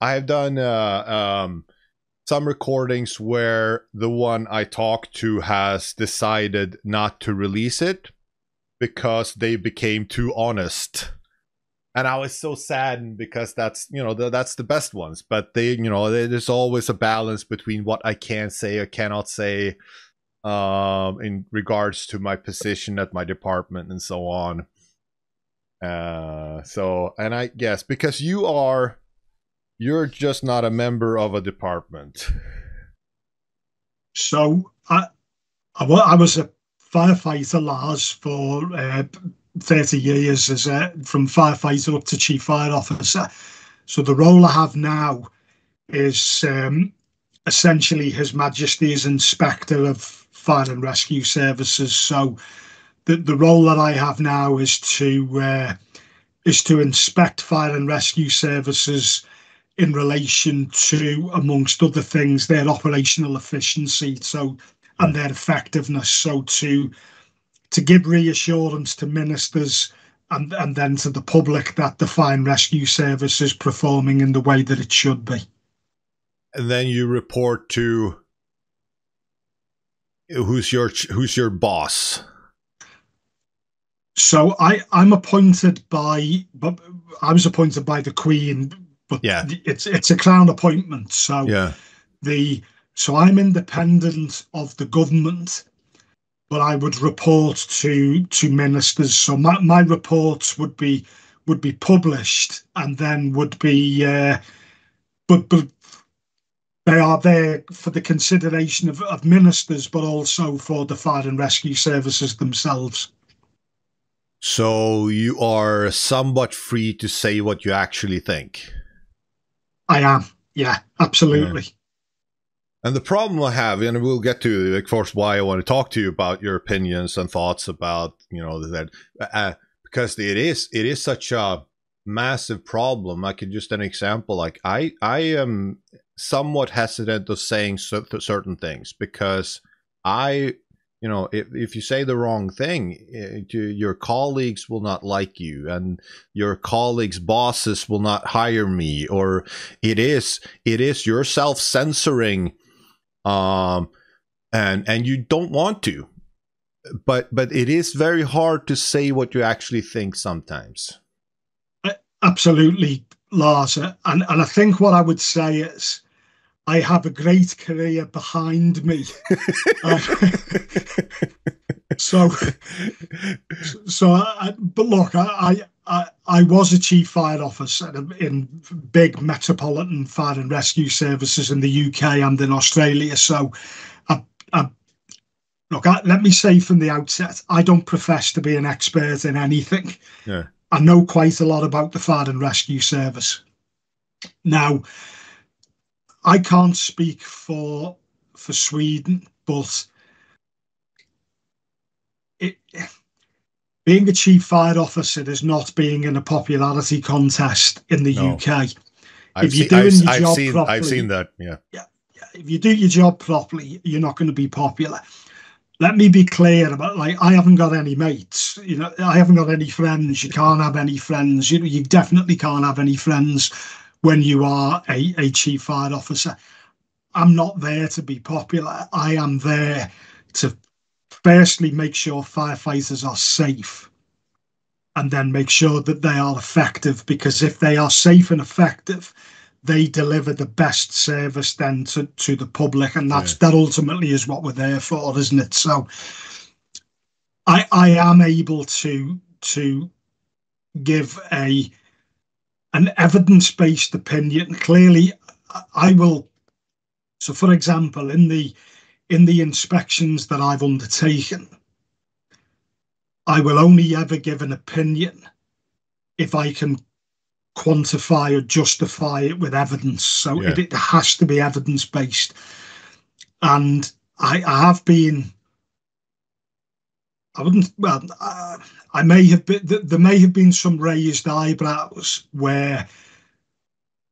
I've done some recordings where the one I talked to has decided not to release it because they became too honest. And I was so saddened because that's, that's the best ones. But there's always a balance between what I can say or cannot say in regards to my position at my department and so on. And I guess because you're just not a member of a department. So I was a firefighter, Lars, for 30 years from firefighter up to chief fire officer. So the role I have now is essentially His Majesty's Inspector of Fire and Rescue Services. So the role that I have now is to inspect fire and rescue services in relation to, amongst other things, their operational efficiency, and their effectiveness. So to give reassurance to ministers and then to the public that the fire and rescue service is performing in the way that it should be. And then you report to who's your boss? So I'm appointed but I was appointed by the Queen, but yeah, it's a crown appointment. So yeah, so I'm independent of the government, but I would report to ministers. So my reports would be published and then would be, but they are there for the consideration of ministers, but also for the fire and rescue services themselves. So you are somewhat free to say what you actually think. I am, yeah, absolutely. Yeah. And the problem I have, and we'll get to, of course, why I want to talk to you about your opinions and thoughts about, that, because it is such a massive problem. I could just an example, like I am somewhat hesitant of saying certain things because if you say the wrong thing, your colleagues will not like you, and your colleagues' bosses will not hire me, or it is your self-censoring, and you don't want to, but it is very hard to say what you actually think sometimes. Absolutely, Lars, and I think what I would say is, I have a great career behind me. But look, I was a chief fire officer in big metropolitan fire and rescue services in the UK and in Australia. So, let me say from the outset, I don't profess to be an expert in anything. Yeah. I know quite a lot about the fire and rescue service. Now, I can't speak for Sweden, but being a chief fire officer is not being in a popularity contest in the UK. I've seen that. Yeah. If you do your job properly, you're not going to be popular. Let me be clear about, I haven't got any mates. I haven't got any friends. You can't have any friends. You definitely can't have any friends when you are a chief fire officer. I'm not there to be popular. I am there to firstly make sure firefighters are safe and then make sure that they are effective, because if they are safe and effective, they deliver the best service then to the public, and that ultimately is what we're there for, isn't it? So I am able to give an evidence-based opinion. Clearly, I will. So, for example, in the inspections that I've undertaken, I will only ever give an opinion if I can quantify or justify it with evidence. So it has to be evidence-based. And I have been, I may have been, there may have been some raised eyebrows where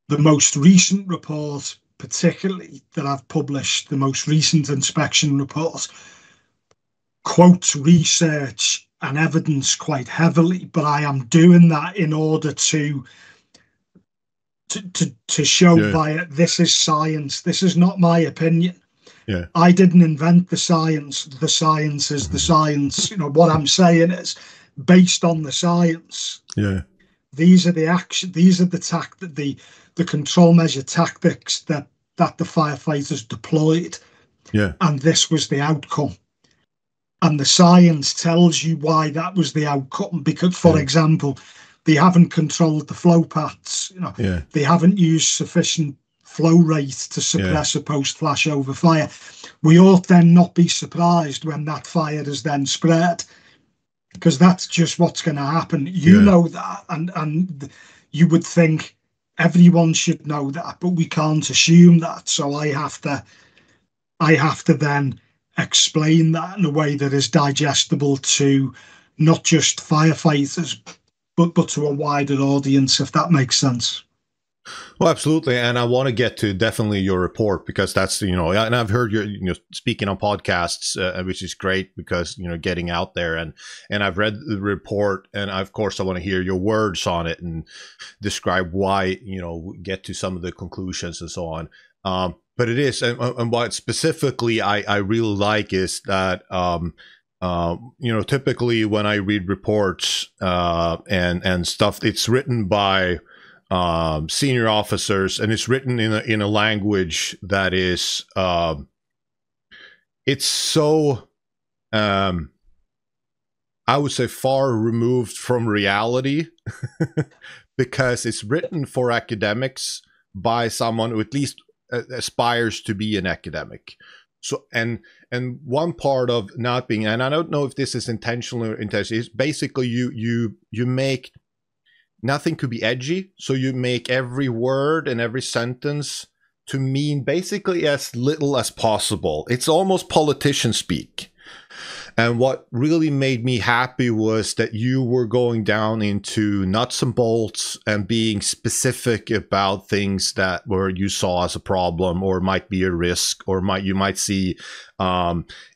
the most recent report, particularly that I've published, the most recent inspection report, quotes research and evidence quite heavily, but I am doing that in order to to show Yeah. via this is science. This is not my opinion. Yeah. I didn't invent the science. The science is the science. You know, what I'm saying is based on the science. Yeah. These are the action. These are the control measure tactics that the firefighters deployed. Yeah. And this was the outcome. And the science tells you why that was the outcome. Because, for example, they haven't controlled the flow paths. You know, they haven't used sufficient flow rate to suppress a post-flash over fire. We ought then not be surprised when that fire is then spread, because that's just what's going to happen. You know that, and you would think everyone should know that, but we can't assume that. So I have to then explain that in a way that is digestible to not just firefighters, but to a wider audience, if that makes sense. Well, absolutely. And I want to get to definitely your report, because that's, you know, and I've heard you speaking on podcasts, which is great because, you know, getting out there, and I've read the report, and of course I want to hear your words on it and describe why, you know, get to some of the conclusions and so on. But it is, and what specifically I really like is that, you know, typically when I read reports and stuff, it's written by senior officers, and it's written in a language that is it's so I would say far removed from reality because it's written for academics by someone who at least aspires to be an academic. So and one part of not being, and I don't know if this is intentional or intentional, is basically you make nothing could be edgy, so you make every word and every sentence to mean basically as little as possible. It's almost politician speak. And what really made me happy was that you were going down into nuts and bolts and being specific about things that were you saw as a problem or might be a risk, or you might see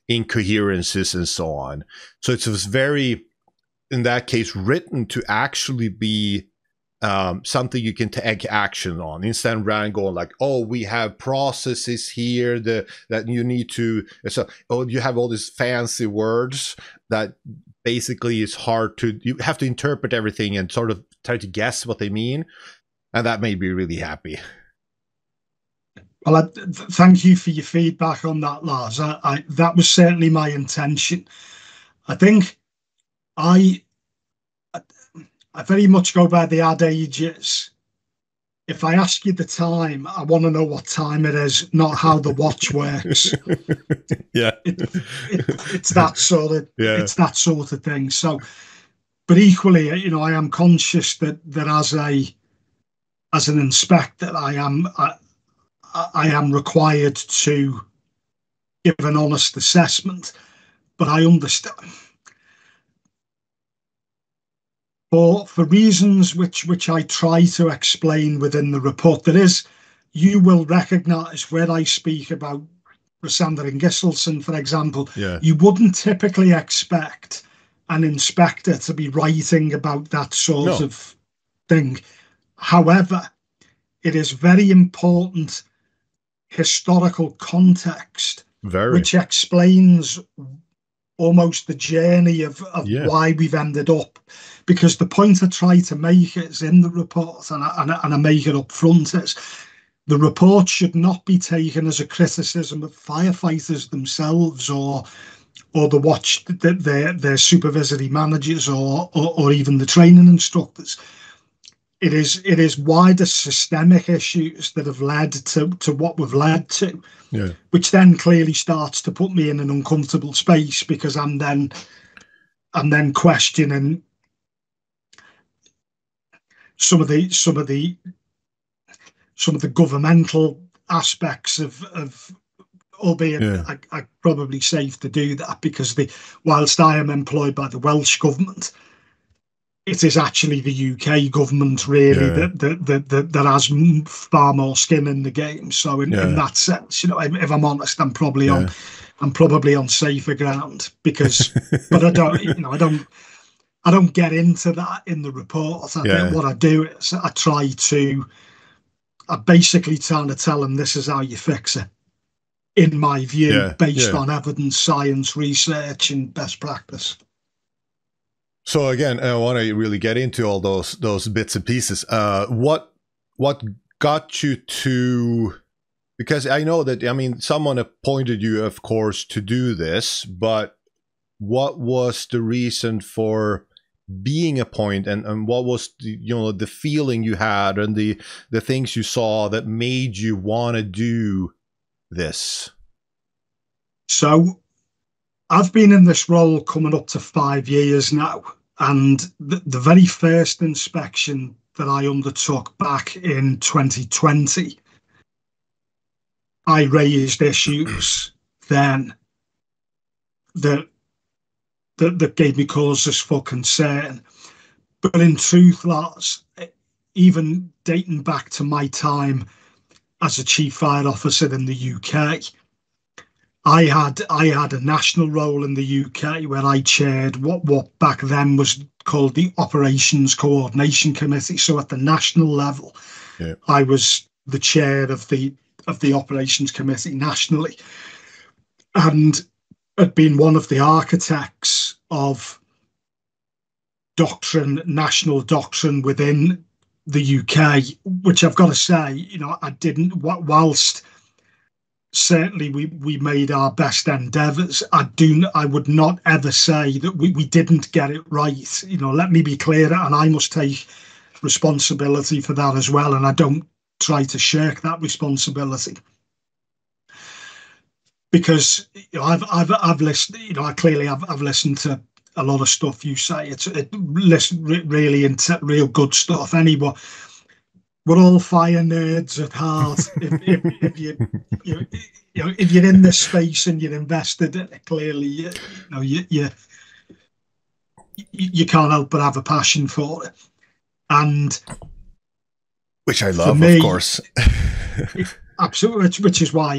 incoherences and so on. So it was very, in that case, written to actually be something you can take action on, instead of rather going like, oh, we have processes here that you need to, so you have all these fancy words that basically is hard to, you have to interpret everything and sort of try to guess what they mean, and that made me really happy. Well, thank you for your feedback on that, Lars. That was certainly my intention. I think I very much go by the adages. If I ask you the time, I want to know what time it is, not how the watch works. Yeah, it's that sort of it's that sort of thing. So, but equally, you know, I am conscious that as an inspector, I am required to give an honest assessment. But I understand. For reasons which I try to explain within the report, you will recognise where I speak about Merseyside and Axelsson, for example. You wouldn't typically expect an inspector to be writing about that sort of thing. However, it is very important historical context, which explains almost the journey of why we've ended up. Because the point I try to make is in the report, and I make it up front, is the report should not be taken as a criticism of firefighters themselves or their supervisory managers or even the training instructors. It is wider systemic issues that have led to what we've led to, which then clearly starts to put me in an uncomfortable space, because I'm then questioning some of the governmental aspects of albeit I probably safe to do that, because whilst I am employed by the Welsh Government, it is actually the UK government really that has far more skin in the game. So in that sense, you know, if I'm honest, I'm probably on safer ground, because but I don't get into that in the report. What I do is I try to I'm basically trying to tell them this is how you fix it, in my view, based on evidence, science, research, and best practice. So again, I want to really get into all those bits and pieces. What got you to? Because I know that, I mean, someone appointed you, of course, to do this, but what was the reason for being appointed, and what was the feeling you had and the things you saw that made you want to do this? So I've been in this role coming up to 5 years now, and the very first inspection that I undertook back in 2020, I raised issues then that gave me causes for concern. But in truth, Lars, even dating back to my time as a chief fire officer in the UK, I had a national role in the UK where I chaired what back then was called the Operations Coordination Committee. So at the national level, I was the chair of the Operations Committee nationally, and had been one of the architects of national doctrine within the UK, which I've got to say, I didn't, whilst certainly we made our best endeavours, I would not ever say that we didn't get it right. Let me be clear, and I must take responsibility for that as well, and I don't try to shirk that responsibility, because I've listened. I've listened to a lot of stuff you say. It's really into real good stuff. Anyway, we're all fire nerds at heart. If you're in this space and you're invested in it, clearly you can't help but have a passion for it, and which I love, me, of course. Absolutely, which is why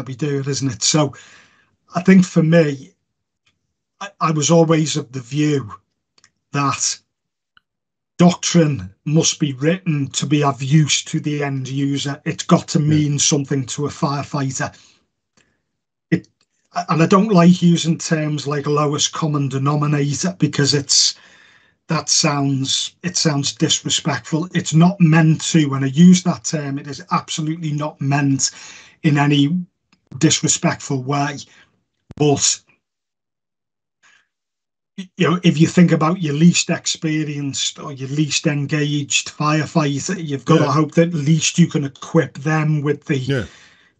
we do it, isn't it? So I think for me, I was always of the view that doctrine must be written to be of use to the end user. It's got to mean something to a firefighter. And I don't like using terms like lowest common denominator, because it sounds disrespectful. It's not meant to. When I use that term, it is absolutely not meant in any disrespectful way. But if you think about your least experienced or your least engaged firefighter, you've got to hope that at least you can equip them with the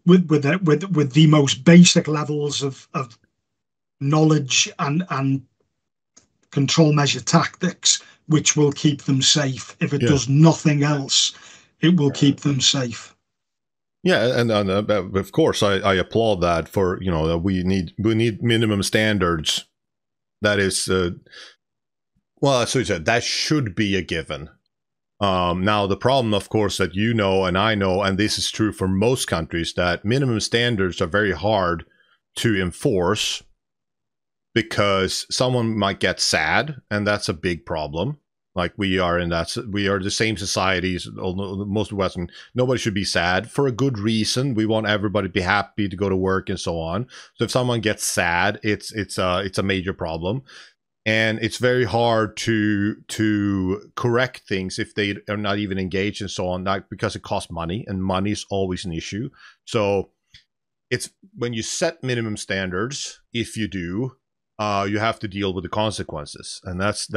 with the most basic levels of knowledge and control measure tactics, which will keep them safe. If it does nothing else, it will keep them safe. Yeah, and of course, I applaud that. For we need minimum standards. That is, well, as you said, that should be a given. Now, the problem, of course, that and I know, and this is true for most countries, that minimum standards are very hard to enforce, because someone might get sad, and that's a big problem. Like we are the same societies, most Western. Nobody should be sad for a good reason. We want everybody to be happy to go to work and so on. So if someone gets sad, it's a major problem, and it's very hard to correct things if they are not even engaged and so on. Not because it costs money, and money is always an issue. So it's when you set minimum standards, if you do, you have to deal with the consequences, and that's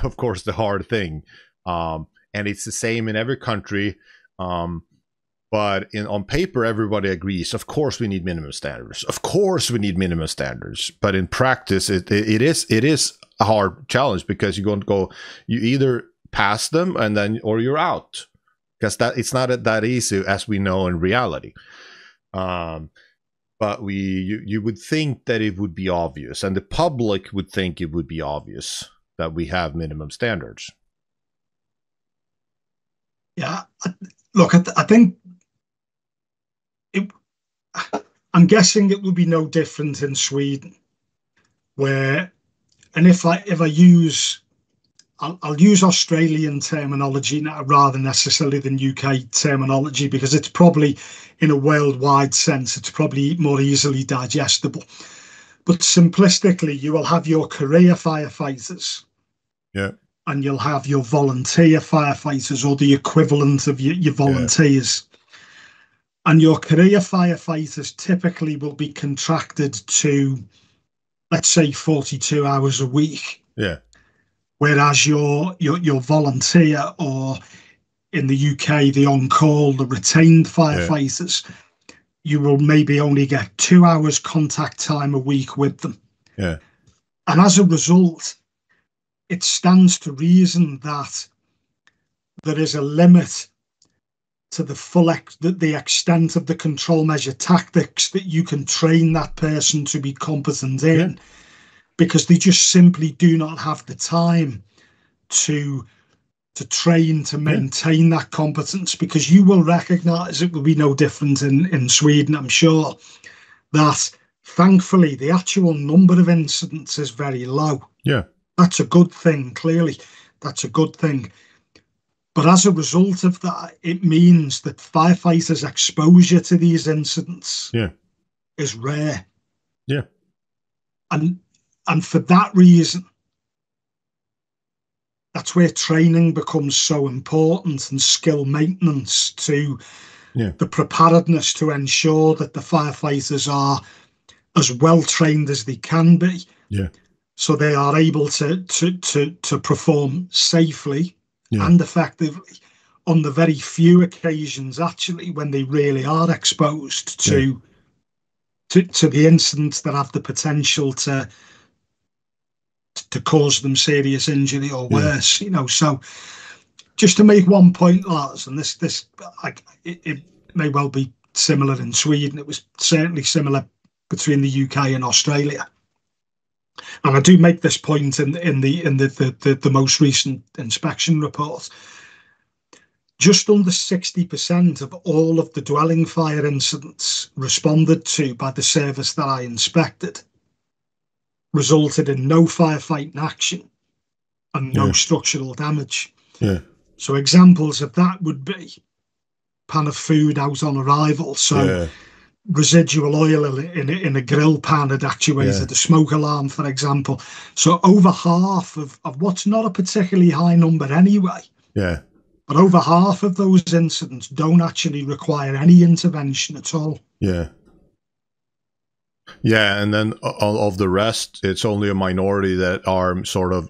of course the hard thing. And it's the same in every country. But on paper, everybody agrees. Of course, we need minimum standards. Of course, we need minimum standards. But in practice, it is a hard challenge, because you're going to go. You either pass them or you're out, because it's not that easy, as we know in reality. But you would think that it would be obvious, and the public would think it would be obvious that we have minimum standards. Yeah, look, I think I'm guessing it would be no different in Sweden, where, and if I use I'll use Australian terminology now rather necessarily than UK terminology, because it's probably, in a worldwide sense, it's probably more easily digestible. But simplistically, you will have your career firefighters, Yeah. and you'll have your volunteer firefighters, or the equivalent of your volunteers. And your career firefighters typically will be contracted to, let's say, 42 hours a week. Yeah. Whereas your volunteer, or in the UK, the on-call, the retained firefighters, you will maybe only get 2 hours contact time a week with them. Yeah. And as a result, it stands to reason that there is a limit to the extent of the control measure tactics that you can train that person to be competent in, because they just simply do not have the time to train, to maintain that competence. Because you will recognise, it will be no different in Sweden, I'm sure, that thankfully the actual number of incidents is very low. Yeah. That's a good thing, clearly. That's a good thing. But as a result of that, it means that firefighters' exposure to these incidents is rare. Yeah. And for that reason, that's where training becomes so important, and skill maintenance to the preparedness to ensure that the firefighters are as well trained as they can be. Yeah. So they are able to perform safely and effectively on the very few occasions, actually, when they really are exposed to the incidents that have the potential to cause them serious injury or worse. So just to make one point, Lars, and it may well be similar in Sweden. It was certainly similar between the UK and Australia. And I do make this point in the most recent inspection report. Just under 60% of all of the dwelling fire incidents responded to by the service that I inspected resulted in no firefighting action and no structural damage. Yeah. So examples of that would be pan of food out on arrival. So residual oil in a grill pan had actuated a smoke alarm, for example. So over half of what's not a particularly high number anyway. Yeah. But over half of those incidents don't actually require any intervention at all. Yeah. Yeah, and then of the rest, it's only a minority that are sort of,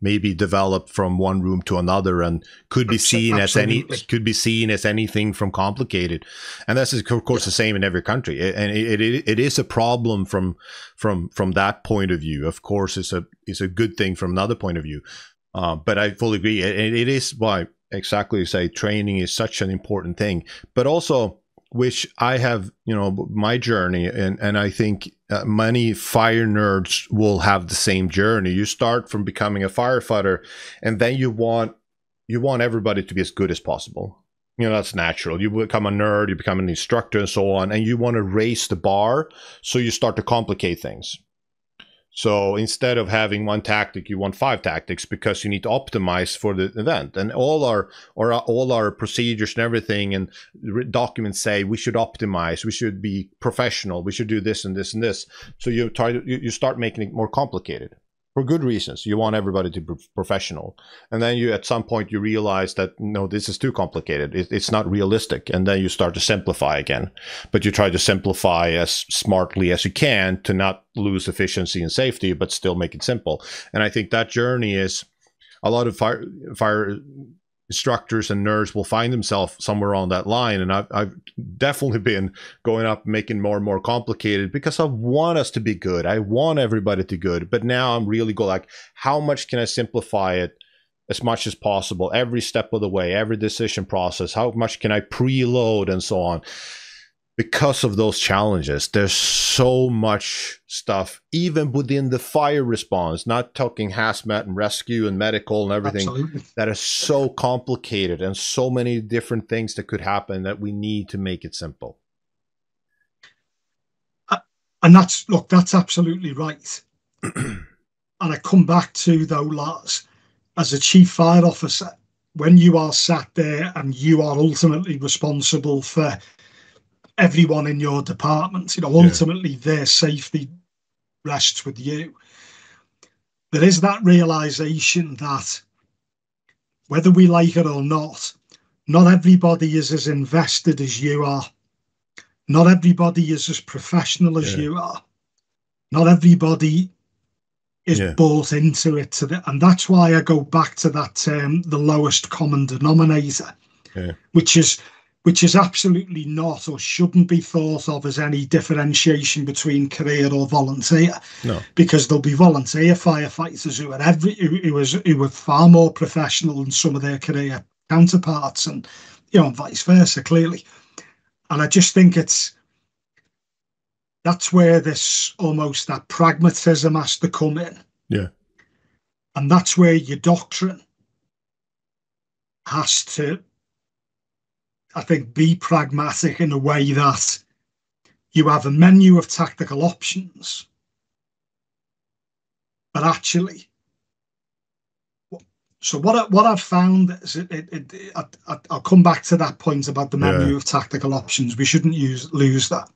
maybe developed from one room to another and could be seen as anything from complicated. And that's of course the same in every country. And it is a problem from that point of view. Of course, it's a good thing from another point of view. But I fully agree. It is why exactly you say training is such an important thing, but also, which I have, my journey, and I think many fire nerds will have the same journey. You start from becoming a firefighter, and then you want everybody to be as good as possible. That's natural. You become a nerd, you become an instructor, and so on, and you want to raise the bar, so you start to complicate things. So instead of having one tactic, you want 5 tactics because you need to optimize for the event. And all our procedures and everything and documents say we should optimize, we should be professional, we should do this and this and this. So you start making it more complicated for good reasons. You want everybody to be professional. And then at some point you realize that, no, this is too complicated. It's not realistic. And then you start to simplify again. But you try to simplify as smartly as you can to not lose efficiency and safety, but still make it simple. And I think that journey is a lot of fire instructors and nerds will find themselves somewhere on that line. And I've definitely been going up, making more and more complicated because I want us to be good. I want everybody to be good. But now I'm really how much can I simplify it as much as possible? Every step of the way, every decision process, how much can I preload and so on? Because of those challenges, there's so much stuff, even within the fire response, not talking hazmat and rescue and medical and everything. Absolutely. That is so complicated and so many different things that could happen that we need to make it simple. And that's absolutely right. And I come back to, though, Lars, as a chief fire officer, when you are sat there and you are ultimately responsible for everyone in your department, ultimately their safety rests with you. There is that realization that whether we like it or not everybody is as invested as you are. Not everybody is as professional as you are. Not everybody is bought into it. And that's why I go back to that term, the lowest common denominator, which is absolutely not or shouldn't be thought of as any differentiation between career or volunteer. No. Because there'll be volunteer firefighters who are far more professional than some of their career counterparts, and and vice versa, clearly. And I just think that's where this almost that pragmatism has to come in. Yeah. And that's where your doctrine has to, I think, be pragmatic in a way that you have a menu of tactical options, but actually, so what I've found is I'll come back to that point about the menu of tactical options. We shouldn't lose that.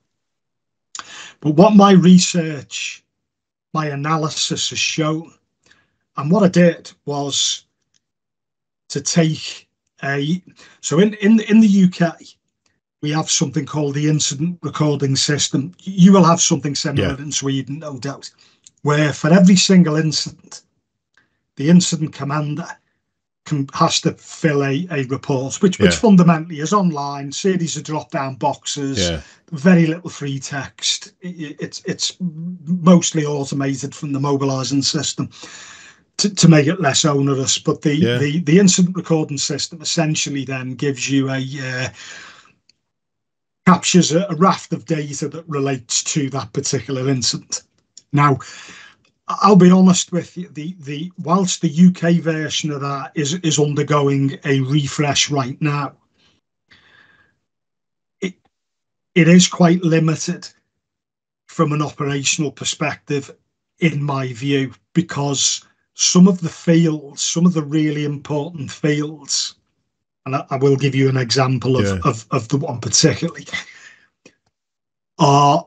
But what my research, my analysis has shown, and what I did was to take so in the UK, we have something called the incident recording system. You will have something similar in Sweden, no doubt, where for every single incident, the incident commander has to fill a report, which fundamentally is online, series of drop-down boxes, very little free text. It's mostly automated from the mobilising system to make it less onerous. But the incident recording system essentially then gives you captures a raft of data that relates to that particular incident. Now, I'll be honest with you, whilst the UK version of that is undergoing a refresh right now, it is quite limited from an operational perspective, in my view, because some of the really important fields, and I will give you an example of the one particularly, are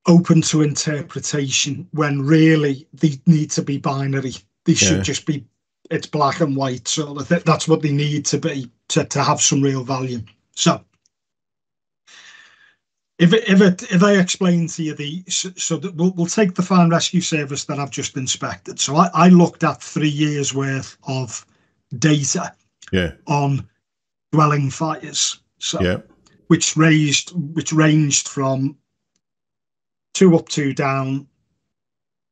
open to interpretation when really they need to be binary. They should just be, it's black and white. So that's what they need to be to have some real value. So if I explain to you so that we'll take the fire and rescue service that I've just inspected. So I looked at 3 years worth of data on dwelling fires. So which ranged from 2 up, 2 down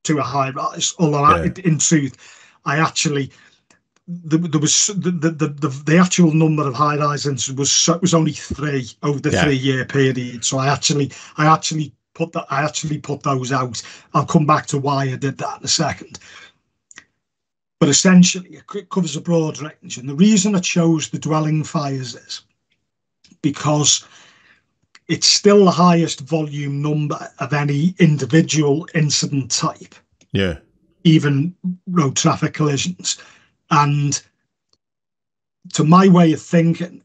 to a high rise. Although in truth, I actually there was the actual number of high rise incidents was only 3 over the 3-year period. So I actually put those out. I'll come back to why I did that in a second. But essentially, it covers a broad range, and the reason I chose the dwelling fires is because it's still the highest volume number of any individual incident type. Yeah. Even road traffic collisions. And to my way of thinking,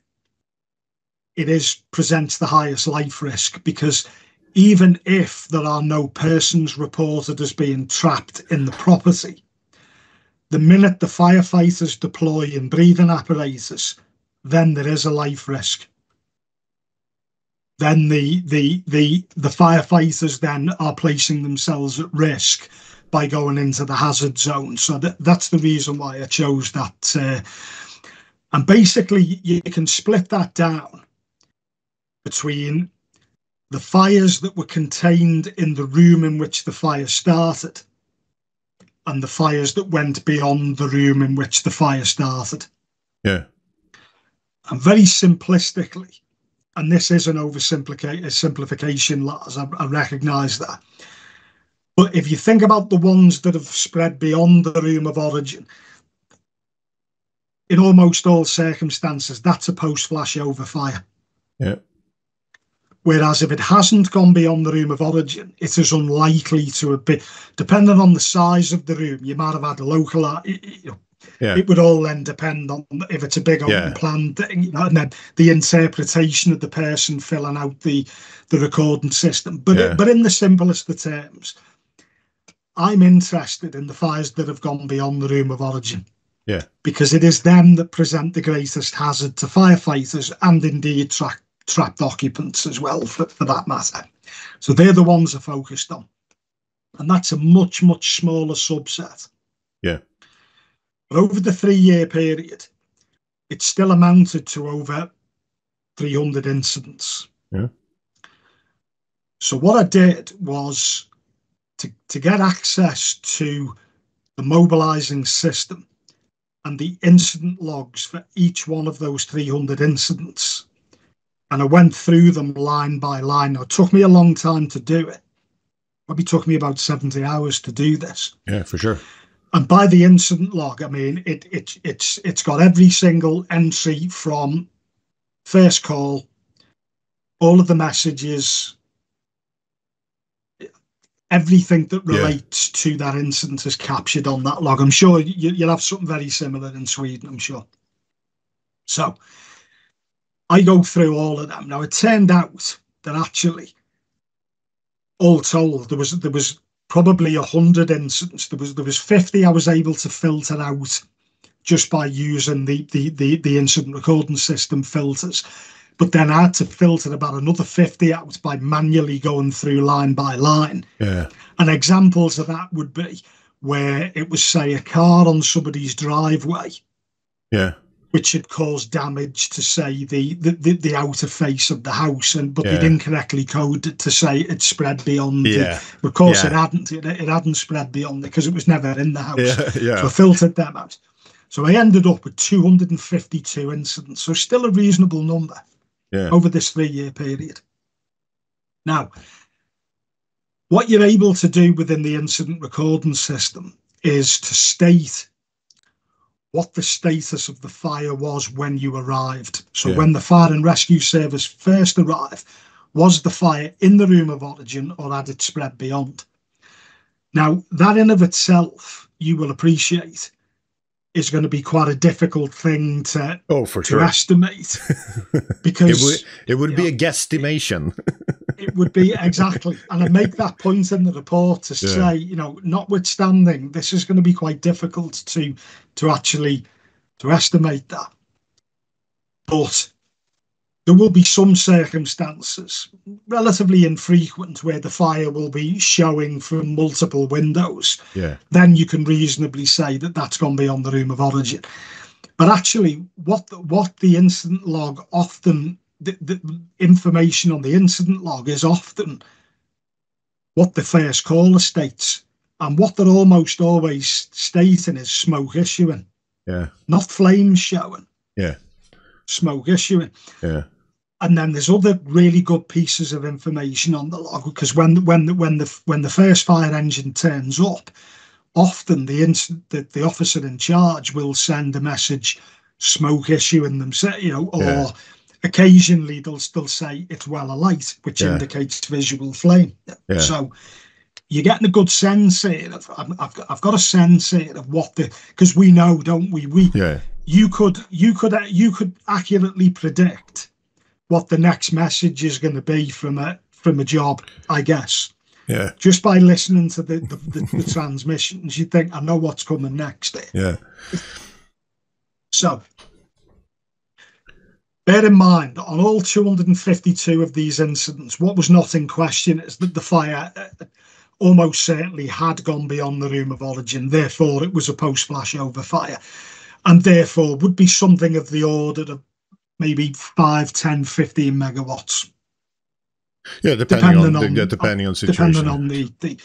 it presents the highest life risk, because even if there are no persons reported as being trapped in the property, the minute the firefighters deploy in breathing apparatus, then there is a life risk. Then the firefighters then are placing themselves at risk by going into the hazard zone. So that's the reason why I chose that. And basically, you can split that down between the fires that were contained in the room in which the fire started and the fires that went beyond the room in which the fire started. Yeah. And very simplistically, and this is an simplification, Lars, I recognise that. But if you think about the ones that have spread beyond the room of origin, in almost all circumstances, that's a post-flashover fire. Yeah. Whereas if it hasn't gone beyond the room of origin, it is unlikely to have been, depending on the size of the room, you might have had a local, Yeah. It would all then depend on if it's a big open plan thing, you know, and then the interpretation of the person filling out the recording system. But but in the simplest of terms, I'm interested in the fires that have gone beyond the room of origin. Yeah. Because it is them that present the greatest hazard to firefighters and indeed trapped occupants as well, for that matter. So they're the ones are focused on. And that's a much, much smaller subset. Yeah. But over the 3-year period, it still amounted to over 300 incidents. Yeah. So what I did was to get access to the mobilising system and the incident logs for each one of those 300 incidents. And I went through them line by line. Now, it took me a long time to do it. Probably took me about 70 hours to do this. Yeah, for sure. And by the incident log, I mean, it's got every single entry from first call, all of the messages, everything that relates to that incident is captured on that log. I'm sure you'll have something very similar in Sweden, I'm sure. So I go through all of them. Now, it turned out that actually, all told, there was probably 100 incidents. There was 50 I was able to filter out just by using the incident recording system filters. But then I had to filter about another 50 out by manually going through line by line. Yeah. And examples of that would be where it was, say, a car on somebody's driveway. Yeah. Which had caused damage to, say, the outer face of the house, but they'd incorrectly coded to say it spread beyond. Of course, it hadn't. It hadn't spread beyond it because it was never in the house. So I filtered them out. So I ended up with 252 incidents. So still a reasonable number over this 3-year period. Now, what you're able to do within the incident recording system is to state what the status of the fire was when you arrived. So when the fire and rescue service first arrived, was the fire in the room of origin or had it spread beyond? Now, that in of itself, you will appreciate, is going to be quite a difficult thing to estimate. Because it would be a guesstimation. It would be, exactly. And I make that point in the report to say, notwithstanding, this is going to be quite difficult to actually estimate that. But there will be some circumstances, relatively infrequent, where the fire will be showing from multiple windows. Then you can reasonably say that that's gone beyond the room of origin. But actually, what the incident log often, the information on the incident log is often what the first caller states. And what they're almost always stating is smoke issuing. Not flames showing. Smoke issuing. And then there's other really good pieces of information on the log, because when the first fire engine turns up, often the officer in charge will send a message, smoke issuing them, or occasionally they'll say it's well alight, which indicates visual flame. So you're getting a good sense here. I've got a sense here of what because we know, don't we? You could accurately predict what the next message is going to be from a job, I guess. Just by listening to the transmissions, you think, I know what's coming next here. So bear in mind, on all 252 of these incidents, what was not in question is that the fire almost certainly had gone beyond the room of origin. Therefore, it was a post-flashover fire, and therefore would be something of the order of maybe 5, 10, 15 megawatts. Depending on situation.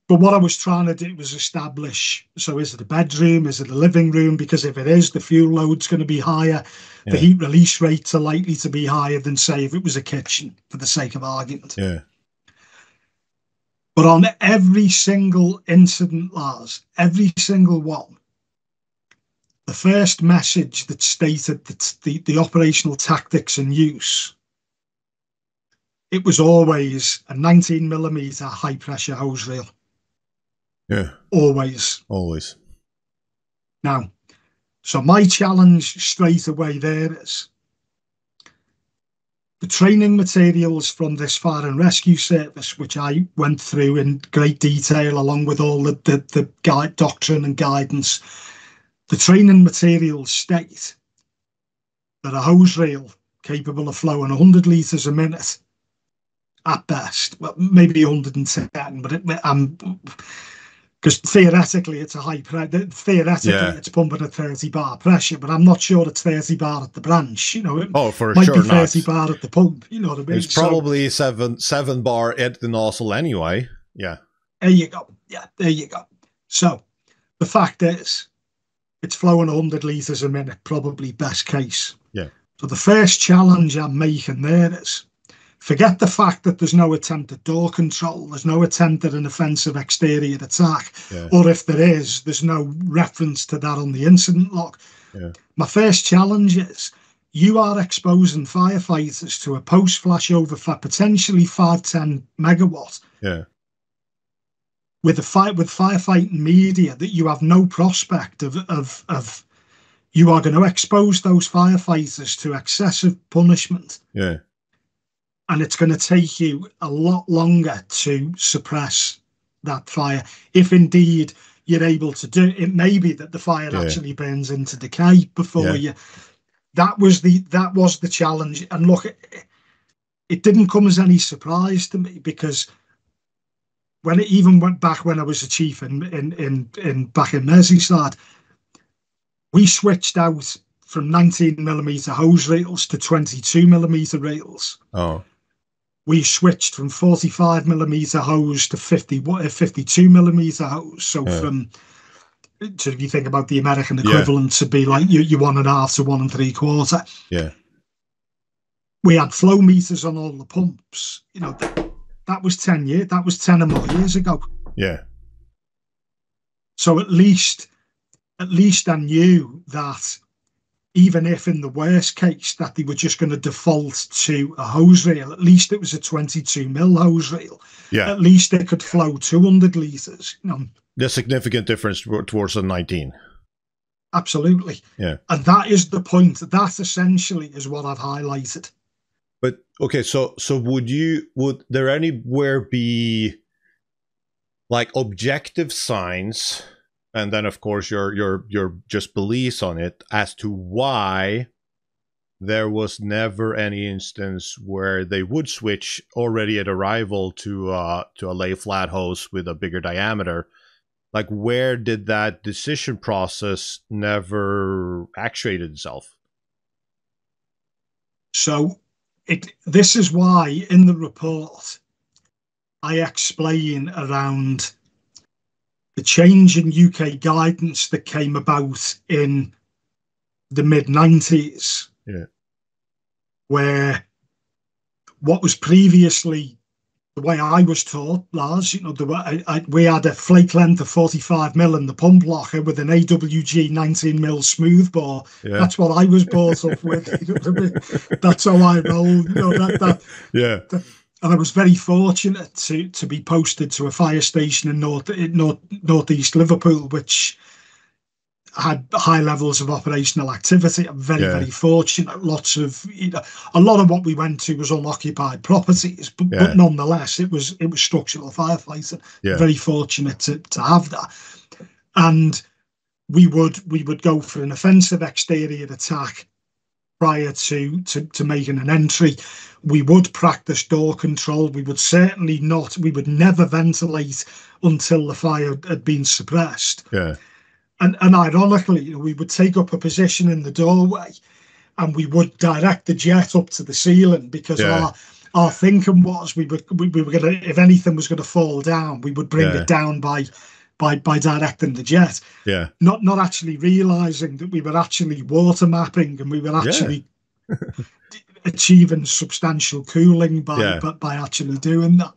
But what I was trying to do was establish, so is it a bedroom, is it a living room? Because if it is, the fuel load's going to be higher. The heat release rates are likely to be higher than, say, if it was a kitchen, for the sake of argument. But on every single incident, Lars, every single one, the first message that stated that the operational tactics in use, it was always a 19mm high pressure hose reel. Always. Always. Now, So my challenge straight away there is the training materials from this fire and rescue service, which I went through in great detail, along with all the guide doctrine and guidance. The training materials state that a hose reel capable of flowing 100 litres a minute at best, well, maybe 110, but because theoretically it's a high pressure. Theoretically, it's pumping at 30 bar pressure, but I'm not sure it's 30 bar at the branch. You know, it might be 30 bar at the pump. You know what I mean? It's probably seven bar at the nozzle anyway. Yeah. There you go. Yeah, there you go. So the fact is, it's flowing 100 litres a minute, probably best case. Yeah. So the first challenge I'm making there is, forget the fact that there's no attempt at door control, there's no attempt at an offensive exterior attack, or if there is, there's no reference to that on the incident log. Yeah. My first challenge is, you are exposing firefighters to a post-flash over for potentially 5-10 megawatt. Yeah. With firefighting media that you have no prospect of you are going to expose those firefighters to excessive punishment. Yeah. And it's going to take you a lot longer to suppress that fire. If indeed you're able to do it, it may be that the fire actually burns into decay before you. That was the challenge. And look, it didn't come as any surprise to me, because when it even went back when I was a chief in back in Merseyside, we switched out from 19mm hose reels to 22mm reels. Oh. We switched from 45mm hose to 52mm hose. So so if you think about the American equivalent, to be like you 1.5 to 1 3/4. Yeah. We had flow meters on all the pumps. You know, that was 10 years. That was 10 or more years ago. Yeah. So at least I knew that, even if in the worst case that they were just going to default to a hose reel, at least it was a 22mm hose reel. Yeah. At least it could flow 200 litres. You know, the significant difference towards the 19. Absolutely. Yeah. And that is the point. That essentially is what I've highlighted. But okay, so would there anywhere be like objective signs, and then of course your just beliefs on it, as to why there was never any instance where they would switch already at arrival to a lay flat hose with a bigger diameter? Like, where did that decision process never actuated itself? So this is why in the report I explain around the change in UK guidance that came about in the mid-90s, where what was previously, the way I was taught, Lars, you know, we had a flake length of 45mm in the pump locker with an AWG 19mm smoothbore. Yeah. That's what I was brought up with. You know what I mean? That's how I roll. You know, and I was very fortunate to be posted to a fire station in northeast Liverpool, which had high levels of operational activity. I'm very fortunate. Lots of, you know, a lot of what we went to was unoccupied properties, but nonetheless, it was structural firefighting. Very fortunate to have that. And we would go for an offensive exterior attack prior to making an entry. We would practice door control. We would never ventilate until the fire had been suppressed. Yeah. And ironically, you know, we would take up a position in the doorway and we would direct the jet up to the ceiling, because our thinking was we were gonna, if anything was gonna fall down, we would bring it down by directing the jet. Yeah. Not actually realizing that we were actually water mapping, and we were actually achieving substantial cooling by actually doing that.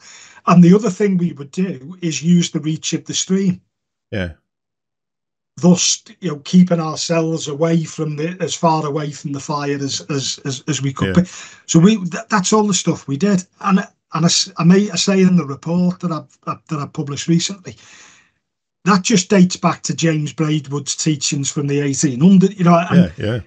And the other thing we would do is use the reach of the stream. Yeah. Thus, you know, keeping ourselves as far away from the fire as we could be. So that's all the stuff we did. And I say in the report that I published recently, that just dates back to James Braidwood's teachings from the 1800s, you know. And,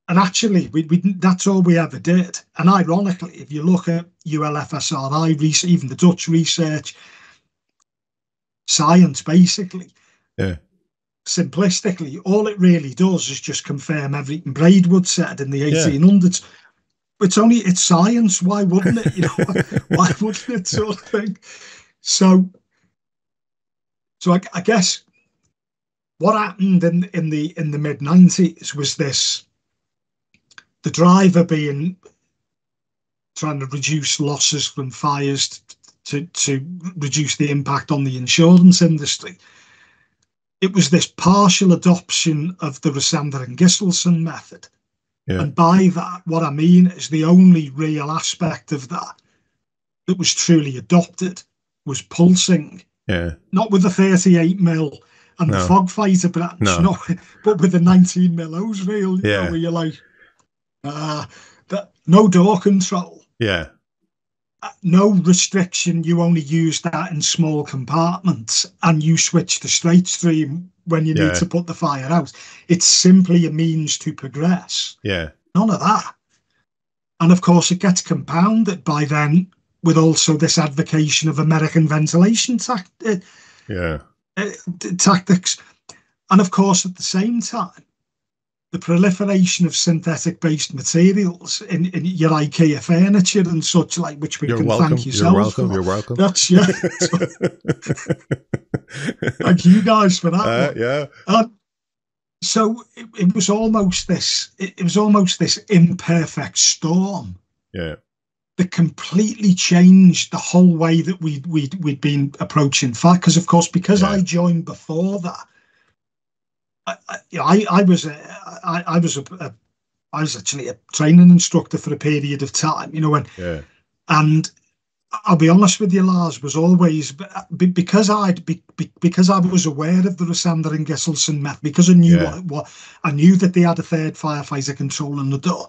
and actually, that's all we ever did. And ironically, if you look at ULFSRI research, even the Dutch research, science, basically, simplistically, all it really does is just confirm everything Braidwood said in the 1800s. It's science. Why wouldn't it? You know, why wouldn't it, sort of thing? So I guess what happened in the mid-90s was this: the driver trying to reduce losses from fires to reduce the impact on the insurance industry. It was this partial adoption of the Rosander and Axelsson method. Yeah. And by that, what I mean is the only real aspect of that was truly adopted was pulsing. Yeah. Not with the 38mm and the Firefighter branch, but with the 19mm hose reel, you know, where you're like, no door control. Yeah. No restriction. You only use that in small compartments, and you switch to straight stream when you need to put the fire out. It's simply a means to progress. Yeah. None of that. And of course, it gets compounded by then with also this advocation of American ventilation tactics. And of course, at the same time, the proliferation of synthetic-based materials in your IKEA furniture and such like, which we can thank yourself for. You're welcome. That's thank you guys for that. So it was almost this. It was almost this imperfect storm. Yeah. That completely changed the whole way that we'd been approaching fire. Because of course, because I joined before that. I was actually a training instructor for a period of time, you know, and I'll be honest with you, Lars, was always because I was aware of the Rosander and Axelsson method, because I knew what I knew that they had a third firefighter controlling the door.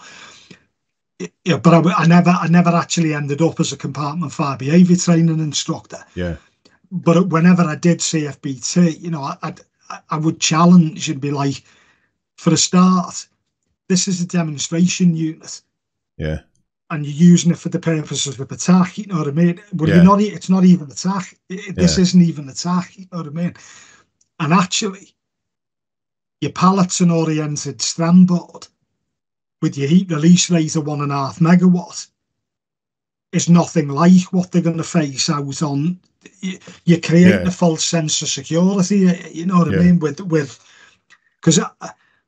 Yeah, but I never actually ended up as a compartment fire behaviour training instructor. Yeah. But whenever I did CFBT, you know, I would challenge and be like, for a start, this is a demonstration unit. Yeah. And you're using it for the purposes of attack, you know what I mean? But it's not even attack. This isn't even attack, you know what I mean? And actually, your pallets and oriented strand board with your heat release rate of 1.5 megawatt is nothing like what they're going to face out on. You're creating a false sense of security, you know what I mean? Because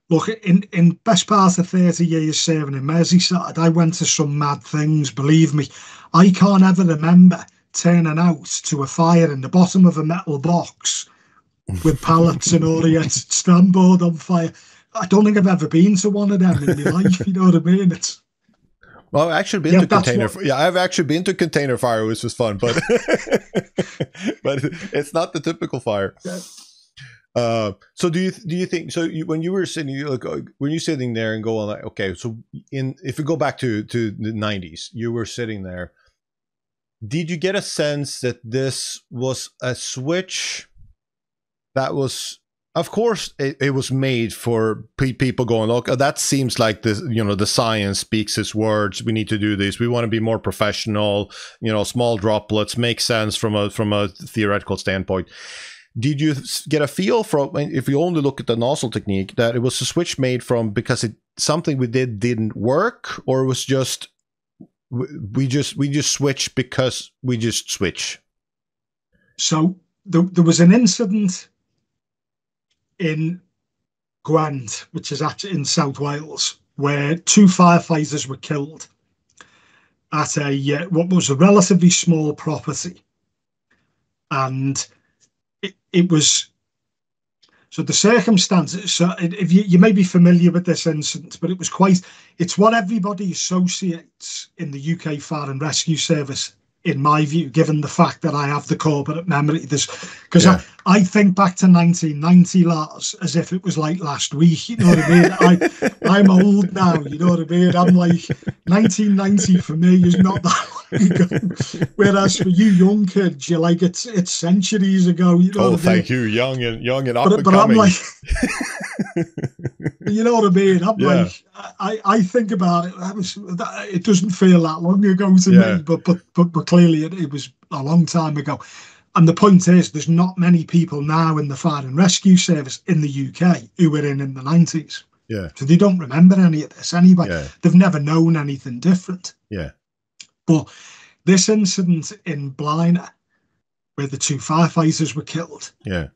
look, in best part of 30 years serving in Merseyside, I went to some mad things, believe me. I can't ever remember turning out to a fire in the bottom of a metal box with pallets and oriented strand board on fire. I don't think I've ever been to one of them in my life, you know what I mean? Well, I've actually been to container. I've actually been to container fire, which was fun, but but it's not the typical fire. Yeah. So do you think? So when you were sitting, when you're sitting there and going like, okay, so if we go back to the 90s, you were sitting there. Did you get a sense that this was a switch that was? Of course, it was made for people going, look, that seems like this, you know, the science speaks its words. We need to do this. We want to be more professional, you know, small droplets make sense from a theoretical standpoint. Did you get a feel from, if you only look at the nozzle technique, that it was a switch made from because something we didn't work, or it was just we just switched because we just switch? So there was an incident in Gwent, which is actually in South Wales, where 2 firefighters were killed at what was a relatively small property. And it was, so the circumstances, so if you may be familiar with this incident, but it's what everybody associates in the UK Fire and Rescue Service in my view, given the fact that I have the corporate memory. Because Yeah. I think back to 1990, Lars, as if it was like last week. You know what I mean? I'm old now. You know what I mean? I'm like 1990 for me is not that long ago. Whereas for you young kids, you're like it's centuries ago. You know Oh, what I mean? thank you, young and up and But I'm coming. like, you know what I mean? I'm Yeah. like, I think about it. It doesn't feel that long ago to me, but clearly it was a long time ago. And the point is, there's not many people now in the fire and rescue service in the UK who were in the 90s. Yeah. So they don't remember any of this anyway. Yeah. They've never known anything different. Yeah. But this incident in Blaenau, where the 2 firefighters were killed, Yeah.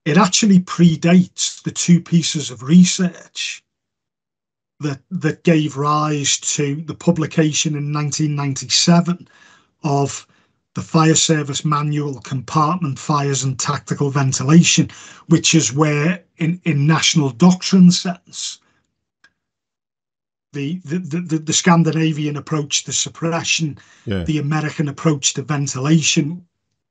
it actually predates the 2 pieces of research that gave rise to the publication in 1997 of the Fire Service Manual, Compartment Fires and Tactical Ventilation, which is where, in national doctrine sense, the Scandinavian approach to suppression, the American approach to ventilation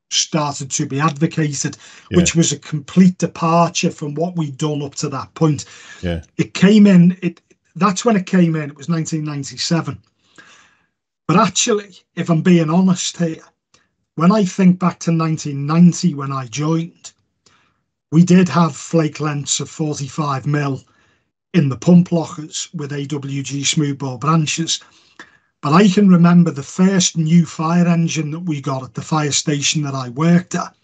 started to be advocated, which was a complete departure from what we'd done up to that point. Yeah. It came in, that's when it came in, it was 1997. But actually, if I'm being honest here, when I think back to 1990 when I joined, we did have flake lengths of 45mm in the pump lockers with AWG smoothbore branches. But I can remember the first new fire engine that we got at the fire station that I worked at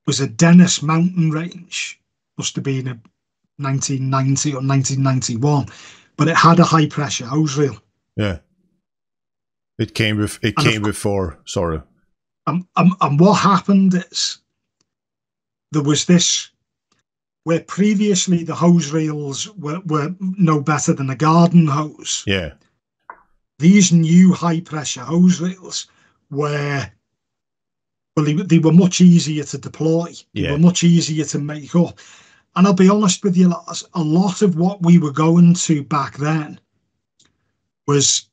was a Dennis mountain range. Must have been a 1990 or 1991, but it had a high pressure hose reel. Yeah. It came before, sorry. And what happened is there was this, where previously the hose reels were no better than a garden hose. Yeah. These new high pressure hose reels were, well, they were much easier to deploy. They were much easier to make up. And I'll be honest with you, Lars, a lot of what we were going to back then was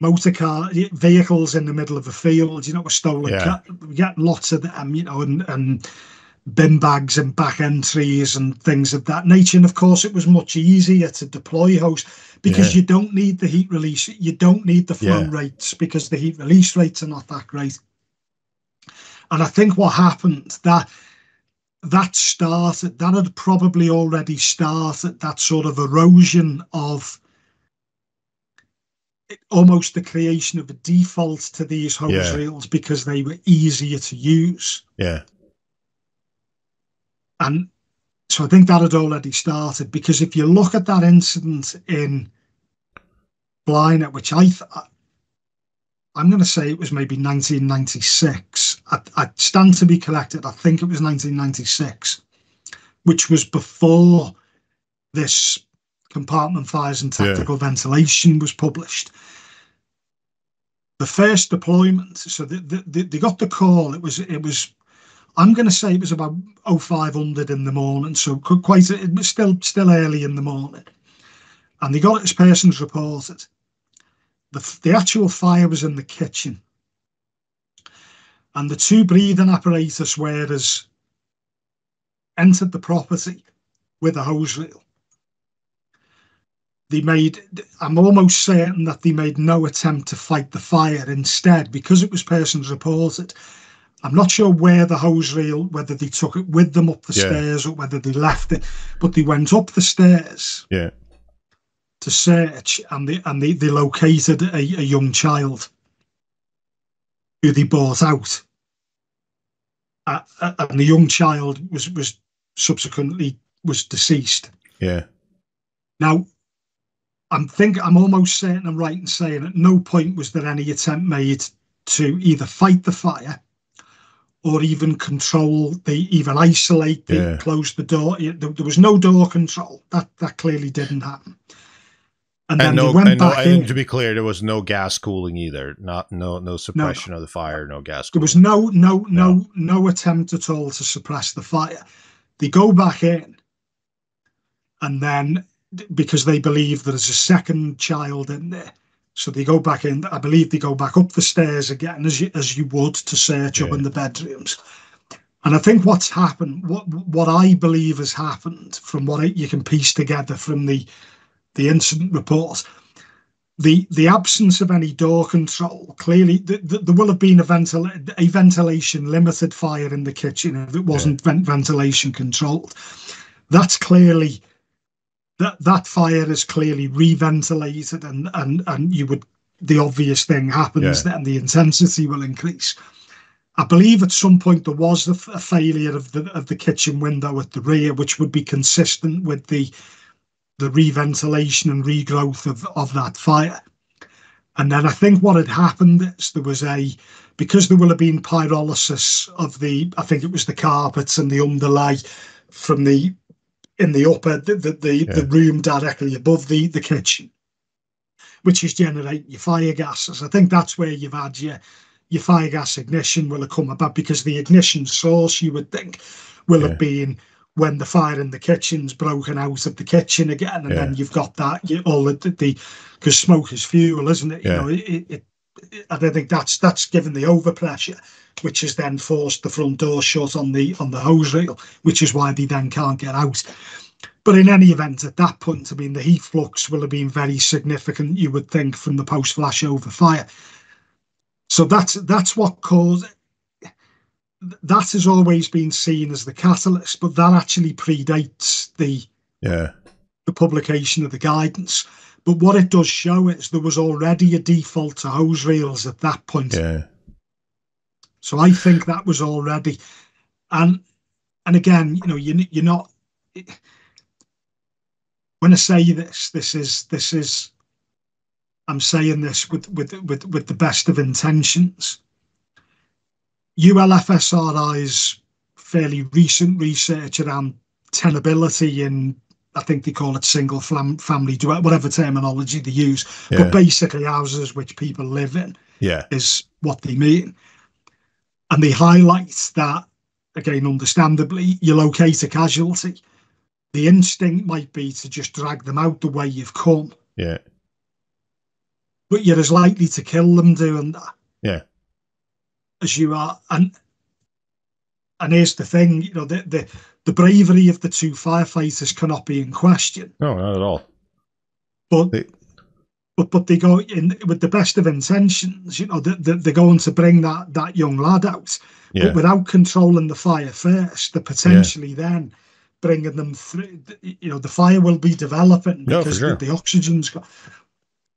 motor car vehicles in the middle of a field, you know, were stolen. We get lots of them, you know, and bin bags and back entries and things of that nature. And of course, it was much easier to deploy hose because you don't need the heat release. You don't need the flow rates because the heat release rates are not that great. And I think what happened, that had probably already started that sort of erosion of almost the creation of a default to these hose reels because they were easier to use. Yeah. And so I think that had already started, because if you look at that incident in Blaenau, which I'm going to say it was maybe 1996. I stand to be corrected. I think it was 1996, which was before this Compartment Fires and Tactical Ventilation was published. The first deployment, so they got the call. It was I'm going to say it was about 0500 in the morning, so it was still early in the morning, and they got it as persons reported. The actual fire was in the kitchen, and the 2 breathing apparatus wearers entered the property with a hose reel. I'm almost certain that they made no attempt to fight the fire. Instead, because it was persons reported, I'm not sure where the hose reel, whether they took it with them up the stairs or whether they left it, but they went up the stairs to search, and they located a young child who they brought out. And the young child was subsequently deceased. Yeah. Now, I'm almost certain I'm right in saying at no point was there any attempt made to either fight the fire or even even isolate, close the door. There was no door control. That clearly didn't happen. And then they went back in. And to be clear, there was no gas cooling either. No suppression of the fire. No gas cooling. There was no attempt at all to suppress the fire. They go back in, and then because they believe there's a second child in there, So they go back in. I believe they go back up the stairs again, as you would, to search up in the bedrooms. And I think what's happened, what I believe has happened, from what you can piece together from the incident report, the absence of any door control, clearly there will have been a ventilation limited fire in the kitchen if it wasn't ventilation controlled. That's clearly, that fire is clearly reventilated, and you would, the obvious thing happens, then the intensity will increase. I believe at some point there was a failure of the kitchen window at the rear, which would be consistent with the reventilation and regrowth of that fire. And then I think what had happened is because there will have been pyrolysis of I think it was the carpets and the underlay from in the upper, the room directly above the kitchen, which is generating your fire gases. I think that's where you've had your fire gas ignition will have come about, because the ignition source, you would think, will have been when the fire in the kitchen's broken out of the kitchen again, and then you've got that because smoke is fuel, isn't it? You know, I don't think that's given the overpressure, which has then forced the front door shut on the hose reel, which is why they then can't get out. But in any event, at that point, I mean, the heat flux will have been very significant, you would think, from the post flashover fire. So that's what caused. That has always been seen as the catalyst, but that actually predates the publication of the guidance. But what it does show is there was already a default to hose reels at that point. Yeah. So I think that was already, and again, you know, you're not. When I say this is, I'm saying this with the best of intentions. ULFSRI's fairly recent research around tenability in, I think they call it single family, whatever terminology they use, but basically houses which people live in is what they mean. And they highlight that, again, understandably, you locate a casualty, the instinct might be to just drag them out the way you've come. Yeah. But you're as likely to kill them doing that. Yeah. As you are, and here's the thing, you know, the bravery of the two firefighters cannot be in question. No, not at all. But they go in with the best of intentions. You know, they're going to bring that young lad out, but without controlling the fire first, they're potentially then bringing them through. You know, the fire will be developing because the oxygen's got.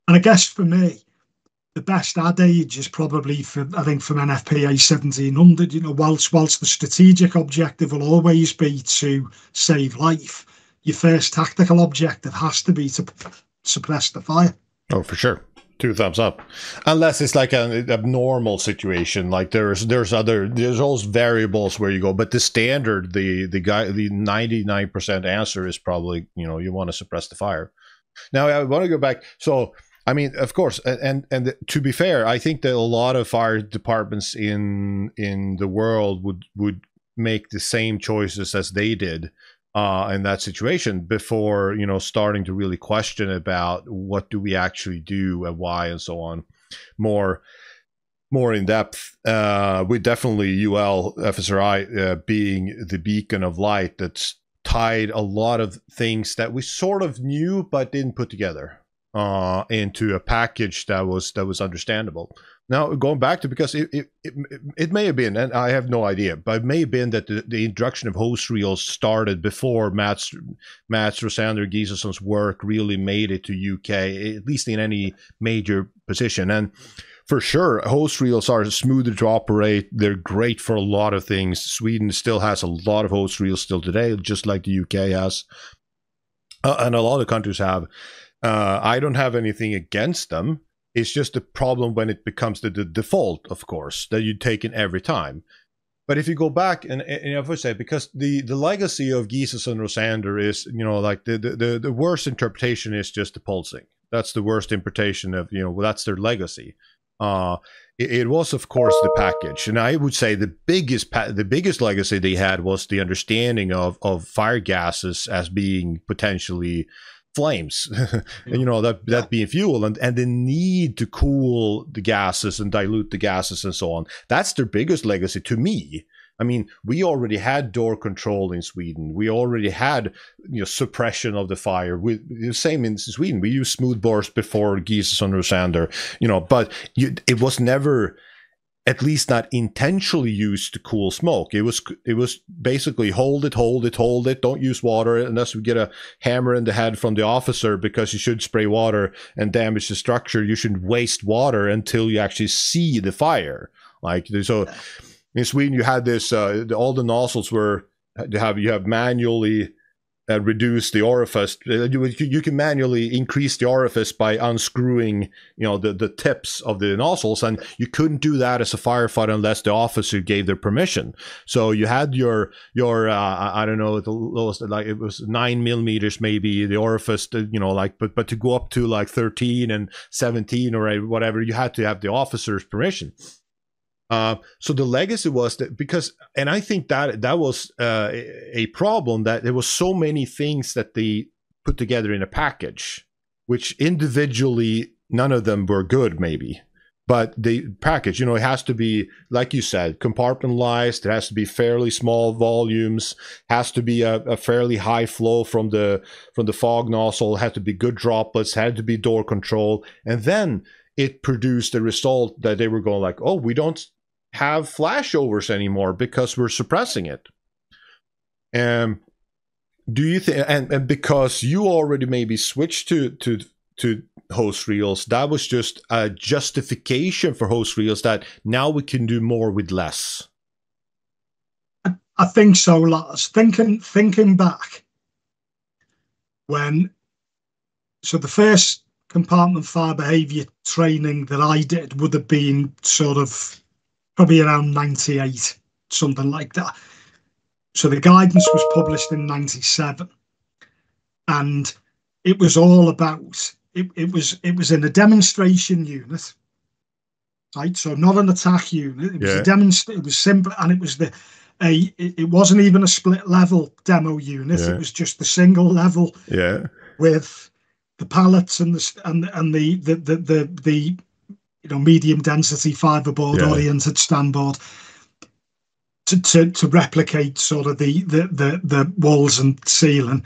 And I guess for me, the best adage is probably from NFPA 1700, you know, whilst the strategic objective will always be to save life, your first tactical objective has to be to suppress the fire. Oh, for sure. 2 thumbs up. Unless it's like an abnormal situation, like there's always variables where you go, but the standard, the 99% answer is probably, you know, you want to suppress the fire. Now I want to go back. So, I mean, of course, and to be fair, I think that a lot of fire departments in the world would make the same choices as they did in that situation before, you know, starting to really question about what do we actually do and why and so on, more in depth. With definitely FSRI being the beacon of light that's tied a lot of things that we sort of knew but didn't put together into a package that was understandable. Now, going back to, because it may have been, and I have no idea, but it may have been that the introduction of hose reels started before Mats Rosander Gisselsson's work really made it to UK, at least in any major position. And for sure, hose reels are smoother to operate. They're great for a lot of things. Sweden still has a lot of hose reels still today, just like the UK has, and a lot of countries have. I don't have anything against them. It's just a problem when it becomes the default, of course, that you take in every time. But if you go back and if I say, because the legacy of Giselsson and Rosander is, you know, like the worst interpretation is just the pulsing. That's the worst interpretation of, you know, well, that's their legacy. It was, of course, the package, and I would say the biggest legacy they had was the understanding of fire gases as being potentially flames, and, that being fuel, and the need to cool the gases and dilute the gases and so on. That's their biggest legacy to me. I mean, we already had door control in Sweden. We already had, suppression of the fire. The same in Sweden. We used smooth bores before Axelsson or Sander, but it was never, at least not intentionally, used to cool smoke. It was basically hold it. Don't use water unless we get a hammer in the head from the officer, because you should spray water and damage the structure. You shouldn't waste water until you actually see the fire. So in Sweden, you had this, all the nozzles you have manually reduce the orifice. You can manually increase the orifice by unscrewing, the tips of the nozzles, and you couldn't do that as a firefighter unless the officer gave their permission. So you had your I don't know, the lowest, it was 9 millimeters maybe, the orifice, but to go up to 13 and 17 or whatever, you had to have the officer's permission. So the legacy was that, because, and I think that was a problem, that there was so many things that they put together in a package, which individually none of them were good, maybe, but the package, it has to be, like you said, compartmentalized. It has to be fairly small volumes, has to be a fairly high flow from the fog nozzle, had to be good droplets, had to be door control, and then it produced a result that they were going oh, we don't have flashovers anymore because we're suppressing it. Do you think, and because you already maybe switched to hose reels, that was just a justification for hose reels, that now we can do more with less? I think so, Lars. Thinking back, the first compartment fire behaviour training that I did would have been sort of probably around 98, something like that. So the guidance was published in 97, and it was all about, it was in a demonstration unit, right? So not an attack unit. It was it was simple, and it was it wasn't even a split level demo unit. It was just the single level, with the pallets and the medium density fiberboard oriented stand board to replicate sort of the walls and ceiling.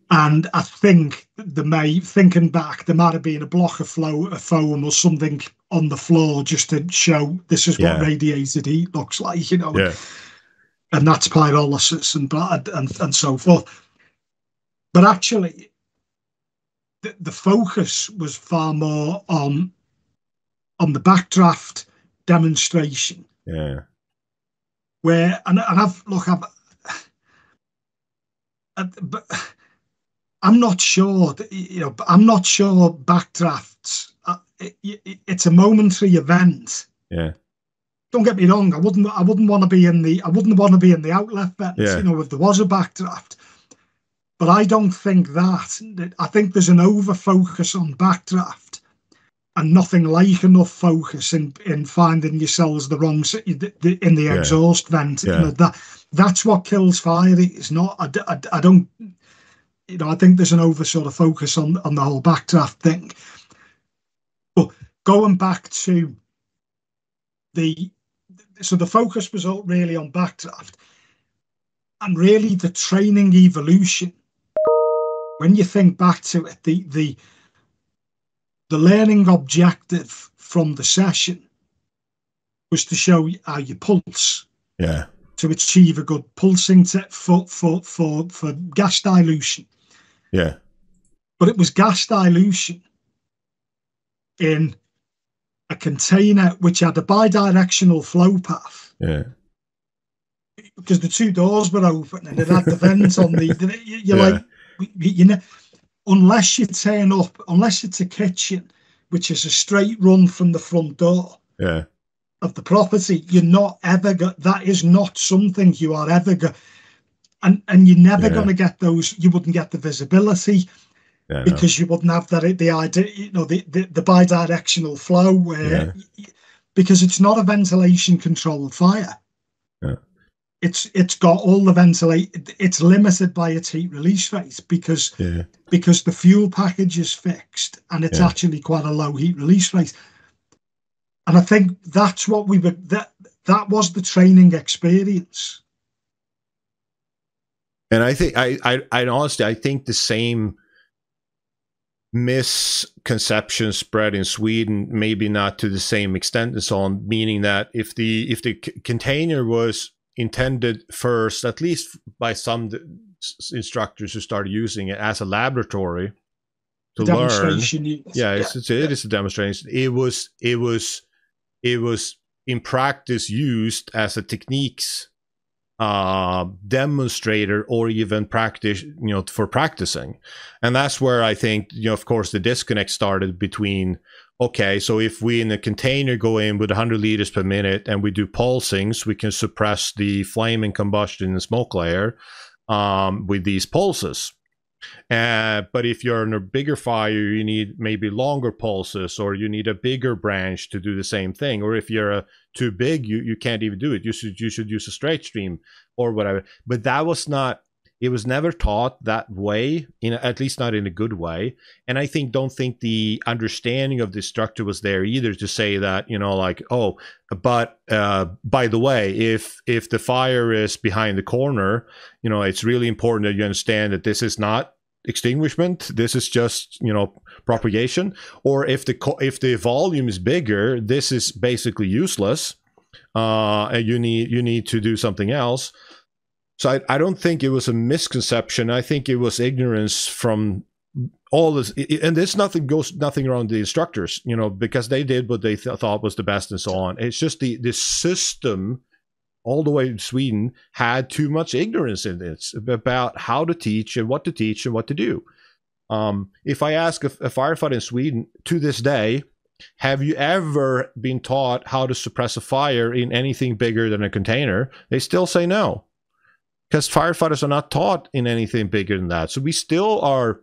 And I think thinking back, there might have been a block of foam or something on the floor just to show this is what radiated heat looks like, and that's pyrolysis and so forth. But actually, the focus was far more on the backdraft demonstration. Where but I'm not sure I'm not sure backdrafts. It's a momentary event. Don't get me wrong. I wouldn't want to be in the outlet vents. If there was a backdraft. But I don't think that. I think there's an over focus on backdraft, and nothing like enough focus in finding yourselves the wrong in the exhaust vent. That's what kills fire. It's not. I don't. I think there's an over sort of focus on the whole backdraft thing. But going back to the focus was really on backdraft, and really the training evolution. When you think back to it, the learning objective from the session was to show how you pulse, to achieve a good pulsing for gas dilution. But it was gas dilution in a container which had a bidirectional flow path. Because the two doors were open and it had the vent on the. Unless you turn up, unless it's a kitchen, which is a straight run from the front door of the property, you're not ever that is not something you are ever and you're never going to get those. You wouldn't get the visibility because you wouldn't have the idea, the bidirectional flow where because it's not a ventilation controlled fire. it's got all the ventilate. It's limited by its heat release rate because the fuel package is fixed and it's actually quite a low heat release rate. And I think that's what we were, that was the training experience. And I think I honestly I think the same misconception spread in Sweden, maybe not to the same extent and so on, meaning that if the container was intended first, at least by some instructors who started using it as a laboratory to learn, it is a demonstration. It was in practice used as a techniques demonstrator or even practice, for practicing. And that's where I think, of course, the disconnect started between, okay, so if we in a container go in with 100 liters per minute and we do pulsings, we can suppress the flame and combustion in the smoke layer with these pulses. But if you're in a bigger fire, you need maybe longer pulses, or you need a bigger branch to do the same thing. Or if you're too big, you can't even do it. You should use a straight stream or whatever. But that was not. It was never taught that way, at least not in a good way. And I don't think the understanding of the structure was there either to say that, but by the way, if the fire is behind the corner, it's really important that you understand that this is not extinguishment. This is just, propagation. Or if the volume is bigger, this is basically useless. And you need to do something else. So I don't think it was a misconception. I think it was ignorance from all this. And there's nothing around the instructors, because they did what they thought was the best and so on. It's just the system all the way in Sweden had too much ignorance in it about how to teach and what to do. If I ask a firefighter in Sweden to this day, have you ever been taught how to suppress a fire in anything bigger than a container? They still say no. Because firefighters are not taught in anything bigger than that. So we still are,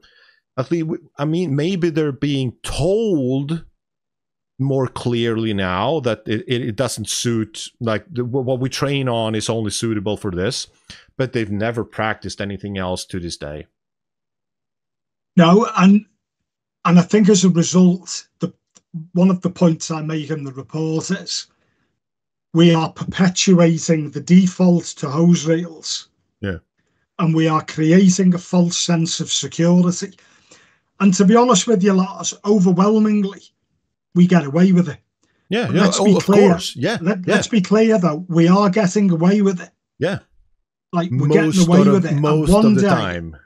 at least, maybe they're being told more clearly now that it doesn't suit, like what we train on is only suitable for this, but they've never practiced anything else to this day. No, and I think as a result, one of the points I make in the report is we are perpetuating the default to hose rails. Yeah. And we are creating a false sense of security. And to be honest with you, Lars, overwhelmingly, we get away with it. Yeah, but yeah. Let's be clear. Of course. Yeah. Let's be clear, though. We are getting away with it. Yeah. Like, we're getting away with it. Most of the time.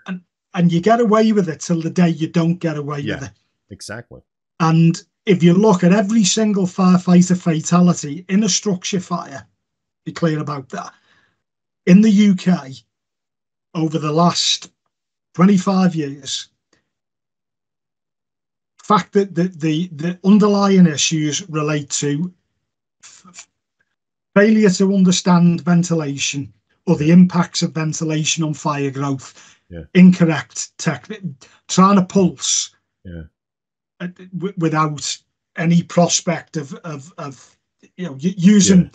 And you get away with it till the day you don't get away with it. Exactly. And if you look at every single firefighter fatality in a structure fire, be clear about that. In the UK, over the last 25 years, the fact that the underlying issues relate to failure to understand ventilation or the impacts of ventilation on fire growth, incorrect technique, trying to pulse without any prospect of using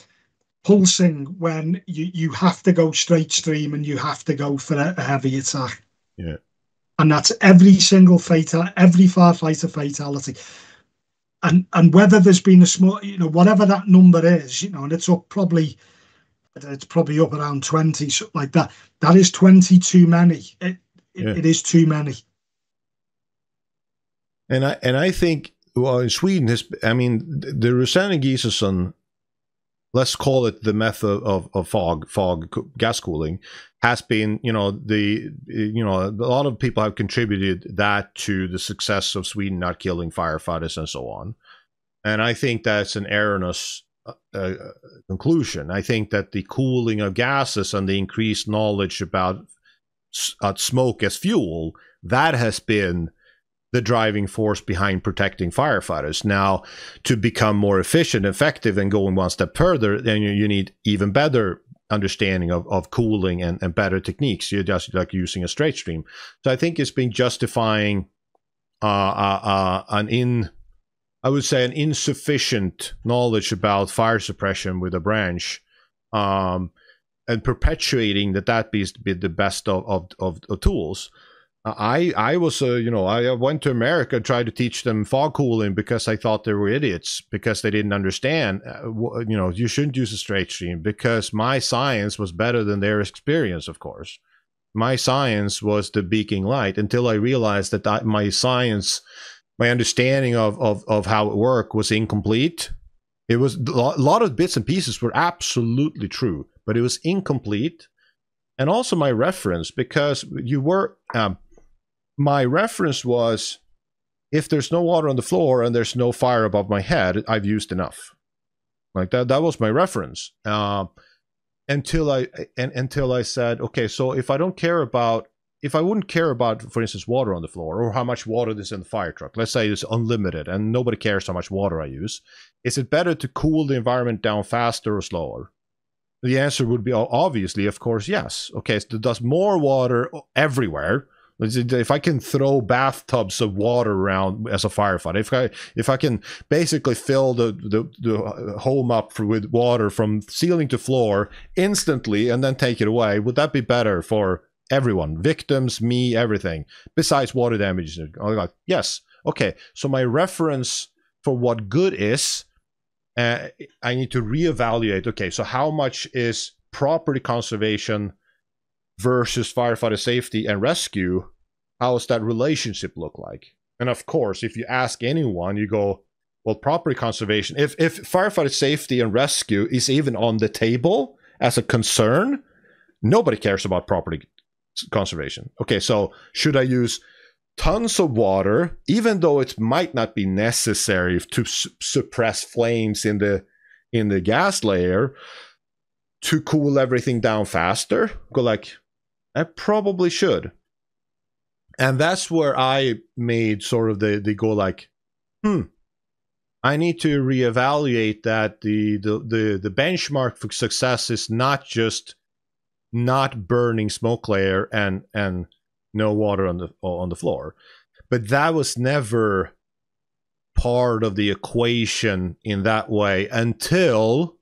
pulsing when you have to go straight stream and you have to go for a heavy attack. Yeah. And that's every single every firefighter fatality. And whether there's been a small, whatever that number is, and it's probably up around 20, something like that. That is 20 too many. It is too many. And I think, well, in Sweden, the Axelsson, let's call it the method of fog gas cooling, has been, a lot of people have contributed that to the success of Sweden not killing firefighters and so on. And I think that's an erroneous conclusion. I think that the cooling of gases and the increased knowledge about smoke as fuel, that has been the driving force behind protecting firefighters. Now, to become more efficient, effective, and going one step further, then you need even better understanding of cooling and better techniques. You're just like using a straight stream. So I think it's been justifying I would say an insufficient knowledge about fire suppression with a branch and perpetuating that be the best of tools. I was, I went to America and tried to teach them fog cooling because I thought they were idiots because they didn't understand. You shouldn't use a straight stream because my science was better than their experience, of course. My science was the beacon light until I realized that my science, my understanding of how it worked was incomplete. It was a lot of bits and pieces were absolutely true, but it was incomplete. And also my reference, because my reference was, if there's no water on the floor and there's no fire above my head, I've used enough. Like that was my reference. Until I said, okay, so if I wouldn't care about, for instance, water on the floor or how much water is in the fire truck, let's say it's unlimited and nobody cares how much water I use, is it better to cool the environment down faster or slower? The answer would be obviously, of course, yes. Okay, so there's more water everywhere. If I can throw bathtubs of water around as a firefighter, if I can basically fill the home up with water from ceiling to floor instantly and then take it away, would that be better for everyone, victims, me, everything, besides water damage? Yes. Okay, so my reference for what good is, I need to reevaluate. Okay, so how much is property conservation versus firefighter safety and rescue? How does that relationship look like? And of course, if you ask anyone, you go, well, property conservation, if firefighter safety and rescue is even on the table as a concern, nobody cares about property conservation. Okay, so should I use tons of water, even though it might not be necessary to suppress flames in the gas layer, to cool everything down faster? Go like, I probably should. And that's where I made sort of the go like, I need to reevaluate that the benchmark for success is not just not burning smoke layer and no water on the floor, but that was never part of the equation in that way until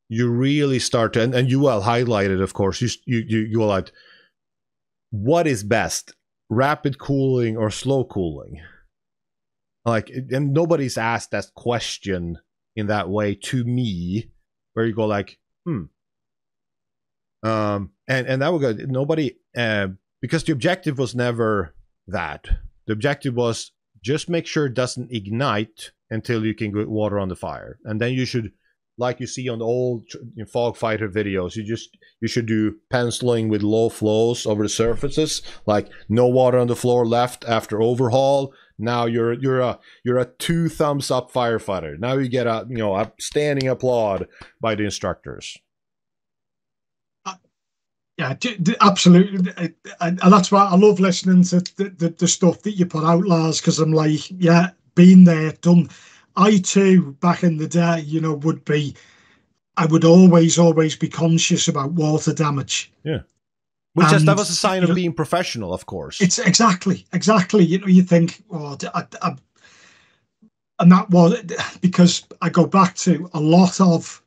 you really start to, and you well highlighted, of course, you like, what is best, rapid cooling or slow cooling? Like, and nobody's asked that question in that way to me, where you go like, and that would go, nobody, because the objective was never that. The objective was just make sure it doesn't ignite until you can get water on the fire. And then you should, like you see on the old fog fighter videos, you should do penciling with low flows over the surfaces, like no water on the floor left after overhaul. Now you're a 2 thumbs up firefighter. Now you get a standing applaud by the instructors. Yeah, absolutely, and that's why I love listening to the stuff that you put out, Lars, because I'm like, yeah, been there, done. I too, back in the day, I would always be conscious about water damage. Yeah, that was a sign of being professional, of course. It's exactly. You think, and that was because I go back to a lot of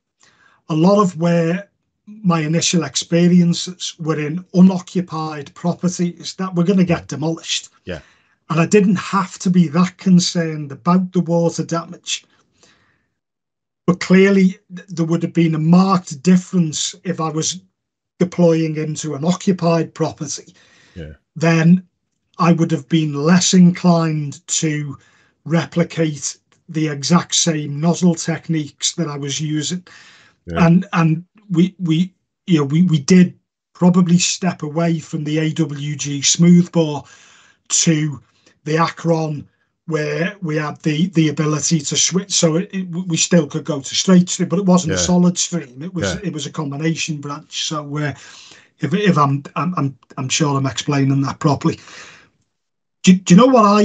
where my initial experiences were in unoccupied properties that were going to get demolished. Yeah. And I didn't have to be that concerned about the water damage. But clearly, there would have been a marked difference if I was deploying into an occupied property. Yeah. Then I would have been less inclined to replicate the exact same nozzle techniques that I was using. Yeah. And we did probably step away from the AWG smoothbore to the Acron, where we had the ability to switch, so we still could go to straight stream, but it wasn't a solid stream. It was a combination branch. So if I'm sure I'm explaining that properly. Do you know what I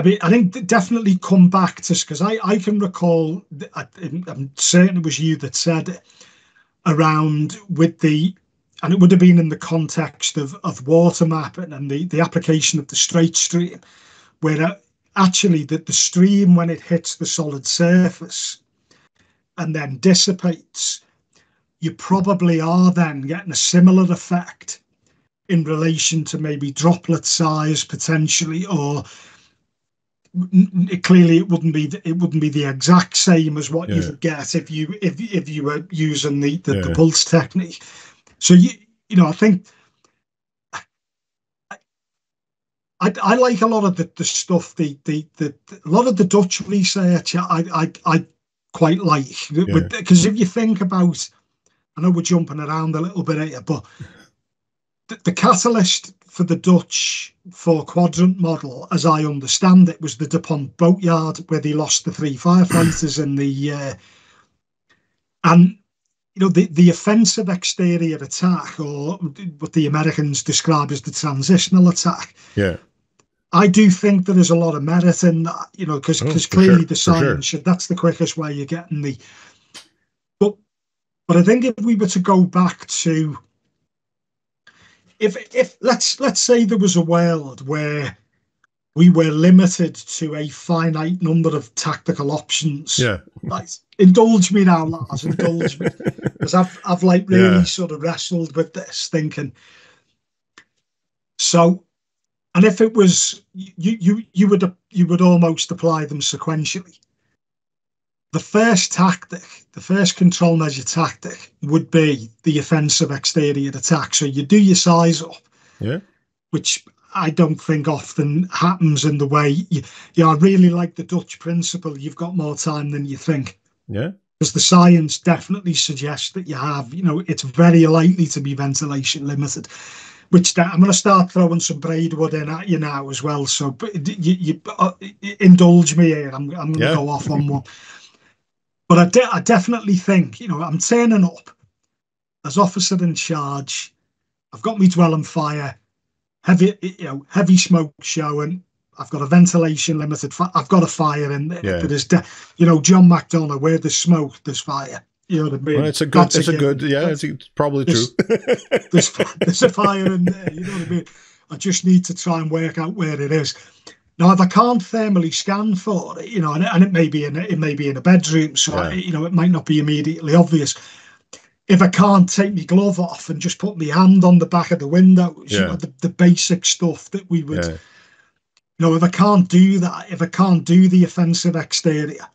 mean? I think definitely come back to, because I can recall, I'm certain it was you that said it, around with and it would have been in the context of water mapping and the application of the straight stream, where actually the stream, when it hits the solid surface and then dissipates, you probably are then getting a similar effect in relation to maybe droplet size potentially, or clearly it wouldn't be the exact same as what you would get if you were using the pulse technique. So I think I like a lot of the stuff, a lot of the Dutch research I quite like, because if you think about, I know we're jumping around a little bit here, but the catalyst for the Dutch 4-quadrant model, as I understand it, was the DuPont boatyard, where they lost the 3 firefighters in the and the offensive exterior attack, or what the Americans describe as the transitional attack. Yeah, I do think there is a lot of merit in that, because clearly the science, that's the quickest way you're getting the. But I think if we were to go back to, if let's say there was a world where we were limited to a finite number of tactical options. Yeah. Right. Indulge me now, Lars. Indulge me, because I've like really sort of wrestled with this, thinking. So, and if it was you would almost apply them sequentially. The first tactic, the first control measure tactic, would be the offensive exterior attack. So you do your size up, which I don't think often happens in the way. I really like the Dutch principle. You've got more time than you think. Yeah. Because the science definitely suggests that you have, it's very likely to be ventilation limited, which I'm going to start throwing some braidwood in at you now as well. So you indulge me here. I'm going to go off on one. But I definitely think, I'm turning up as officer in charge. I've got my dwelling fire, heavy smoke showing. I've got a ventilation limited. I've got a fire in there. Yeah. There's, John McDonough, where there's smoke, there's fire. You know what I mean? Well, it's probably true. There's a fire in there. You know what I mean? I just need to try and work out where it is. Now, if I can't thermally scan for it, and it may be in a bedroom, so it might not be immediately obvious. If I can't take my glove off and just put my hand on the back of the windows, the basic stuff that we would, if I can't do that, if I can't do the offensive exterior,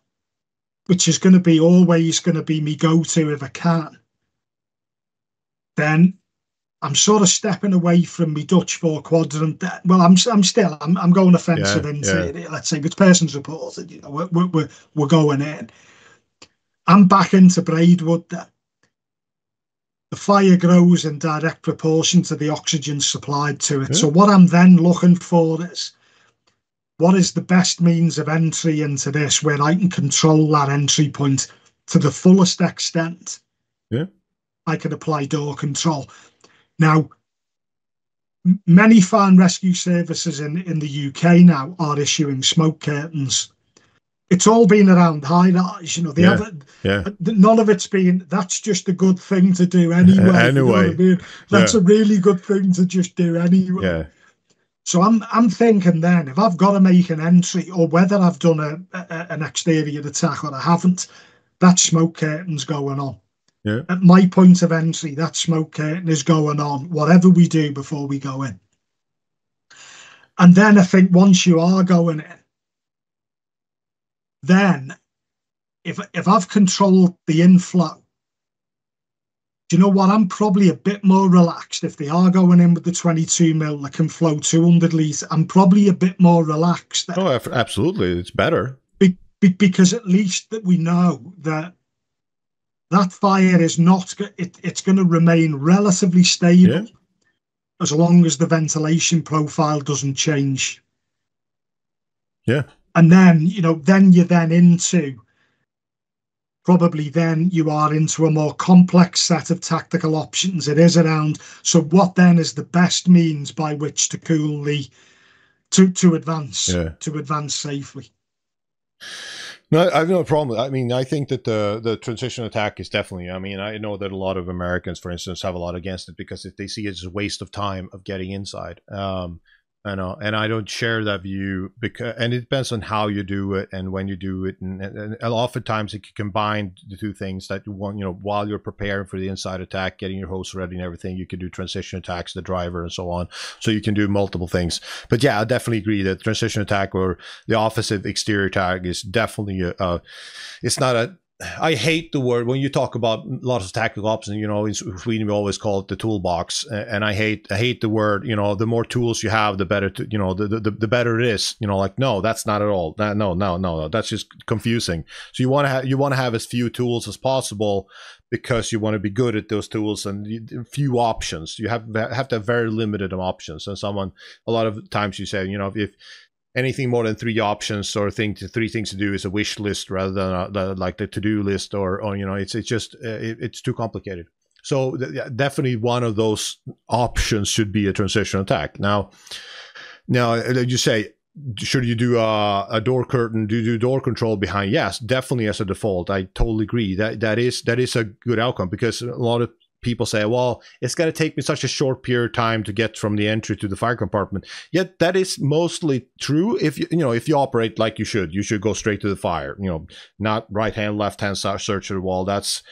which is always going to be me go-to if I can, then I'm sort of stepping away from my Dutch 4-quadrant. Well, I'm going offensive interior. Let's say, it's persons reported. We're going in. I'm back into braidwood then. The fire grows in direct proportion to the oxygen supplied to it. So what I'm then looking for is, what is the best means of entry into this, where I can control that entry point to the fullest extent? I can apply door control. Now, many fire and rescue services in the UK now are issuing smoke curtains. It's all been around high-rise, none of it's been, that's just a good thing to do anyway. You know what I mean? That's a really good thing to just do anyway. Yeah. So I'm thinking then, if I've got to make an entry, or whether I've done an exterior attack or I haven't, that smoke curtain's going on. Yeah. At my point of entry, that smoke curtain is going on, whatever we do before we go in. And then I think once you are going in, then if I've controlled the inflow, do you know what? I'm probably a bit more relaxed. If they are going in with the 22 mil that can flow 200 litres, I'm probably a bit more relaxed then. Oh, absolutely. It's better. Because at least that we know that fire is not, it's going to remain relatively stable as long as the ventilation profile doesn't change. Yeah. And then, then you're then into, probably then you are into a more complex set of tactical options. It is around, so what then is the best means by which to cool to advance safely? No, I have no problem. I mean, I think that the transition attack is definitely, I know that a lot of Americans, for instance, have a lot against it because if they see it as a waste of time of getting inside. I know, and I don't share that view and it depends on how you do it and when you do it, and oftentimes it can combine the two things that you want. While you're preparing for the inside attack, getting your host ready and everything, you can do transition attacks, the driver, and so on. So you can do multiple things. But yeah, I definitely agree that transition attack or the offensive exterior attack is definitely it's not a. I hate the word when you talk about lots of tactical options. In Sweden we always call it the toolbox, and I hate the word. The more tools you have, the better. The better it is. No, that's not at all. No. That's just confusing. So you want to have as few tools as possible because you want to be good at those tools and few options. You have to have very limited options. And a lot of times you say, if anything more than 3 options or 3 things to do is a wish list rather than like the to-do list, or it's too complicated. So definitely one of those options should be a transition attack. Now you say, should you do a door curtain? Do you do door control behind? Yes, definitely as a default. I totally agree. That is a good outcome, because a lot of people say, well, it's going to take me such a short period of time to get from the entry to the fire compartment. Yet that is mostly true if you operate like you should. You should go straight to the fire. Not right hand, left hand, search the wall. That's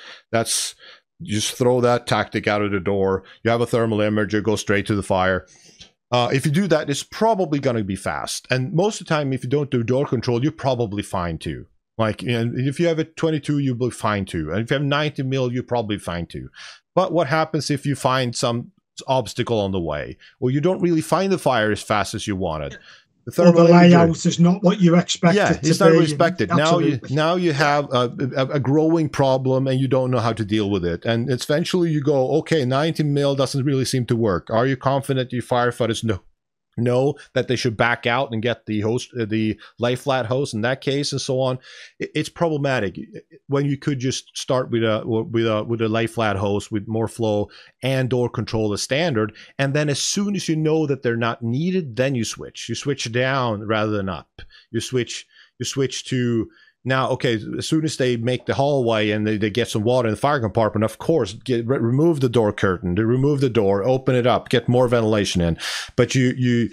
just throw that tactic out of the door. You have a thermal imager, go straight to the fire. If you do that, it's probably going to be fast. And most of the time, if you don't do door control, you're probably fine too. Like, if you have a 22, you'll be fine too. And if you have 90 mil, you're probably fine too. But what happens if you find some obstacle on the way, or you don't really find the fire as fast as you wanted? The layout is not what you expected. Yeah, it's not expected. Now you have a growing problem, and you don't know how to deal with it. And eventually you go, okay, 90 mil doesn't really seem to work. Are you confident your firefighters know that they should back out and get the lay flat hose in that case, and so on? It's problematic when you could just start with a lay flat hose with more flow and door control as standard, and then as soon as you know that they're not needed, then you switch down rather than up. You switch to now, okay, as soon as they make the hallway and they get some water in the fire compartment, of course, remove the door curtain, remove the door, open it up, get more ventilation in. But you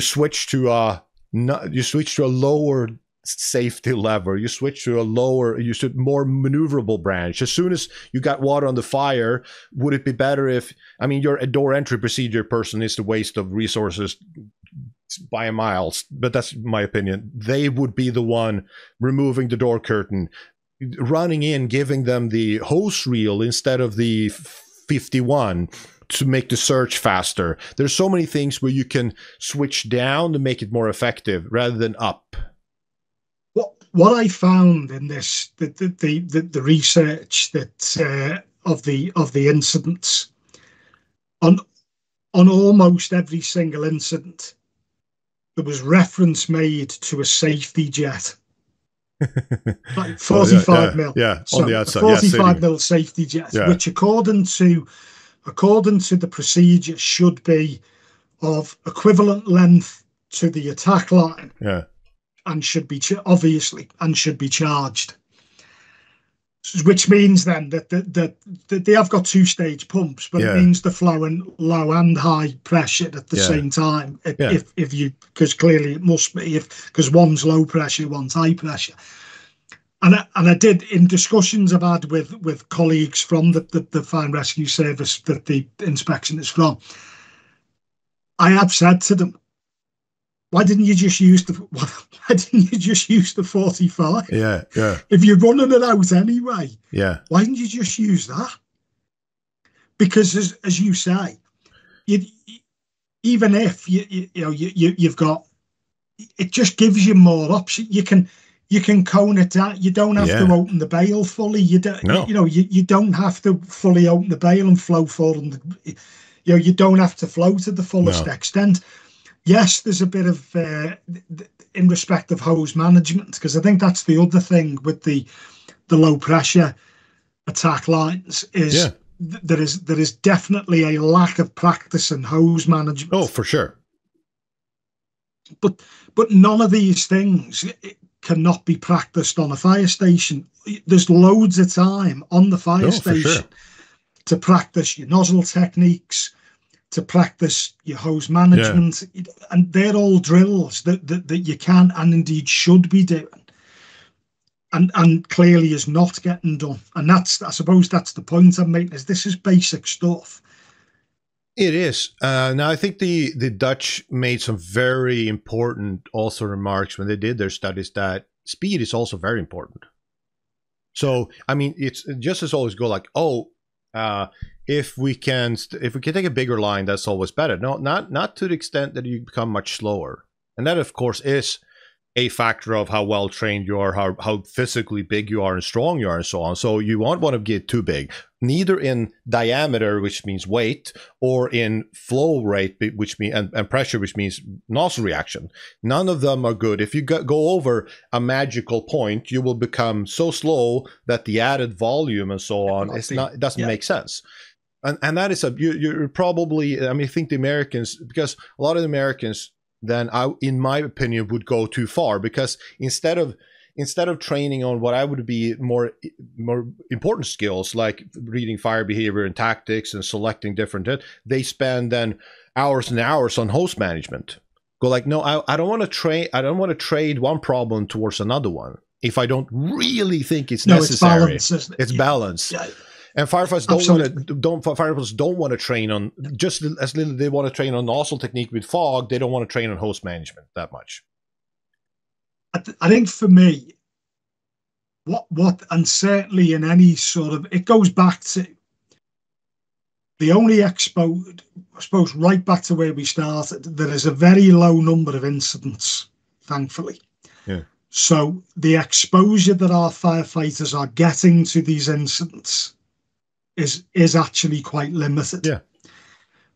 switch to a lower safety lever. You switch to more maneuverable branch. As soon as you got water on the fire, would it be better if, your door entry procedure person is the waste of resources by miles, but that's my opinion. They would be the one removing the door curtain, running in, giving them the hose reel instead of the 51 to make the search faster. There's so many things where you can switch down to make it more effective rather than up. What I found in this, the research that of the incidents, on almost every single incident, there was reference made to a safety jet, like 45 mil. Yeah, so on the outside. 45 mil safety jet, which according to the procedure should be of equivalent length to the attack line. Yeah, and should be charged. Which means then that they have got 2-stage pumps, but it means they're flowing low and high pressure at the same time. If you, because clearly it must be, because one's low pressure, one's high pressure. And I did, in discussions I've had with colleagues from the Fire and Rescue Service that the inspection is from, I have said to them, why didn't you just use the 45? Yeah. If you're running it out anyway, why didn't you just use that? Because as you say, even if you've got, it just gives you more option. You can cone it down. You don't have to open the bail fully. You don't have to fully open the bail and flow forward. You don't have to flow to the fullest extent. Yes, there's a bit of in respect of hose management, because I think that's the other thing with the low pressure attack lines is there is definitely a lack of practice in hose management. Oh, for sure. But none of these things cannot be practiced on a fire station. There's loads of time on the fire station to practice your nozzle techniques, to practice your hose management, and they're all drills that you can and indeed should be doing, and clearly is not getting done. And I suppose that's the point I'm making, is this is basic stuff. It is. Now, I think the Dutch made some very important also remarks when they did their studies, that speed is also very important. So, I mean, it's just as always go like, if we can take a bigger line, that's always better. No, not to the extent that you become much slower. And that, of course, is a factor of how well trained you are, how physically big you are and strong you are, and so on. So you won't want to get too big, neither in diameter, which means weight, or in flow rate, which means and pressure, which means nozzle reaction. None of them are good. If you go over a magical point, you will become so slow that the added volume and so on it doesn't make sense. And that is you're probably, I mean, I think the Americans, because a lot of the Americans then, in my opinion, would go too far, because instead of training on what I would be more important skills like reading fire behavior and tactics and selecting different, they spend then hours and hours on hose management. Go like, no, I don't want to trade. I don't want to trade one problem towards another one if I don't really think it's necessary. It's balance, it's balance. Yeah. And firefighters don't want to train on, just as little they want to train on nozzle technique with fog. They don't want to train on hose management that much. I think for me, and certainly in any sort of, it goes back to the only I suppose right back to where we started. There is a very low number of incidents, thankfully. Yeah. So the exposure that our firefighters are getting to these incidents is actually quite limited. Yeah.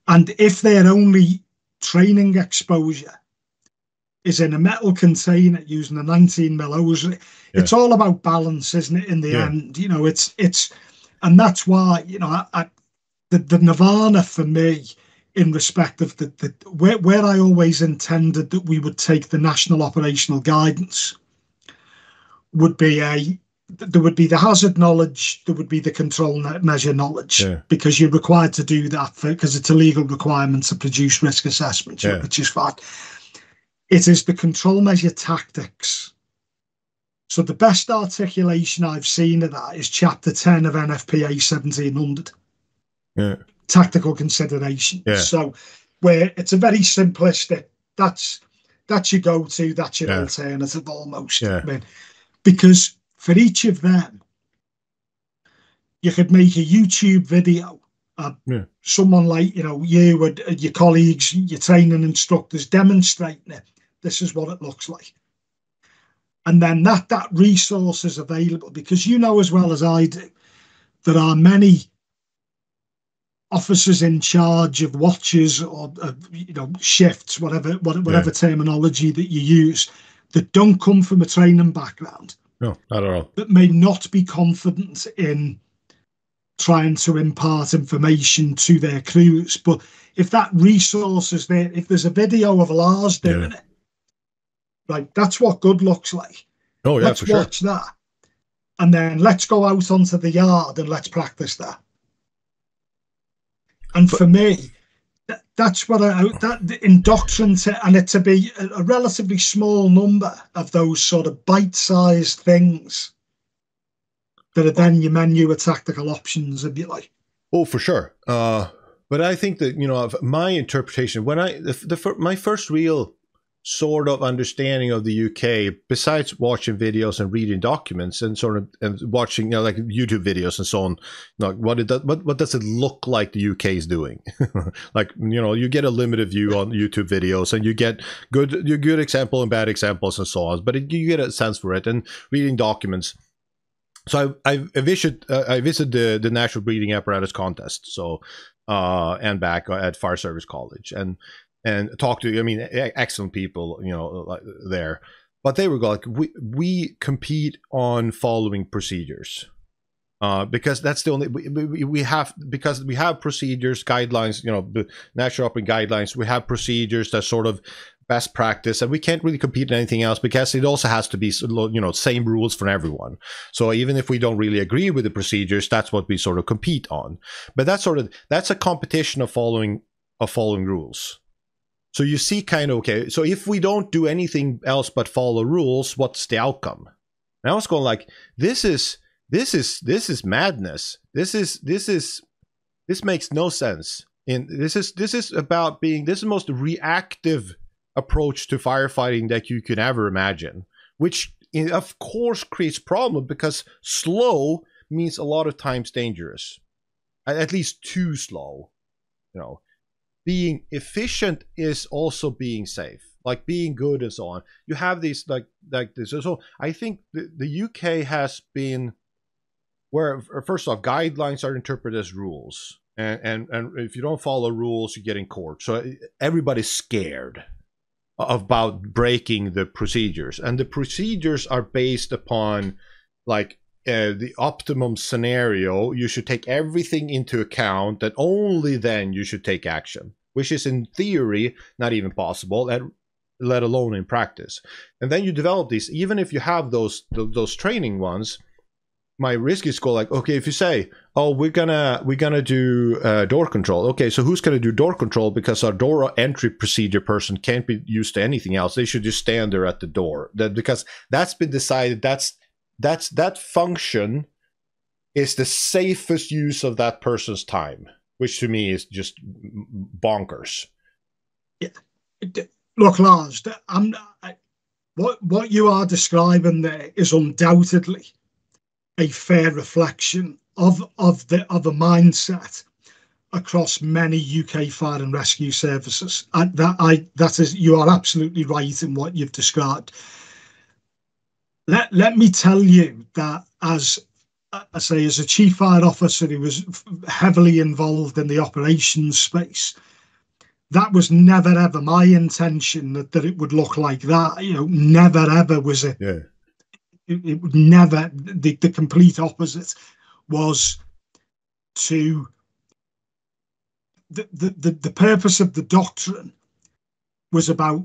And if their only training exposure is in a metal container using a 19mm hose, it's all about balance, isn't it? In the end, you know, it's, and that's why, you know, the nirvana for me in respect of where I always intended that we would take the national operational guidance would be there would be the hazard knowledge, there would be the control measure knowledge, because you're required to do that because it's a legal requirement to produce risk assessments, which is fine. It is the control measure tactics. So the best articulation I've seen of that is chapter 10 of NFPA 1700. Tactical consideration. So where it's a very simplistic, that's your go-to, that's your alternative almost. I mean, because for each of them, you could make a YouTube video. Someone like, you know, you and your colleagues, your training instructors demonstrating it. This is what it looks like. And then that resource is available, because you know as well as I do, there are many officers in charge of watches or you know, shifts, whatever terminology that you use, that don't come from a training background. No, not at all. That may not be confident in trying to impart information to their crews. But if that resource is there, if there's a video of Lars doing it, like, that's what good looks like. Oh yeah, let's watch that, and then let's go out onto the yard and let's practice that. And for me, that's what that indoctrinate, and it to be a relatively small number of those sort of bite-sized things that are then your menu of tactical options, if you like. Oh, for sure. But I think that, you know, my interpretation, when my first real sort of understanding of the UK, besides watching videos and reading documents and sort of and watching, you know, like YouTube videos and so on, like what does it look like the UK is doing? Like, you know, you get a limited view on YouTube videos, and you get good example and bad examples and so on, but you get a sense for it, and reading documents. So I visited the National Breathing Apparatus Contest, so and back at Fire Service College, and talk to, I mean, excellent people, you know, there. But they were like, we compete on following procedures, because that's the only we have, because we have procedures, guidelines, you know, the national operating guidelines. We have procedures that sort of best practice, and we can't really compete in anything else, because it also has to be, you know, same rules for everyone. So even if we don't really agree with the procedures, that's what we sort of compete on. But that's a competition of following of following rules. So you see kind of, okay, so if we don't do anything else but follow rules, what's the outcome? And I was going like, this is madness. This makes no sense. This is about being, this is the most reactive approach to firefighting that you can ever imagine, which of course creates problem because slow means a lot of times dangerous, at least too slow. You know, being efficient is also being safe, like being good and so on. You have these like this. So I think the UK has been where, first off, guidelines are interpreted as rules, and if you don't follow rules, you get in court. So everybody's scared about breaking the procedures, and the procedures are based upon like the optimum scenario. You should take everything into account, that only then you should take action, which is in theory not even possible, let alone in practice. And then you develop these, even if you have those training ones. My risk is go like, okay, if you say, oh, we're gonna do door control. Okay, so who's gonna do door control? Because our door entry procedure person can't be used to anything else. They should just stand there at the door. Because that's been decided. That function is the safest use of that person's time, which to me is just bonkers. Yeah. Look, Lars, what you are describing there is undoubtedly a fair reflection of a mindset across many UK fire and rescue services. You are absolutely right in what you've described. Let me tell you that as a chief fire officer who was heavily involved in the operations space, that was never ever my intention that it would look like that. You know, never ever was it. Yeah. It would never. The complete opposite was to the purpose of the doctrine was about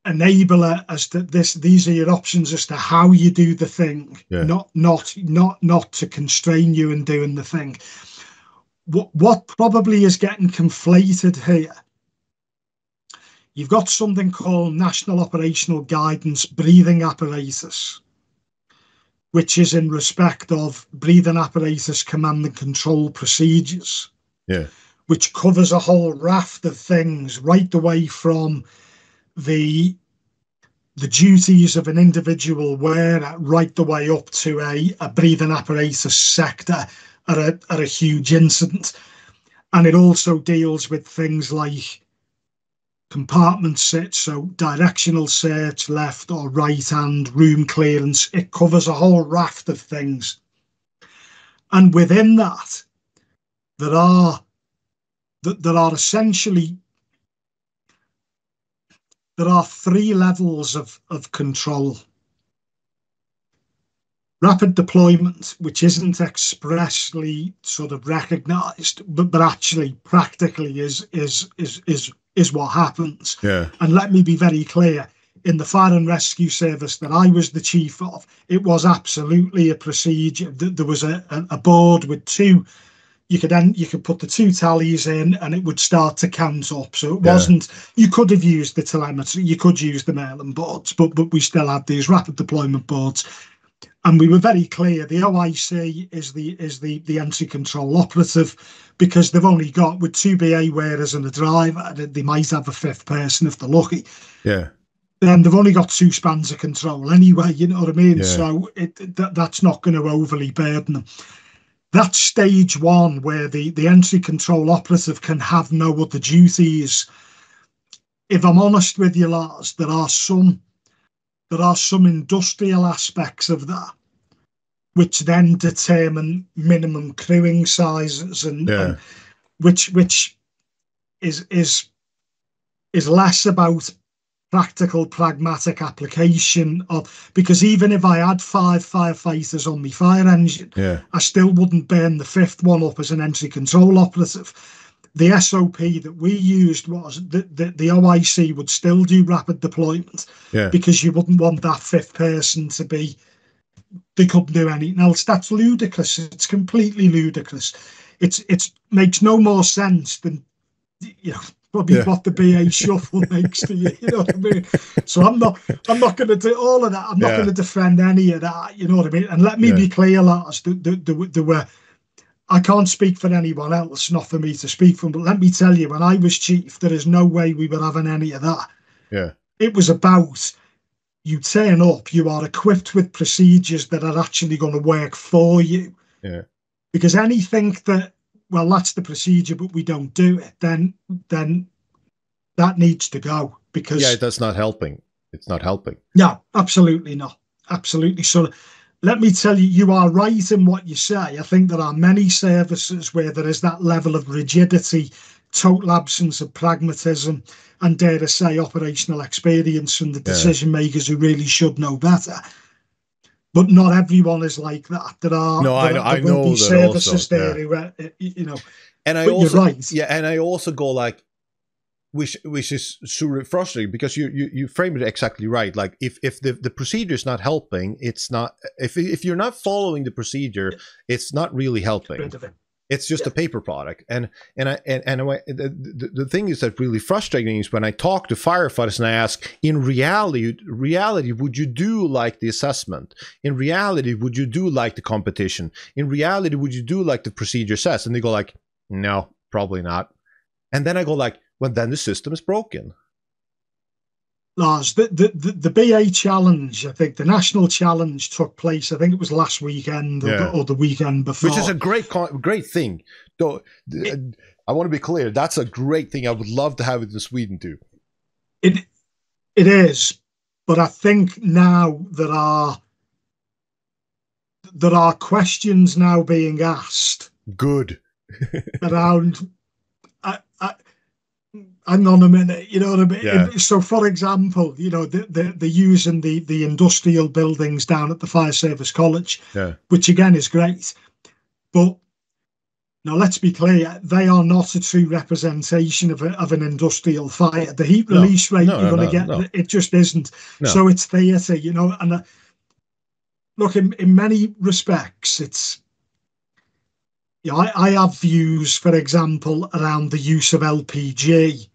enabler as to these are your options as to how you do the thing, yeah. not to constrain you in doing the thing. What probably is getting conflated here, you've got something called National Operational Guidance Breathing Apparatus, which is in respect of breathing apparatus command and control procedures, which covers a whole raft of things, right the way from the duties of an individual wearer, right the way up to a breathing apparatus sector at a huge incident. And it also deals with things like compartment sit, so directional search, left or right hand, room clearance. It covers a whole raft of things. And within that, there are essentially three levels of control. Rapid deployment, which isn't expressly sort of recognised, but actually practically is what happens. Yeah. And let me be very clear, in the fire and rescue service that I was the chief of, it was absolutely a procedure. There was a board with two. You could put the two tallies in and it would start to count up. So it wasn't, you could have used the telemetry, you could use the mailing boards, but we still had these rapid deployment boards. And we were very clear, the OIC is the entry control operative, because they've only got, with two BA wearers and a driver, they might have a fifth person if they're lucky. Yeah. Then they've only got two spans of control anyway, you know what I mean? Yeah. So that's not going to overly burden them. That's stage one, where the entry control operative can have no other duties. If I'm honest with you, Lars, there are some industrial aspects of that which then determine minimum crewing sizes, and which is less about practical, pragmatic application of, because even if I had 5 firefighters on my fire engine, I still wouldn't burn the fifth one up as an entry control operative. The SOP that we used was that the OIC would still do rapid deployment, because you wouldn't want that fifth person to be, they couldn't do anything else. That's ludicrous. It's completely ludicrous. It makes no more sense than you know, probably what the BA shuffle makes to you. You know what I mean? So I'm not going to do all of that. I'm not going to defend any of that. You know what I mean? And let me be clear, Lars. There were. I can't speak for anyone else, not for me to speak for, but let me tell you, when I was chief, there is no way we were having any of that. Yeah. It was about, you turn up, you are equipped with procedures that are actually going to work for you. Yeah. Because anything that, well, that's the procedure, but we don't do it, then that needs to go. Because that's not helping. It's not helping. No, absolutely not. Absolutely. So let me tell you, you are right in what you say. I think there are many services where there is that level of rigidity, total absence of pragmatism, and dare I say, operational experience from the decision makers who really should know better. But not everyone is like that. There will be services there who, you know. And you're right. Yeah, and I also go like, which is super frustrating, because you framed it exactly right. Like if the procedure is not helping, it's not, if you're not following the procedure, it's not really helping. It's just a paper product. And the thing is that really frustrating is when I talk to firefighters and I ask, in reality, would you do like the assessment? In reality, would you do like the competition? In reality, would you do like the procedure says? And they go like, no, probably not. And then I go like, well, then the system is broken. Lars, the BA challenge, I think the national challenge took place, I think it was last weekend or the weekend before. Which is a great thing. Though, I want to be clear, that's a great thing. I would love to have it in Sweden too. It is, but I think now there are questions now being asked. Good. around hang on a minute, you know what I mean? Yeah. So, for example, you know, they're using the industrial buildings down at the Fire Service College, which again is great. But now, let's be clear, they are not a true representation of an industrial fire. The heat release rate you're going to get, it just isn't. No. So it's theatre, you know. And look, in many respects, it's, you know, I have views, for example, around the use of LPG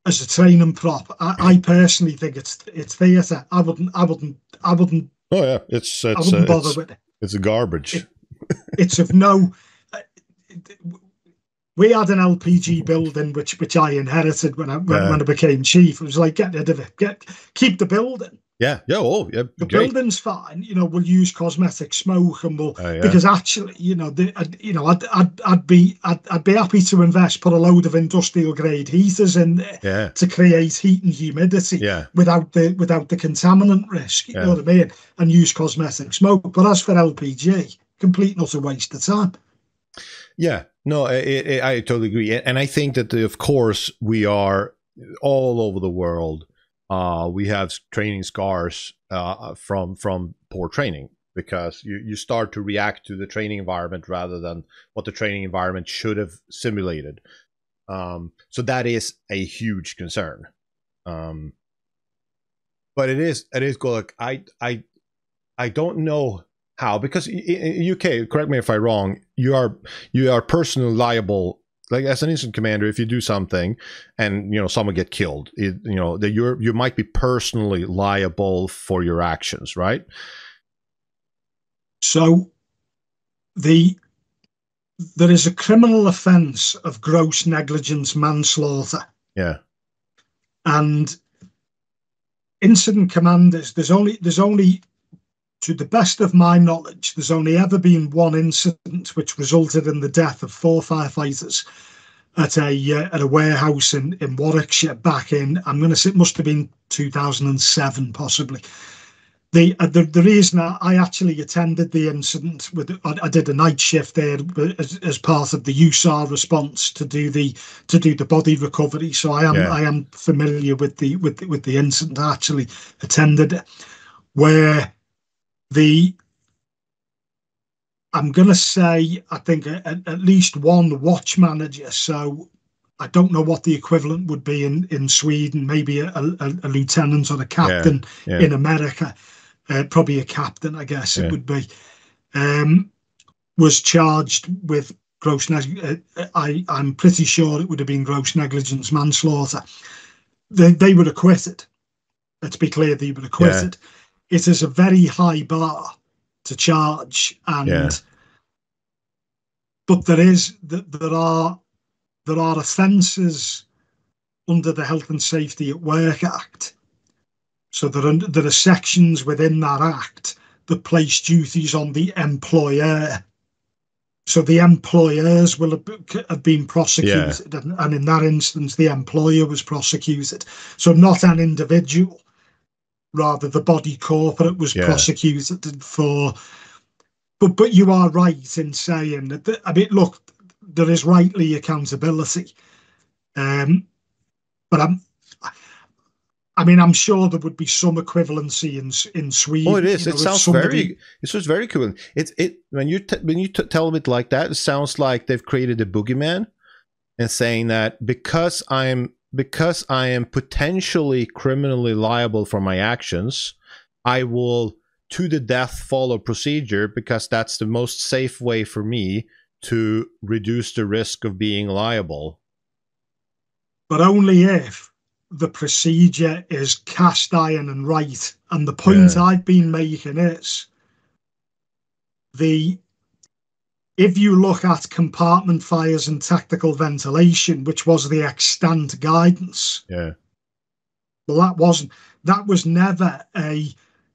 as a training prop. I personally think it's theatre. I wouldn't. Oh yeah, I wouldn't bother with it. It's a garbage. It's of no. We had an LPG building which I inherited when I became chief. It was like, get rid of it. Keep the building. Yeah. The building's fine. You know, we'll use cosmetic smoke, and we'll because actually, you know, I'd be happy to invest, put a load of industrial grade heaters in there to create heat and humidity without the contaminant risk. You know what I mean? And use cosmetic smoke. But as for LPG, complete and utter waste of time. Yeah, no, I totally agree, and I think that of course we are all over the world. We have training scars from poor training, because you start to react to the training environment rather than what the training environment should have simulated. So that is a huge concern. But it is good. Like I don't know how, because in UK, correct me if I'm wrong, you are personally liable. Like as an incident commander, if you do something and, you know, someone get killed, you know, that you might be personally liable for your actions, right? So there is a criminal offence of gross negligence manslaughter. Yeah. And incident commanders, there's only, to the best of my knowledge, there's only ever been one incident which resulted in the death of 4 firefighters at a warehouse in Warwickshire back in, I'm going to say it must have been 2007 possibly. The reason I actually attended the incident, I did a night shift there as part of the USAR response to do the body recovery. So I am familiar with the incident. I actually attended it, where I'm going to say, I think at least one watch manager, so I don't know what the equivalent would be in Sweden, maybe a lieutenant or a captain in America, probably a captain, I guess it would be, was charged with I'm pretty sure it would have been gross negligence manslaughter. They were acquitted. Let's be clear, they were acquitted. Yeah. It is a very high bar to charge, and but there are offences under the Health and Safety at Work Act. So there are sections within that act that place duties on the employer. So the employers will have been prosecuted, and in that instance, the employer was prosecuted. So not an individual, rather the body corporate was prosecuted for. But you are right in saying that. I mean, look, there is rightly accountability, but I'm sure there would be some equivalency in Sweden. Oh, it is. It sounds very. It was very cool. When you tell it like that, it sounds like they've created a boogeyman, and saying that because I am potentially criminally liable for my actions, I will to the death follow procedure because that's the most safe way for me to reduce the risk of being liable. But only if the procedure is cast iron and right. And the point I've been making is if you look at compartment fires and tactical ventilation, which was the extant guidance, well, that was never a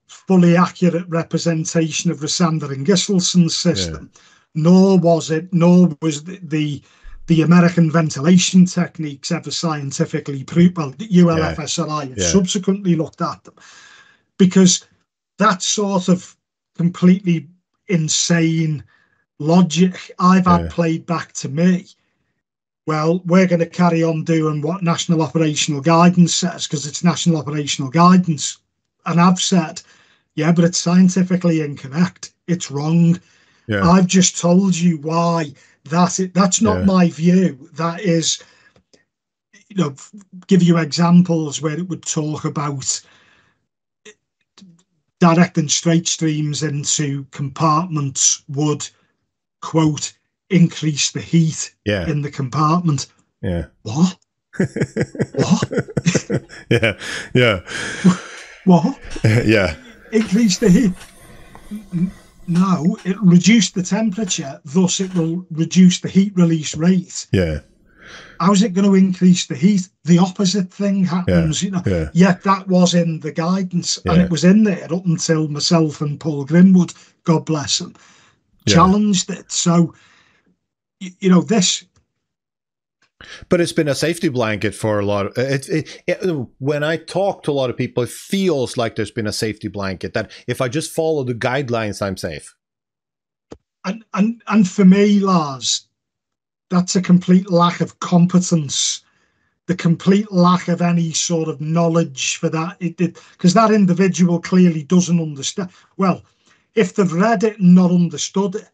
fully accurate representation of Rasander and Gisselsen's system, nor was the American ventilation techniques ever scientifically proved. Well, the ULFSRI have subsequently looked at them, because that sort of completely insane logic I've had played back to me. Well, we're going to carry on doing what National Operational Guidance says because it's National Operational Guidance. And I've said, but it's scientifically incorrect. It's wrong. Yeah. I've just told you why. That's not my view. That is, give you examples where it would talk about directing straight streams into compartments would, quote, increase the heat in the compartment. Yeah. What? What? Yeah. What? Yeah. Increase the heat. No, it reduced the temperature, thus it will reduce the heat release rate. Yeah. How's it going to increase the heat? The opposite thing happens, Yet that was in the guidance, and it was in there up until myself and Paul Grimwood, God bless him, challenged it. So, this. But it's been a safety blanket for a lot of when I talk to a lot of people, it feels like there's been a safety blanket that if I just follow the guidelines, I'm safe. And for me, Lars, that's a complete lack of competence, the complete lack of any sort of knowledge for that. Because that individual clearly doesn't understand. Well, if they've read it and not understood it,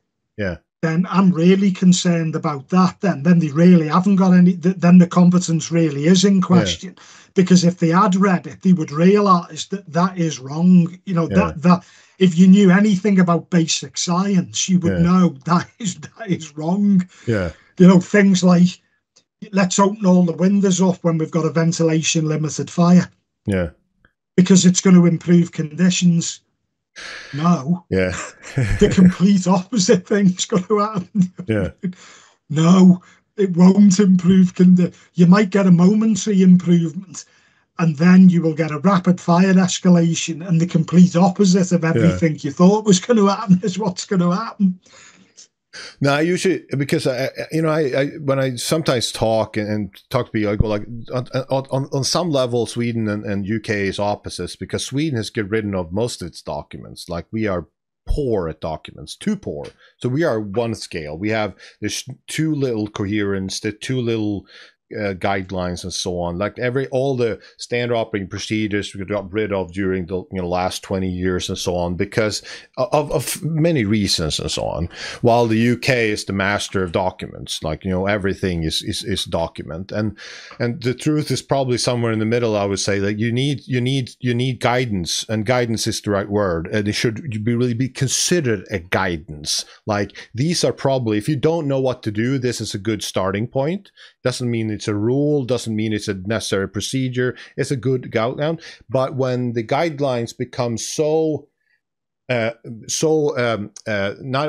then I'm really concerned about that. Then they really haven't got any. Then the competence really is in question. Because if they had read it, they would realise that is wrong. That if you knew anything about basic science, you would know that is wrong. Yeah. Things like, let's open all the windows up when we've got a ventilation limited fire. Yeah. Because it's going to improve conditions. No. Yeah. The complete opposite thing's going to happen. Yeah. No, it won't improve conditions. You might get a momentary improvement, and then you will get a rapid fire escalation, and the complete opposite of everything you thought was going to happen is what's going to happen. No, I usually, because I when I sometimes talk and talk to people, I go like, on some level, Sweden and UK is opposites, because Sweden has get rid of most of its documents. Like, we are poor at documents, too poor. So we are one scale. There's too little coherence, there's too little guidelines and so on. Like all the standard operating procedures we got rid of during the last 20 years and so on, because of many reasons and so on. While the UK is the master of documents, like everything is document, and the truth is probably somewhere in the middle. I would say that you need guidance, and guidance is the right word, and it should really be considered a guidance. Like these are probably, if you don't know what to do, this is a good starting point. Doesn't mean it's a rule, doesn't mean it's a necessary procedure. It's a good guideline. But when the guidelines become so not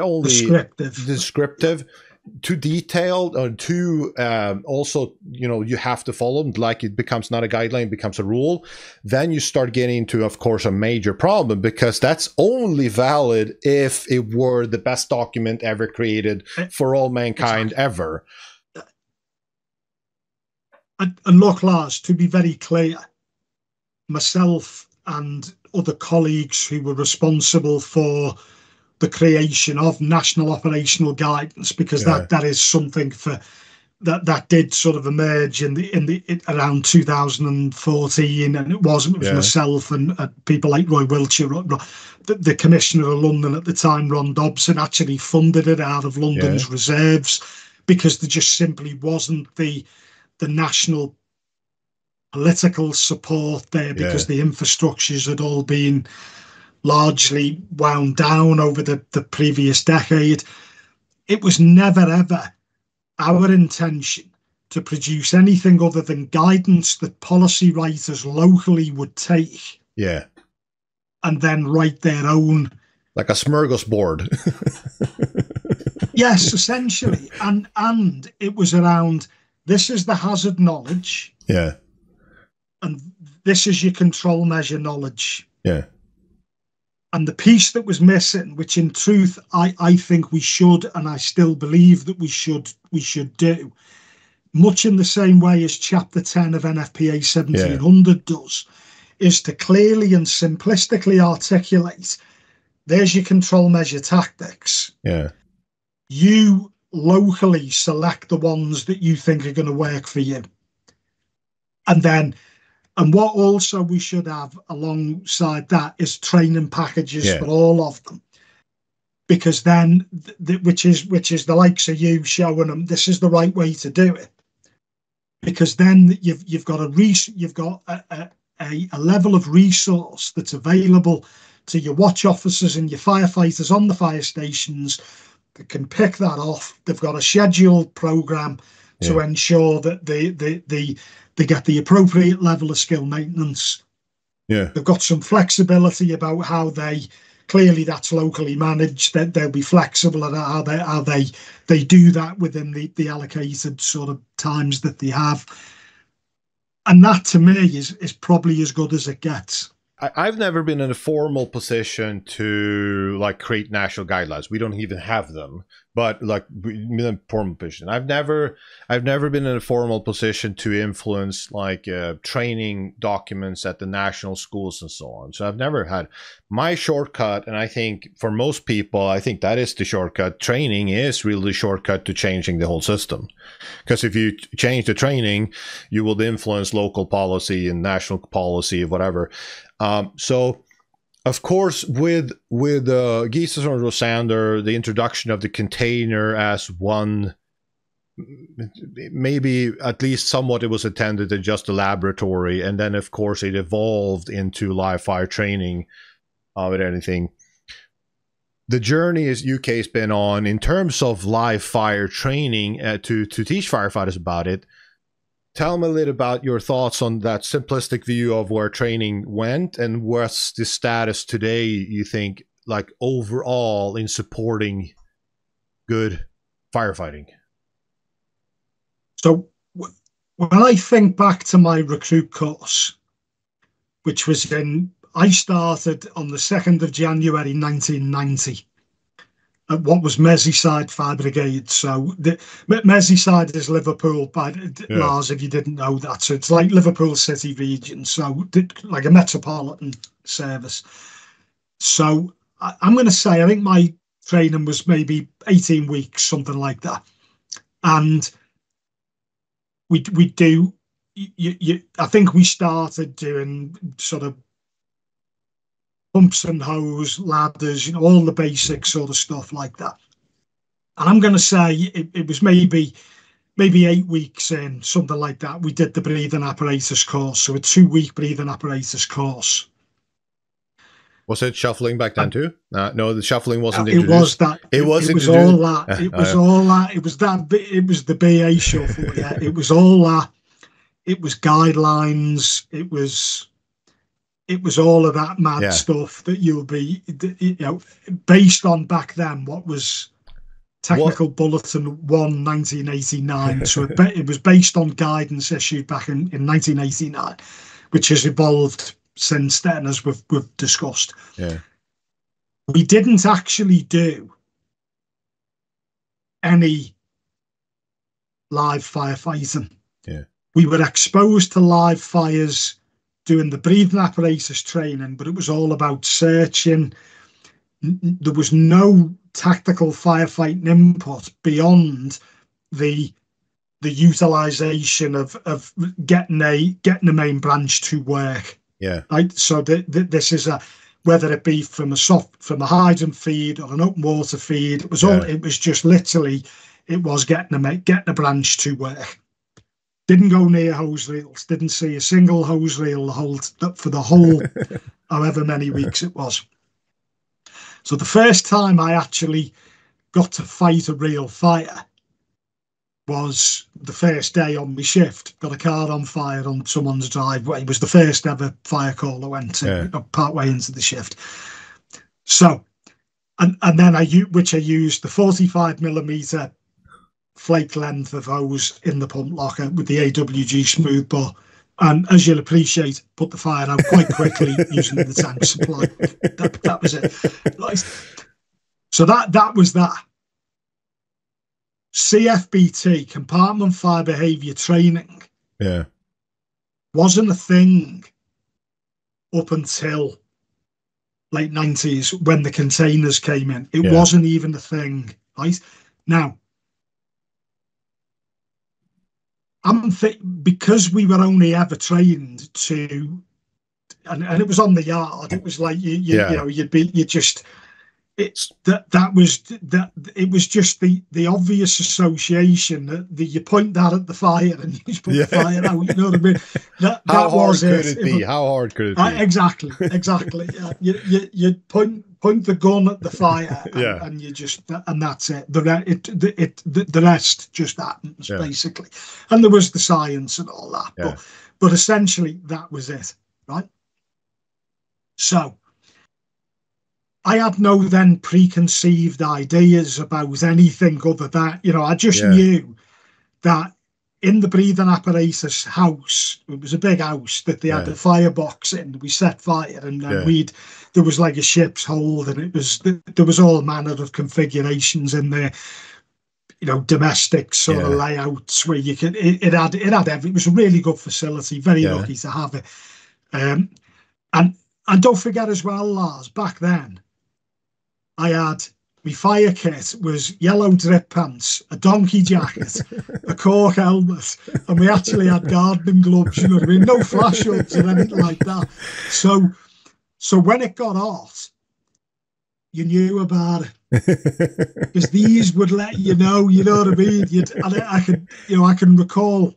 only descriptive, too detailed, or too also you have to follow them, like it becomes not a guideline, it becomes a rule, then you start getting into, of course, a major problem, because that's only valid if it were the best document ever created for all mankind ever. And look, Lars, to be very clear, myself and other colleagues who were responsible for the creation of national operational guidance, because that is something that did sort of emerge in around 2014, and it was myself and people like Roy Wiltshire, the Commissioner of London at the time, Ron Dobson, actually funded it out of London's reserves, because there just simply wasn't the national political support there, because the infrastructures had all been largely wound down over the previous decade. It was never, ever our intention to produce anything other than guidance that policy writers locally would take and then write their own. Like a smorgasbord. Yes, essentially. And it was around, this is the hazard knowledge. Yeah. And this is your control measure knowledge. Yeah. And the piece that was missing, which in truth I think we should, and I still believe that we should do, much in the same way as Chapter 10 of NFPA 1700 does, is to clearly and simplistically articulate, there's your control measure tactics. Yeah. You locally select the ones that you think are going to work for you. And what also we should have alongside that is training packages for all of them, because then, which is the likes of you showing them this is the right way to do it, because then you've got a level of resource that's available to your watch officers and your firefighters on the fire stations that can pick that off. They've got a scheduled program to ensure that they get the appropriate level of skill maintenance. Yeah. They've got some flexibility about how clearly that's locally managed, that they'll be flexible at how they do that within the allocated sort of times that they have. And that to me is probably as good as it gets. I've never been in a formal position to like create national guidelines. We don't even have them, but like in a formal position, I've never been in a formal position to influence like training documents at the national schools and so on. So I've never had my shortcut, and I think for most people, I think that is the shortcut. Training is really the shortcut to changing the whole system, because if you change the training, you will influence local policy and national policy, whatever. So, of course, with Axelsson and Rosander, the introduction of the container as one, maybe at least somewhat it was intended as just a laboratory, and then of course it evolved into live fire training with anything. The journey is UK's been on in terms of live fire training to teach firefighters about it. Tell me a little about your thoughts on that simplistic view of where training went, and what's the status today, you think, like overall in supporting good firefighting? So when I think back to my recruit course, which was I started on the 2nd of January 1990. At what was Merseyside Fire Brigade. So Merseyside is Liverpool, Lars, if you didn't know that. So it's like Liverpool City region, so like a metropolitan service. So I'm going to say, I think my training was maybe 18 weeks, something like that. And we do. I think we started doing sort of pumps and hose, ladders, all the basic sort of stuff like that. And I'm going to say it was maybe 8 weeks in, something like that. We did the breathing apparatus course, so a 2-week breathing apparatus course. Was it shuffling back then too? No, the shuffling wasn't introduced. It was that. It was all that. It was all that. It was that. It was the BA shuffle. Yeah, it was all that. It was guidelines. It was all of that mad stuff that you'll be, based on back then what was Technical Bulletin 1, 1989. So it was based on guidance issued back in 1989, which has evolved since then, as we've discussed. Yeah. We didn't actually do any live firefighting. Yeah. We were exposed to live fires doing the breathing apparatus training, but it was all about searching. There was no tactical firefighting input beyond the utilization of getting a main branch to work. Yeah. Right. So this is whether it be from a hydrant feed or an open water feed, it was it was just literally, it was getting a branch to work. Didn't go near hose reels, didn't see a single hose reel for the whole however many weeks it was. So the first time I actually got to fight a real fire was the first day on my shift. Got a car on fire on someone's driveway. It was the first ever fire call I went to, part way into the shift. So, and then I used the 45mm flake length of hose in the pump locker with the AWG smooth bore. And as you'll appreciate, put the fire out quite quickly using the tank supply. That was it. So that was that. CFBT, compartment fire behaviour training, wasn't a thing up until late 90s when the containers came in. It wasn't even a thing, right? Now, because we were only ever trained to, and it was on the yard. It was like it was just the obvious association that you point that at the fire and you put the fire out. You know what I mean? How hard could it be? How hard could it be? Exactly. You point the gun at the fire, and you just, and that's it. The rest just happens basically. And there was the science and all that, but essentially that was it, right? So I had no then preconceived ideas about anything other than, I just knew that in the breathing apparatus house, it was a big house that they had a firebox in. We set fire, and then there was like a ship's hold, and there was all manner of configurations in there, domestic sort of layouts where you could. It had everything. It was a really good facility. Very lucky to have it. And don't forget as well, Lars, back then, I had my fire kit was yellow drip pants, a donkey jacket, a cork helmet, and we actually had gardening gloves, you know what I mean? No flash hoods or anything like that. So when it got hot, you knew about it. Because these would let you know what I mean? I can recall,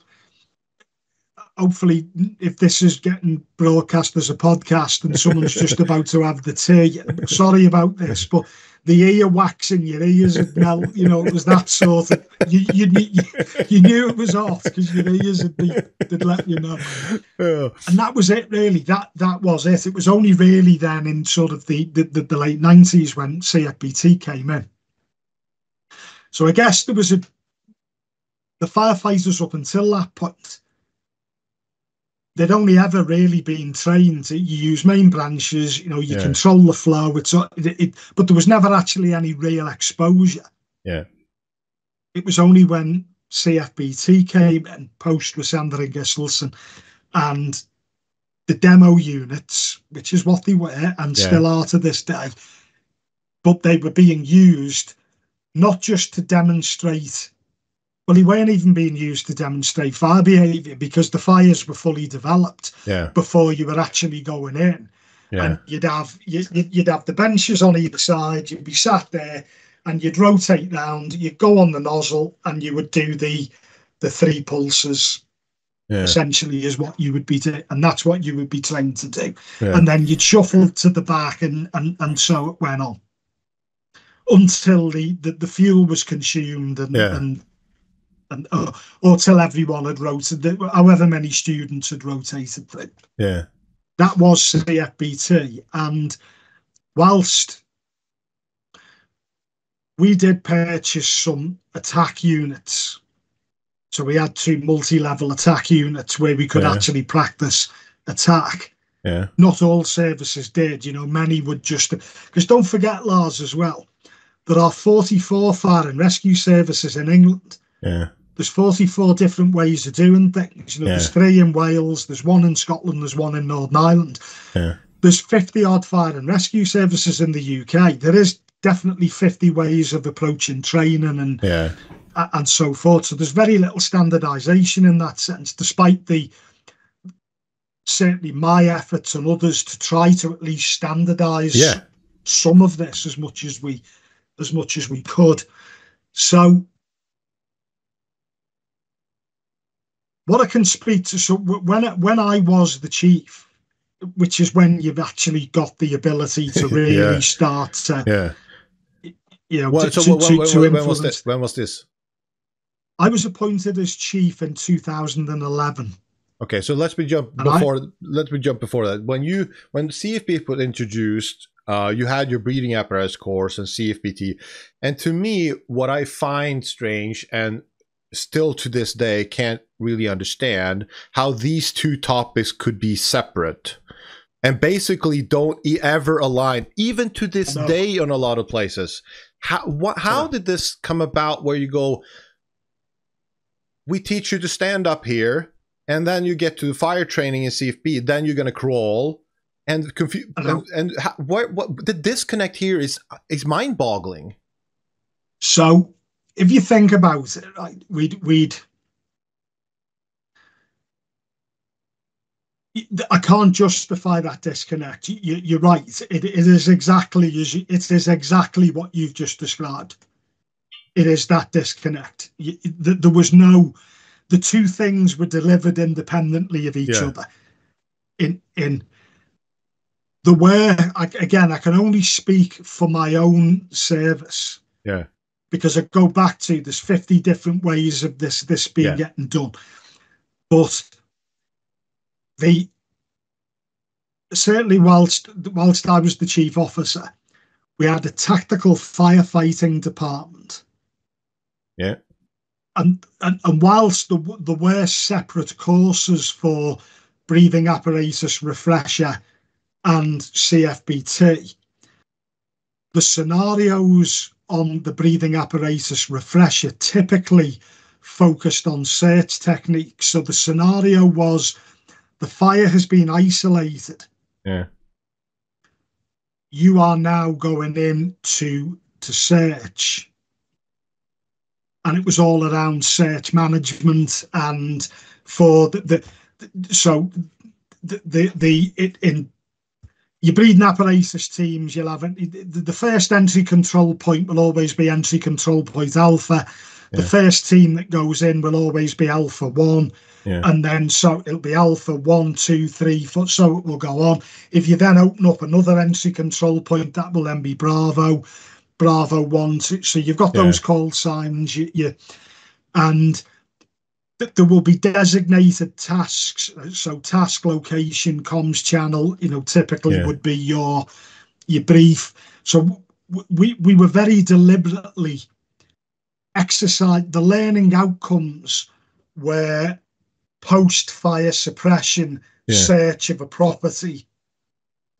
hopefully, if this is getting broadcast as a podcast and someone's just about to have the tea, sorry about this, but the ear wax in your ears would melt, it was that sort of, you knew it was hot because your ears would let you know. And that was it, really. That was it. It was only really then in sort of the late 90s when CFBT came in. So I guess there was the firefighters up until that point, they'd only ever really been trained. You use main branches, you control the flow. But there was never actually any real exposure. Yeah. It was only when CFBT came in, post Lysander and Axelsson, and the demo units, which is what they were and still are to this day, but they were being used not just to demonstrate Well, he weren't even being used to demonstrate fire behaviour because the fires were fully developed before you were actually going in. And you'd have the benches on either side. You'd be sat there, and you'd rotate round. You'd go on the nozzle, and you would do the 3 pulses. Essentially, is what you would be doing, and that's what you would be trained to do. And then you'd shuffle to the back, and so it went on until the fuel was consumed, or till everyone had rotated, however many students had rotated through. That was CFBT. And whilst we did purchase some attack units, so we had 2 multi-level attack units where we could actually practice attack. Not all services did, many would just, because don't forget, Lars, as well, there are 44 fire and rescue services in England. There's 44 different ways of doing things. There's 3 in Wales, there's 1 in Scotland, there's 1 in Northern Ireland. There's 50 odd fire and rescue services in the UK. There is definitely 50 ways of approaching training and so forth. So there's very little standardisation in that sense, despite certainly my efforts and others to try to at least standardise some of this as much as we could. So what I can speak to, so when I was the chief, which is when you've actually got the ability to really start to, when was this? I was appointed as chief in 2011. Okay, so let's jump before that. When CFB was introduced, you had your breathing apparatus course and CFBT, and to me, what I find strange and still to this day can't really understand how these 2 topics could be separate and basically don't ever align, even to this day on a lot of places. How did this come about where you go, we teach you to stand up here, and then you get to fire training in CFB, then you're going to crawl, and what the disconnect here is mind-boggling. So if you think about it, right, I can't justify that disconnect. You're right. It is exactly what you've just described. It is that disconnect. There was the 2 things were delivered independently of each other. I can only speak for my own service. Because I go back to, there's 50 different ways of this being getting done. But certainly whilst I was the chief officer, we had a tactical firefighting department. And whilst there were separate courses for breathing apparatus refresher and CFBT, the scenarios on the breathing apparatus refresher typically focused on search techniques. So the scenario was, the fire has been isolated. You are now going in to search. And it was all around search management, and for in your breathing apparatus teams, you'll have the first entry control point will always be entry control point alpha. The first team that goes in will always be alpha 1. And then so it'll be alpha 1, 2, 3, 4, so it will go on. If you then open up another entry control point, that will then be Bravo 1, 2. So you've got those call signs, and there will be designated tasks. So task location, comms channel, typically would be your brief. So we were very deliberately the learning outcomes were post-fire suppression, search of a property,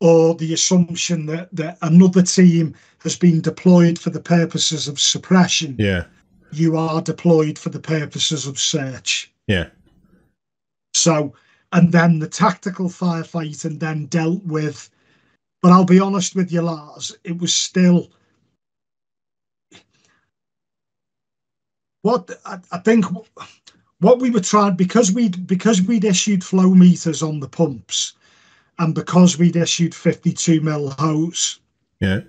or the assumption that another team has been deployed for the purposes of suppression. You are deployed for the purposes of search. So, and then the tactical firefighting then dealt with, but I'll be honest with you, Lars, it was still, what I think what we were trying, because we'd issued flow meters on the pumps, and because we'd issued 52 mil hose, Yeah.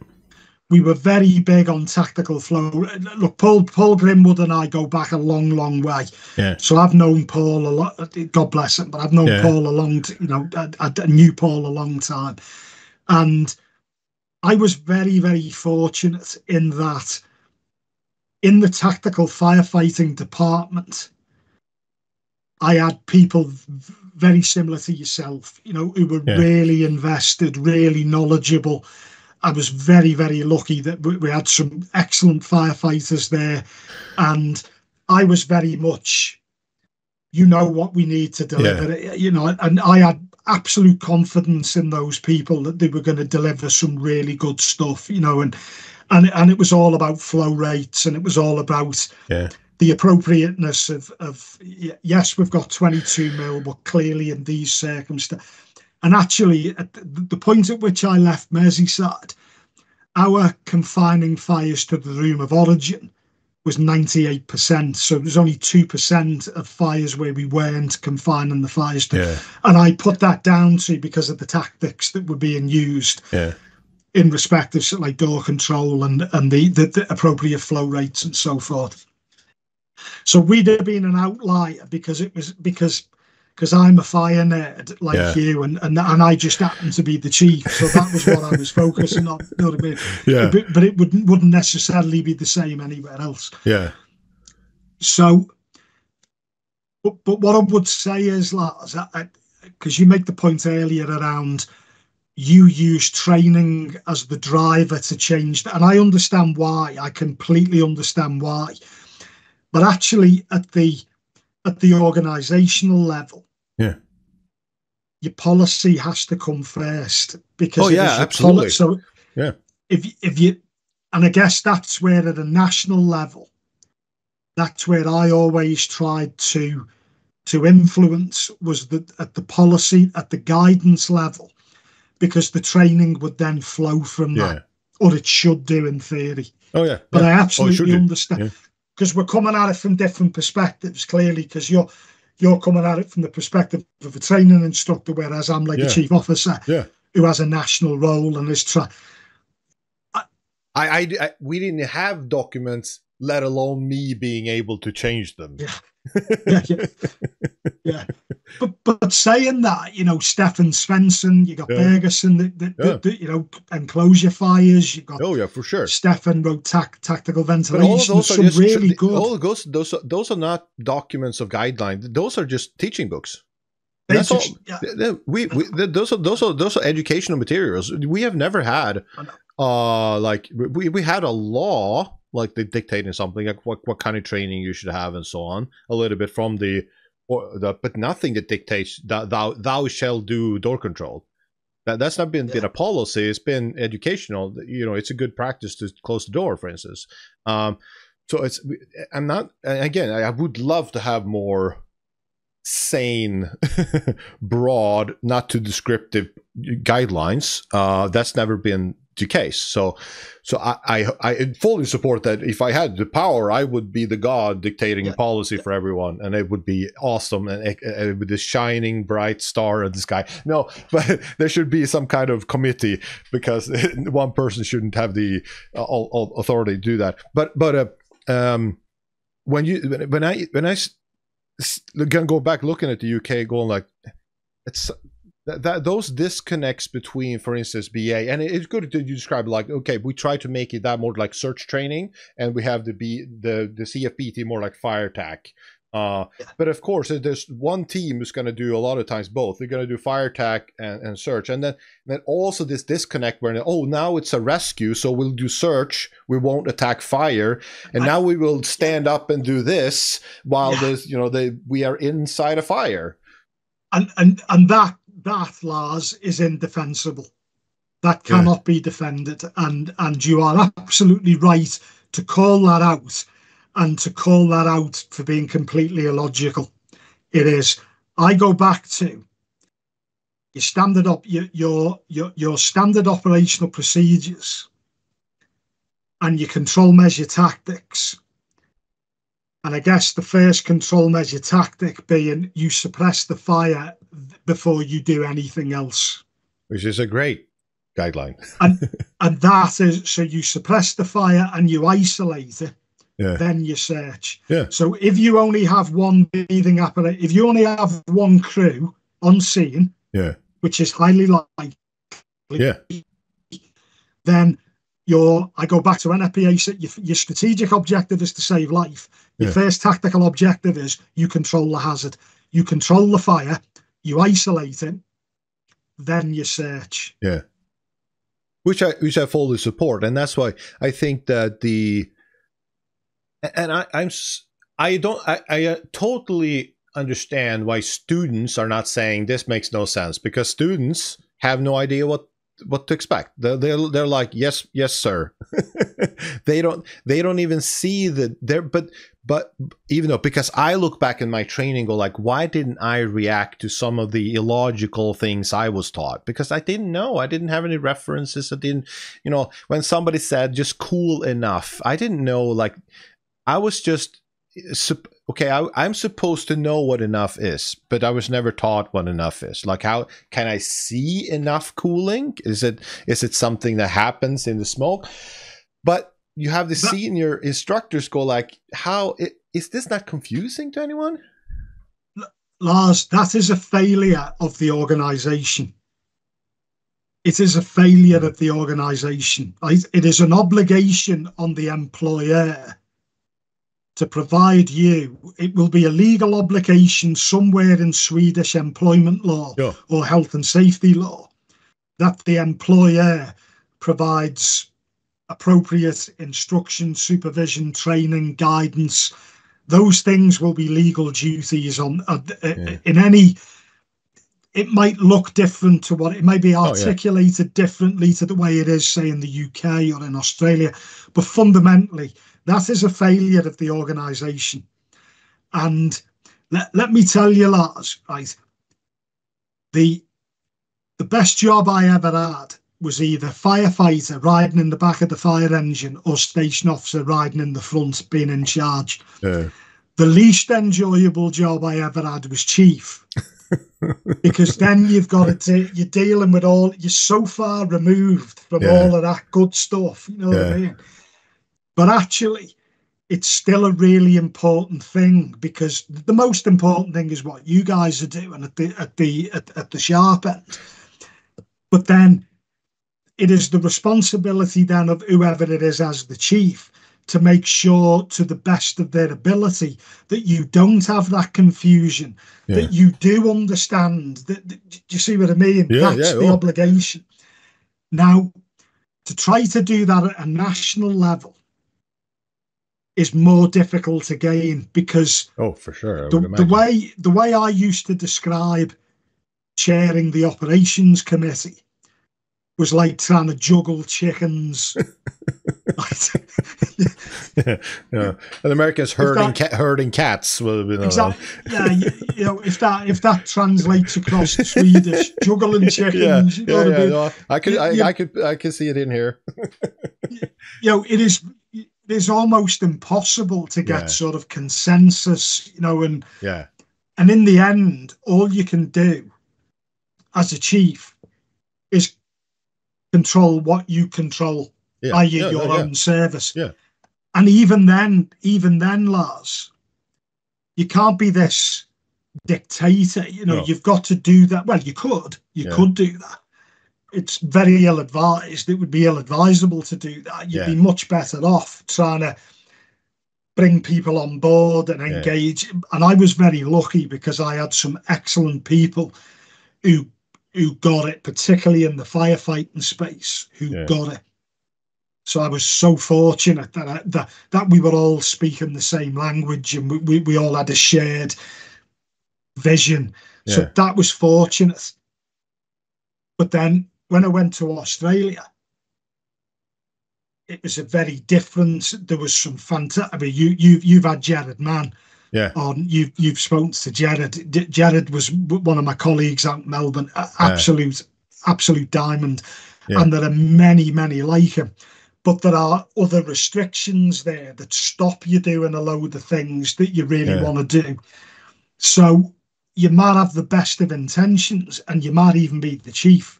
we were very big on tactical flow. Look, Paul Grimwood and I go back a long, long way. Yeah. So I've known Paul a lot. God bless him, but I've known Paul a long. I knew Paul a long time, and I was very, very fortunate in that in the tactical firefighting department, I had people very similar to yourself, who were really invested, really knowledgeable. I was very, very lucky that we had some excellent firefighters there. And I was very much, what we need to deliver, and I had absolute confidence in those people that they were going to deliver some really good stuff, and it was all about flow rates, and it was all about the appropriateness of yes, we've got 22 mil, but clearly in these circumstances. And actually, at the point at which I left Merseyside, our confining fires to the room of origin was 98%. So there's only 2% of fires where we weren't confining the fires to. And I put that down to because of the tactics that were being used in respect of like door control and the appropriate flow rates and so forth. So we'd have been an outlier because I'm a fire nerd like you, and I just happened to be the chief, so that was what I was focusing on. You know what I mean? Yeah. But it wouldn't necessarily be the same anywhere else. Yeah. So, but what I would say is, Lars, because you make the point earlier around you use training as the driver to change that, and I understand why. I completely understand why. But actually, at the organisational level, your policy has to come first, because absolutely. So if you, and I guess that's where at a national level, that's where I always tried to influence, was that at the policy, at the guidance level, because the training would then flow from that, or it should do in theory. But I absolutely understand, because we're coming at it from different perspectives, clearly, because you're coming at it from the perspective of a training instructor, whereas I'm like a chief officer who has a national role and is trying. We didn't have documents, let alone me being able to change them. But saying that, Stefan Svensson, you got Bergerson, that enclosure fires. You got for sure. Stefan wrote tactical ventilation. All some really good. All those are not documents of guidelines. Those are just teaching books. That's all. Those are educational materials. We have never had we had a law, like they dictating something like what kind of training you should have and so on, a little bit from but nothing that dictates that thou shall do door control. That's not been a policy. It's been educational. It's a good practice to close the door, for instance. So I'm not, again, I would love to have more sane, broad, not too descriptive guidelines. That's never been the case. So I fully support that. If I had the power, I would be the god dictating a policy for everyone, and it would be awesome, and with this shining bright star in the sky. No, but there should be some kind of committee, because one person shouldn't have the all authority to do that. But when I go back looking at the UK, going like, it's those disconnects between, for instance, BA, and it's good that you describe like, okay, we try to make it that more like search training, and we have the CFB more like fire tac. But of course, there's one team who's going to do a lot of times both. They're going to do fire tac and search, and then also this disconnect where now it's a rescue, so we'll do search, we won't attack fire, and now we will stand up and do this while there's we are inside a fire, and that Lars is indefensible. That cannot be defended, and you are absolutely right to call that out. And to call that out for being completely illogical. It is. I go back to your standard your standard operational procedures and your control measure tactics And I guess the first control measure tactic being you suppress the fire before you do anything else. Which is a great guideline. and that is, so you suppress the fire and you isolate it, Yeah. then you search. Yeah. So if you only have one breathing apparatus, if you only have one crew on scene, Yeah. which is highly likely, Yeah. then I go back to NFPA, your strategic objective is to save life. Your first tactical objective is you control the hazard. You control the fire, you isolate it, then you search. Yeah. Which I fully support. And that's why I think that I totally understand why students are not saying this makes no sense, because students have no idea what to expect. They're like, yes, sir. they don't even see but even though, because I look back in my training, go like, why didn't I react to some of the illogical things I was taught? Because I didn't know. I didn't have any references. I didn't, when somebody said just cool enough, I didn't know, like, I was just, okay, I'm supposed to know what enough is, but I was never taught what enough is. Like, how can I see enough cooling? Is it something that happens in the smoke? But you have the senior instructors go like, how is this not confusing to anyone? Lars, that is a failure of the organisation. It is a failure of the organisation. It is an obligation on the employer to provide you. It will be a legal obligation somewhere in Swedish employment law or health and safety law that the employer provides appropriate instruction, supervision, training, guidance. Those things will be legal duties in any. It might look different to what it might be articulated differently to the way it is, say, in the UK or in Australia, but fundamentally that is a failure of the organisation. And let me tell you, Lars, right, the best job I ever had was either firefighter riding in the back of the fire engine or station officer riding in the front, being in charge. The least enjoyable job I ever had was chief, because then you're dealing with you're so far removed from all of that good stuff, you know what I mean? But actually, it's still a really important thing, because the most important thing is what you guys are doing at the sharp end. But then it is the responsibility then of whoever it is as the chief to make sure, to the best of their ability, that you don't have that confusion, that you do understand. Do you see what I mean? That's the obligation. Now, to try to do that at a national level is more difficult again, because for sure, the way I used to describe chairing the operations committee was like trying to juggle chickens. And Americans herding cats. Well, exactly. Yeah, if that translates across to Swedish, juggling chickens. I can see it in here. It is almost impossible to get sort of consensus, and in the end, all you can do as a chief is control what you control, i.e. your own service. And even then, Lars, you can't be this dictator. You've got to do that. Well, you could do that. It's very ill-advised. It would be ill-advisable to do that. You'd be much better off trying to bring people on board and engage. And I was very lucky, because I had some excellent people who got it, particularly in the firefighting space, who got it. So I was so fortunate that we were all speaking the same language, and we all had a shared vision. So that was fortunate. But then when I went to Australia, it was a very different. There was some fantastic. I mean, you've had Jared Mann. You've spoken to Jared. Jared was one of my colleagues out in Melbourne. Absolute diamond. And there are many like him. but there are other restrictions there that stop you doing a load of things that you really want to do. So you might have the best of intentions and you might even be the chief,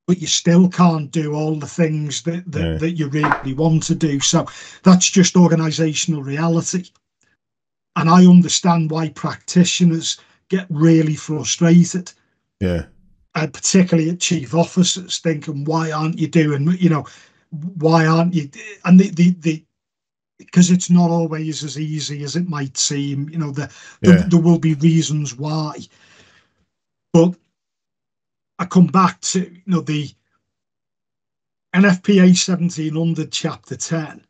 but you still can't do all the things that you really want to do. So that's just organisational reality. And I understand why practitioners get really frustrated. Yeah. And particularly at chief officers thinking, why aren't you doing, why aren't you? And because it's not always as easy as it might seem, there will be reasons why. But I come back to, the NFPA 1700 Chapter 10.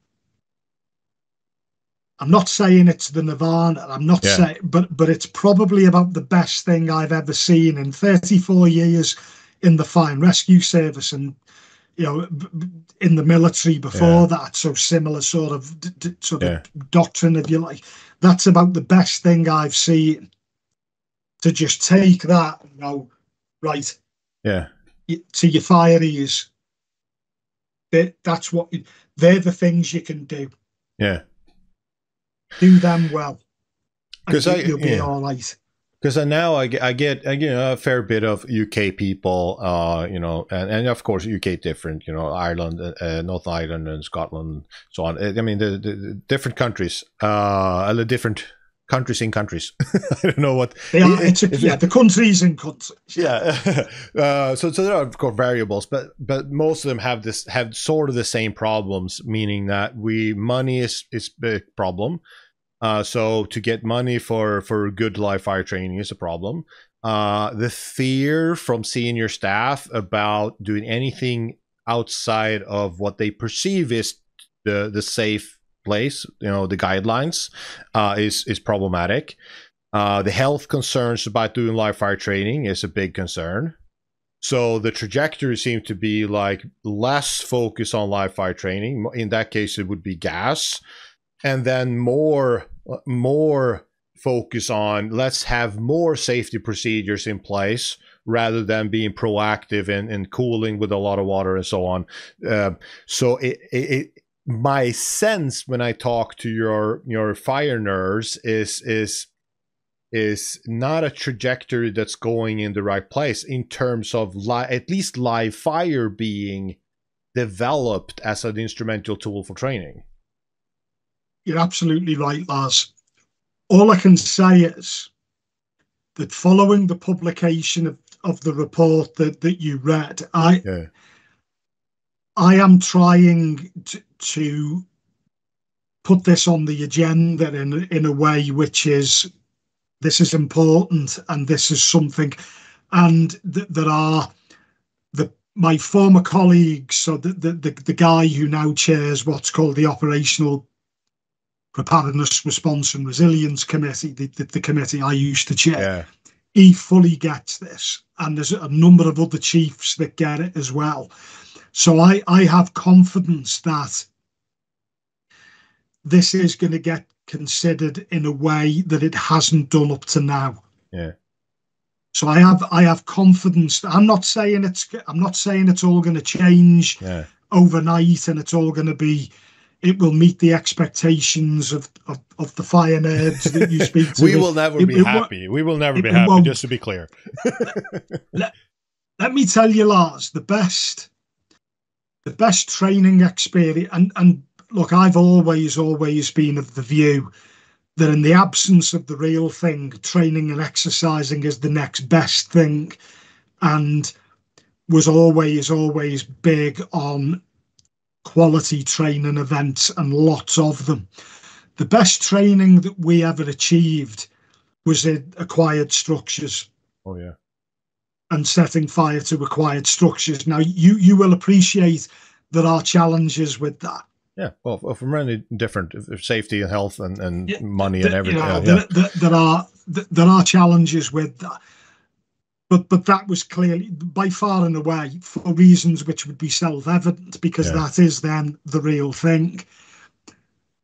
I'm not saying it's the Nirvana. I'm not saying, but it's probably about the best thing I've ever seen in 34 years in the Fire and Rescue Service, and in the military before that. So similar sort of doctrine, if you like. That's about the best thing I've seen. To just take that and go, right, to your fireys. That's what they're the things you can do. Yeah. Do them well, because you'll be all right. Because now I get a fair bit of UK people, and of course UK different, Ireland, North Ireland, and Scotland, so on. I mean the different countries, the different countries in countries. I don't know what they are. The countries in countries. Yeah. So there are of course variables, but most of them have sort of the same problems, meaning that money is a big problem. So to get money for good live fire training is a problem. The fear from senior staff about doing anything outside of what they perceive is the safe place, the guidelines, is problematic. The health concerns about doing live fire training is a big concern. So the trajectory seems to be like less focus on live fire training. In that case, it would be gas, and then more focus on let's have more safety procedures in place rather than being proactive and cooling with a lot of water and so on. So my sense when I talk to your fire nerds is not a trajectory that's going in the right place in terms of at least live fire being developed as an instrumental tool for training. You're absolutely right, Lars. All I can say is that following the publication of the report that you read, I am trying to put this on the agenda in a way which is, this is important and this is something, and there are my former colleagues, so the guy who now chairs what's called the Operational Preparedness, Response and Resilience Committee, the committee I used to chair, he fully gets this, and there's a number of other chiefs that get it as well. So I have confidence that this is going to get considered in a way that it hasn't done up to now. Yeah. So I have confidence. I'm not saying it's all going to change overnight, and it's all going to it will meet the expectations of the fire nerds that you speak to. We will never be happy. We will never be happy, just to be clear. Let me tell you, Lars, the best training experience, and look, I've always been of the view that in the absence of the real thing, training and exercising is the next best thing, and was always big on quality training events, and lots of them. The best training that we ever achieved was in acquired structures. Oh yeah. And setting fire to acquired structures. Now you will appreciate there are challenges with that. Yeah, well, from many different safety and health and money and everything. There are challenges with that. But that was clearly, by far and away, for reasons which would be self-evident, because that is then the real thing.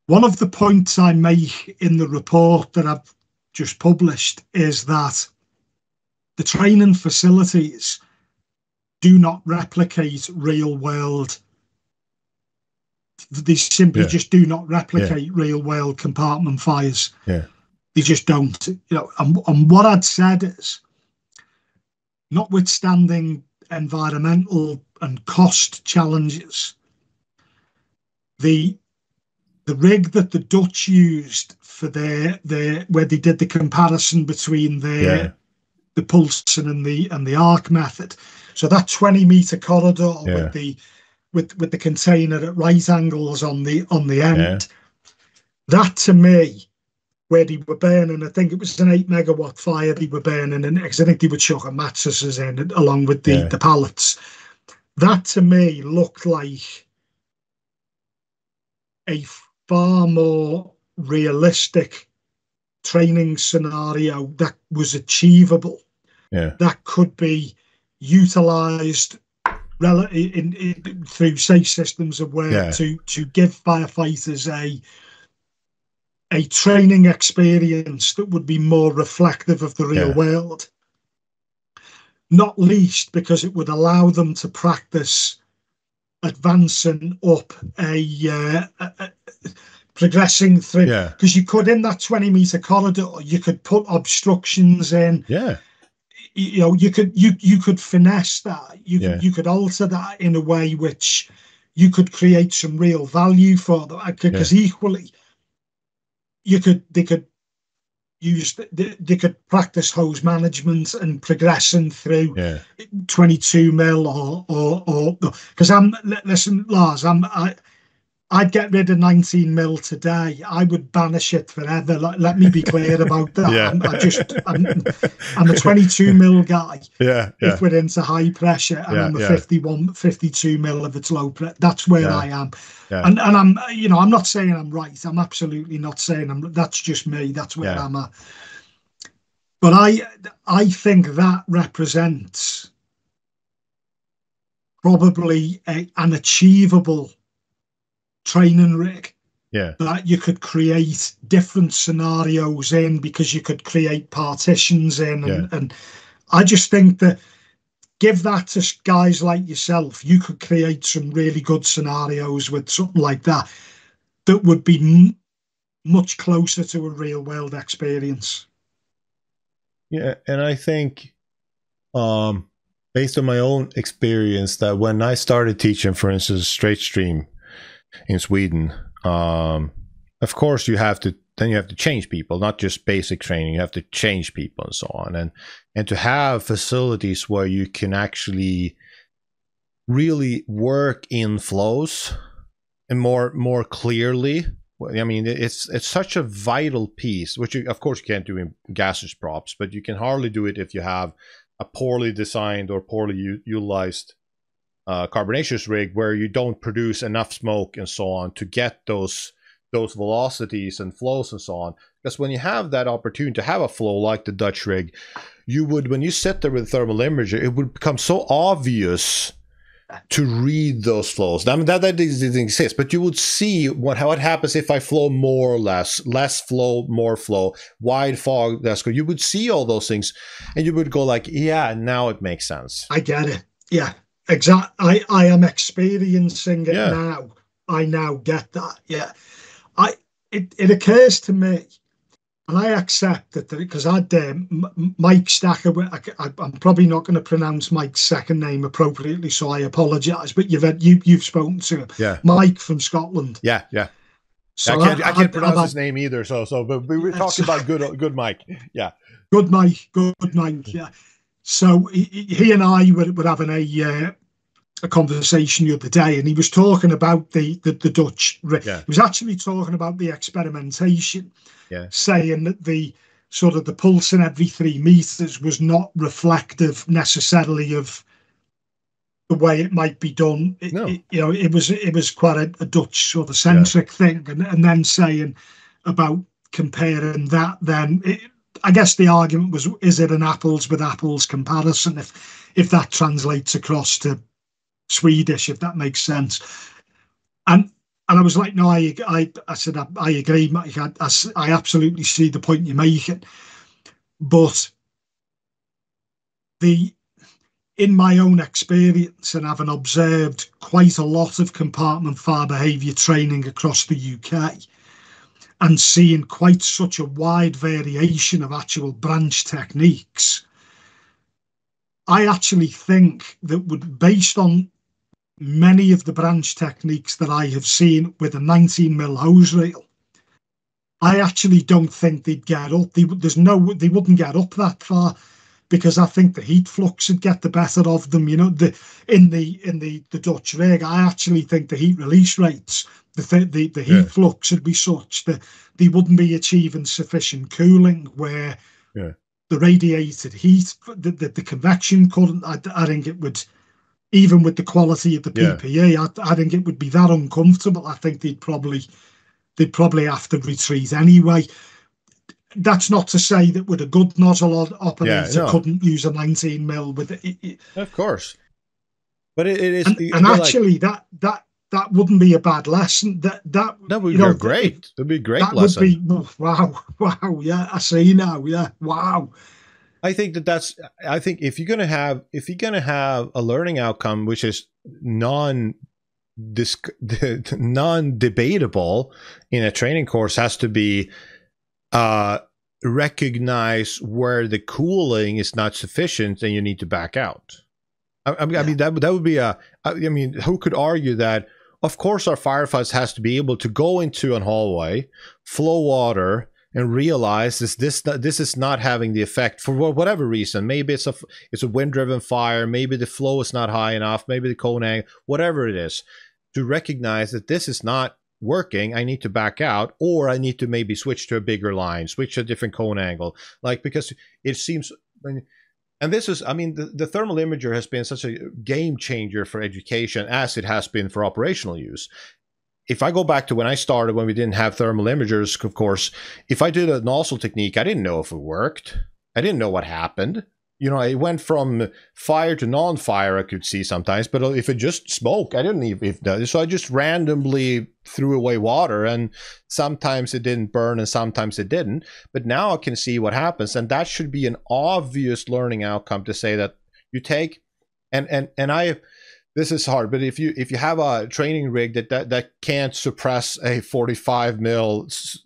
One of the points I make in the report that I've just published is that the training facilities do not replicate real-world They simply just do not replicate real world compartment fires. Yeah. They just don't. You know, and what I'd said is, notwithstanding environmental and cost challenges, the rig that the Dutch used for their where they did the comparison between the Pulsen and the arc method, so that 20-meter corridor with the container at right angles on the end, that to me, where they were burning, I think it was an 8 megawatt fire they were burning, and because I think they were chucking mattresses in along with the pallets. That to me looked like a far more realistic training scenario that was achievable. That could be utilised through safe systems of work to give firefighters a training experience that would be more reflective of the real world. Not least because it would allow them to practice advancing up progressing through, because you could, in that 20-meter corridor, you could put obstructions in. You know, you could finesse that. You could alter that in a way which you could create some real value for them. Because equally, they could practice hose management and progressing through 22 mil or because listen, Lars, I'd get rid of 19 mil today. I would banish it forever. Let me be clear about that. I'm a 22 mil guy. If we're into high pressure, and I'm a 52 mil if it's low pressure. That's where I am. And I'm, you know, I'm not saying I'm right. I'm absolutely not saying that's just me. That's where I'm at. But I think that represents probably an achievable training rig that you could create different scenarios in, because you could create partitions in, and I just think that give that to guys like yourself, you could create some really good scenarios with something like that would be much closer to a real world experience. And I think based on my own experience, that when I started teaching, for instance, straight stream in Sweden, of course you have to change people, not just basic training. You have to change people and so on, and to have facilities where you can actually really work in flows and more clearly. I mean, it's such a vital piece, which of course you can't do in gaseous props, but you can hardly do it if you have a poorly designed or poorly utilized carbonaceous rig where you don't produce enough smoke and so on to get those velocities and flows and so on. Because when you have that opportunity to have a flow like the Dutch rig, you would, when you sit there with thermal imager, it would become so obvious to read those flows. I mean, that doesn't exist, but you would see what happens if I flow more or less flow, more flow, wide fog, less good. You would see all those things, and you would go like, yeah, now it makes sense. I get it. Yeah, exactly. I am experiencing it now. I now get that. Yeah, it occurs to me, and I accept that because I'd Mike Stacker. I'm probably not going to pronounce Mike's second name appropriately, so I apologise. But you've spoken to him, Mike from Scotland. Yeah. So I can't pronounce his name either. But we were talking about good Mike. Yeah, good Mike. Yeah. So he and I were having a conversation the other day, and he was talking about the Dutch. He was actually talking about the experimentation. Saying that the sort of the pulse in every 3 meters was not reflective necessarily of the way it might be done. It was quite a Dutch sort of centric thing, and then saying about comparing that. Then I guess the argument was, is it an apples with apples comparison if that translates across to Swedish, if that makes sense, And I was like, no, I said, I agree, Mike. I absolutely see the point you're making. But in my own experience, and having observed quite a lot of compartment fire behaviour training across the UK, and seeing quite such a wide variation of actual branch techniques, I actually think that based on many of the branch techniques that I have seen with a 19mm hose reel, I actually don't think they'd get up. They wouldn't get up that far, because I think the heat flux would get the better of them. You know, in the Dutch rig, I actually think the heat release rates, the heat flux would be such that they wouldn't be achieving sufficient cooling, where the radiated heat, the convection current, I think it would, even with the quality of the PPE, I think it would be that uncomfortable. I think they'd probably have to retreat anyway. That's not to say that with a good nozzle operator couldn't use a 19mm with it. Of course, but it is, and actually like, that wouldn't be a bad lesson. That would be great. It'd be a great lesson. Would be, wow, yeah. I see now, yeah, wow. I think I think if you're gonna have a learning outcome which is non-debatable in a training course, has to be recognize where the cooling is not sufficient and you need to back out. I mean that would be who could argue that? Of course, our firefighters has to be able to go into a hallway, flow water, and realize this is not having the effect for whatever reason. Maybe it's a wind-driven fire. Maybe the flow is not high enough. Maybe the cone angle, whatever it is, to recognize that this is not working. I need to back out, or I need to maybe switch to a bigger line, switch to a different cone angle. Like, because it seems. And this is, I mean, the thermal imager has been such a game changer for education as it has been for operational use. If I go back to when I started, when we didn't have thermal imagers, of course, if I did a nozzle technique, I didn't know if it worked. I didn't know what happened. You know, it went from fire to non-fire, I could see sometimes, but if it just smoke, I didn't even, so I just randomly threw away water, and sometimes it didn't burn and sometimes it didn't. But now I can see what happens, and that should be an obvious learning outcome to say that you take, this is hard, but if you have a training rig that can't suppress a 45mm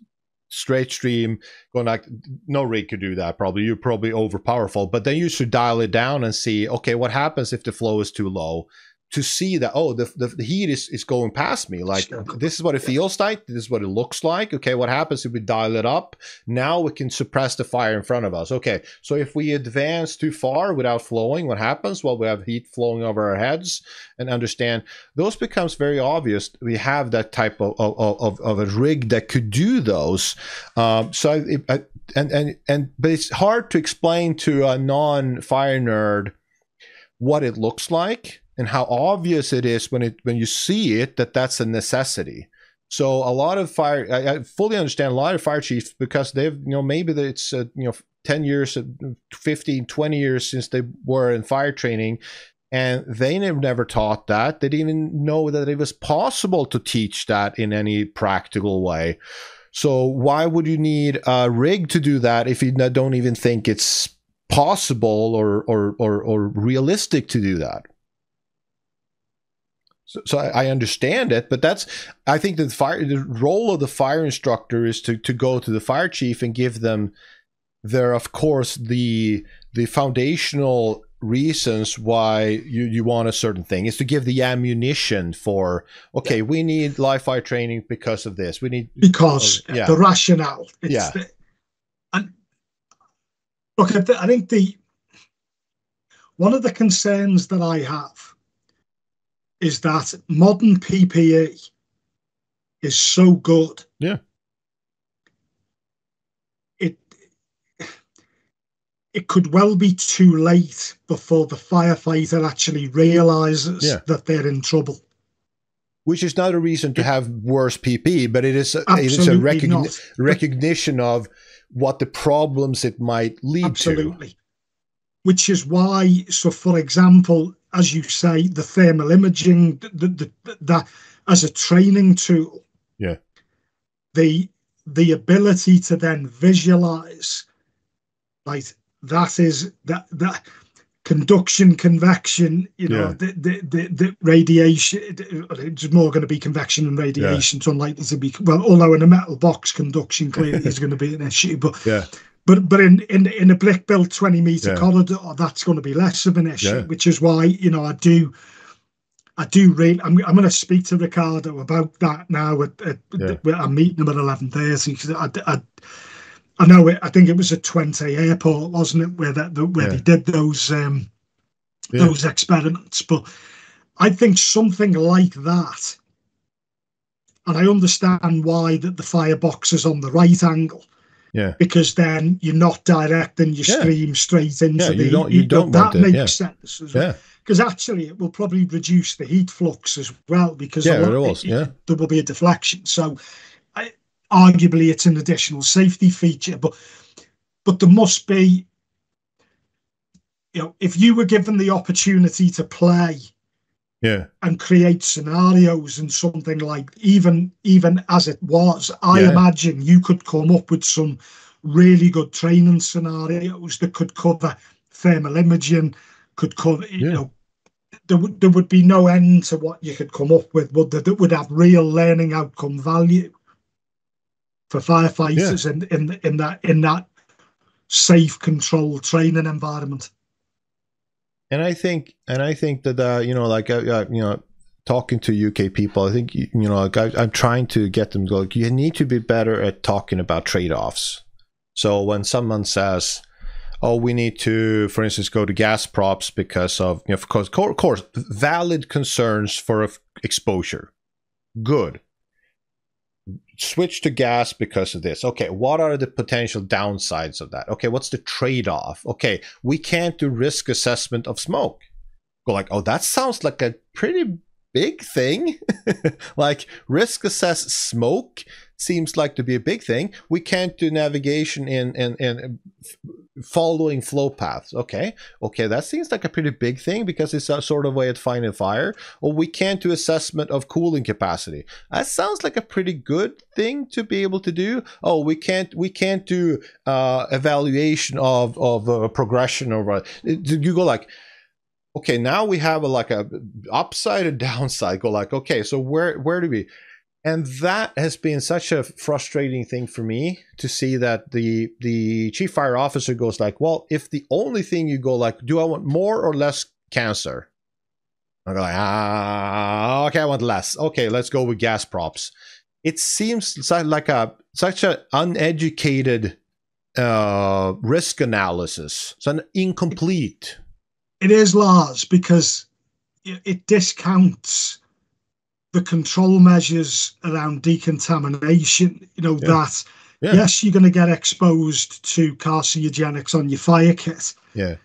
straight stream going, like, no rig could do that. Probably you're probably over powerful, but then you should dial it down and see, okay, what happens if the flow is too low, to see that, oh, the heat is going past me. Like, this is what it feels like. This is what it looks like. Okay, what happens if we dial it up? Now we can suppress the fire in front of us. Okay, so if we advance too far without flowing, what happens? Well, we have heat flowing over our heads, and understand those becomes very obvious. We have that type of a rig that could do those. But it's hard to explain to a non-fire nerd what it looks like and how obvious it is when you see it, that's a necessity. So a lot of I fully understand a lot of fire chiefs, because they've, maybe it's 10 years, 15, 20 years since they were in fire training, and they never taught that. They didn't even know that it was possible to teach that in any practical way. So why would you need a rig to do that if you don't even think it's possible or realistic to do that? So I understand it, but I think the role of the fire instructor is to go to the fire chief and give them of course, the foundational reasons why you want a certain thing, is to give the ammunition for, okay, we need live fire training because of this. We need the rationale. And look, I think one of the concerns that I have is that modern PPE is so good. Yeah. It could well be too late before the firefighter actually realizes that they're in trouble. Which is not a reason to have worse PPE, but it is a recognition of what the problems it might lead to. Which is why, so for example, as you say, the thermal imaging, that as a training tool, the ability to then visualize, right? That conduction, convection, you know, the radiation, it's more going to be convection and radiation. It's unlikely to be, well, although in a metal box, conduction clearly is going to be an issue, but in a brick built 20-meter corridor, that's going to be less of an issue, which is why, you know, I do really, I'm going to speak to Ricardo about that now. I'm meeting him at 11:30. I know I think it was at Twente Airport, wasn't it, where they did those experiments. But I think something like that, and I understand why that the firebox is on the right angle. Yeah. Because then you're not directing your stream straight into that makes sense as well. Because actually it will probably reduce the heat flux as well, because there will be a deflection. So arguably it's an additional safety feature, but there must be, you know, if you were given the opportunity to play and create scenarios and something like, even as it was, I imagine you could come up with some really good training scenarios that could cover thermal imaging, could cover, you know, there would be no end to what you could come up with, that would have real learning outcome value for firefighters in that safe, controlled training environment. And I think that you know, like you know, talking to UK people, I think you know, like I'm trying to get them to go, like, you need to be better at talking about trade-offs. So when someone says, "Oh, we need to, for instance, go to gas props because of, you know, of course, valid concerns for exposure, good. Switch to gas because of this. Okay, what are the potential downsides of that? Okay, what's the trade-off? Okay, we can't do risk assessment of smoke." Go like, oh, that sounds like a pretty big thing. Like, risk assess smoke seems like to be a big thing. We can't do navigation in following flow paths. Okay, that seems like a pretty big thing because it's a sort of way at finding fire. Or we can't do assessment of cooling capacity. That sounds like a pretty good thing to be able to do. Oh, we can't do evaluation of progression over. You go like, okay, now we have a upside and downside. Go like, okay, so where do we? And that has been such a frustrating thing for me to see that the chief fire officer goes like, well, if the only thing you go like, do I want more or less cancer? I go like, okay, I want less. Okay, let's go with gas props. It seems like such an uneducated risk analysis. It's an incomplete. It is, Lars, because it discounts the control measures around decontamination. You know, that yes, you're going to get exposed to carcinogenics on your fire kit. Yeah.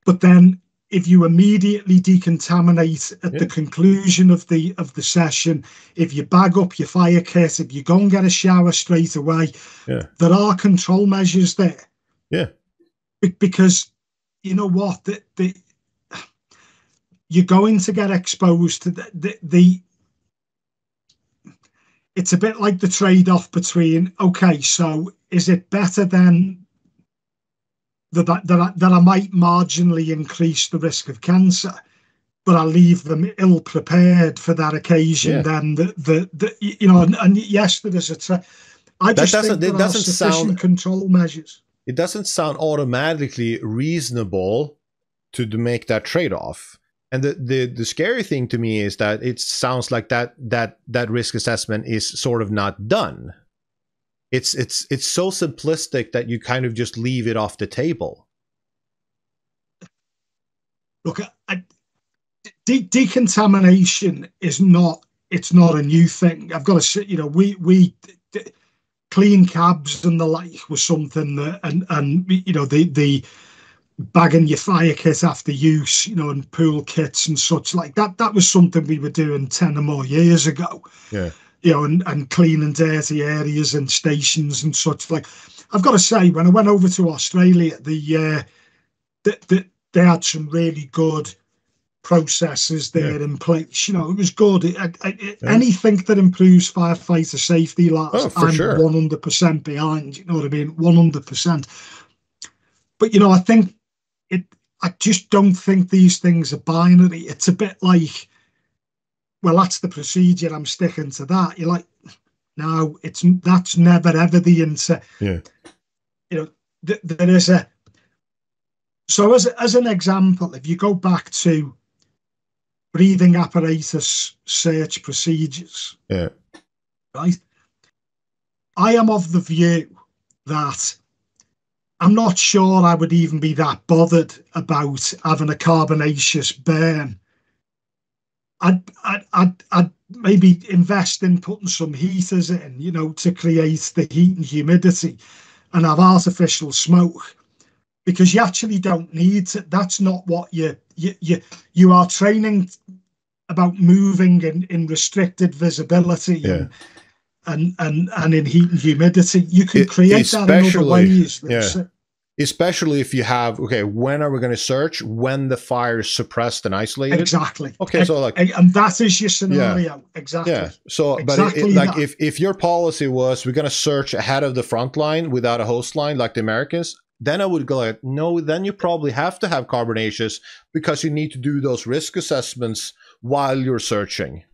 But then if you immediately decontaminate at the conclusion of the session, if you bag up your fire kit, if you go and get a shower straight away, there are control measures there. Yeah. Because you know what, you're going to get exposed to the it's a bit like the trade-off between, okay, so is it better then that I might marginally increase the risk of cancer, but I leave them ill-prepared for that occasion? Then you know, and yes, there is I just think there are sufficient control measures. It doesn't sound automatically reasonable to make that trade-off. And the scary thing to me is that it sounds like that risk assessment is sort of not done. It's so simplistic that you kind of just leave it off the table. Look, decontamination is not a new thing. I've got to say, you know, we clean cabs and the like was something that, and you know, the bagging your fire kit after use, you know, and pool kits and such like that. That was something we were doing 10 or more years ago. Yeah. You know, and cleaning dirty areas and stations and such like. I've got to say, when I went over to Australia, they had some really good processes there in place. You know, it was good. Anything that improves firefighter safety, Lars, I'm 100% behind. You know what I mean? 100%. But you know, I think I just don't think these things are binary. It's a bit like, well, that's the procedure, I'm sticking to that. You're like, no, that's never ever the answer. Yeah. You know, there is a. So as an example, if you go back to breathing apparatus search procedures, Yeah. right? I am of the view that I'm not sure I would even be that bothered about having a carbonaceous burn. I'd maybe invest in putting some heaters in, you know, to create the heat and humidity, and have artificial smoke, because you actually don't need to. That's not what you are training about, moving in restricted visibility. Yeah. And in heat and humidity. You can create that in other ways. Yeah. Especially if you have, okay, when are we going to search? When the fire is suppressed and isolated? Exactly. Okay, so like, and that is your scenario. Yeah. Exactly. Yeah. So, exactly, but like, if your policy was we're going to search ahead of the front line without a host line like the Americans, then I would go like, no, then you probably have to have carbonaceous, because you need to do those risk assessments while you're searching.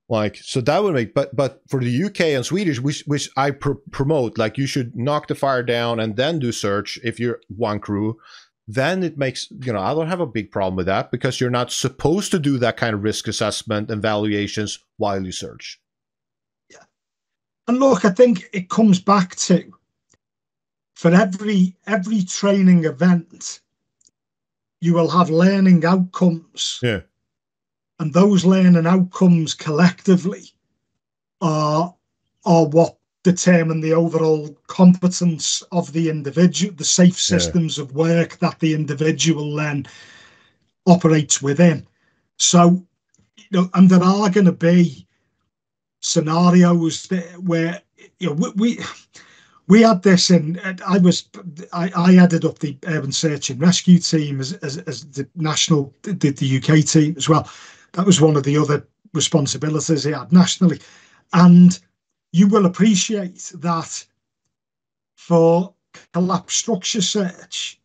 Like, so that would make, but for the UK and Swedish, which I promote, like, you should knock the fire down and then do search if you're one crew, then it makes, you know, I don't have a big problem with that, because you're not supposed to do that kind of risk assessment and valuations while you search. Yeah. And look, I think it comes back to, for every training event, you will have learning outcomes. Yeah. And those learning outcomes collectively are what determine the overall competence of the individual, the safe systems of work that the individual then operates within. So, you know, and there are going to be scenarios where, you know, we had this in. I headed up the urban search and rescue team as the national, the UK team as well. That was one of the other responsibilities he had nationally. And you will appreciate that for collapsed structure search,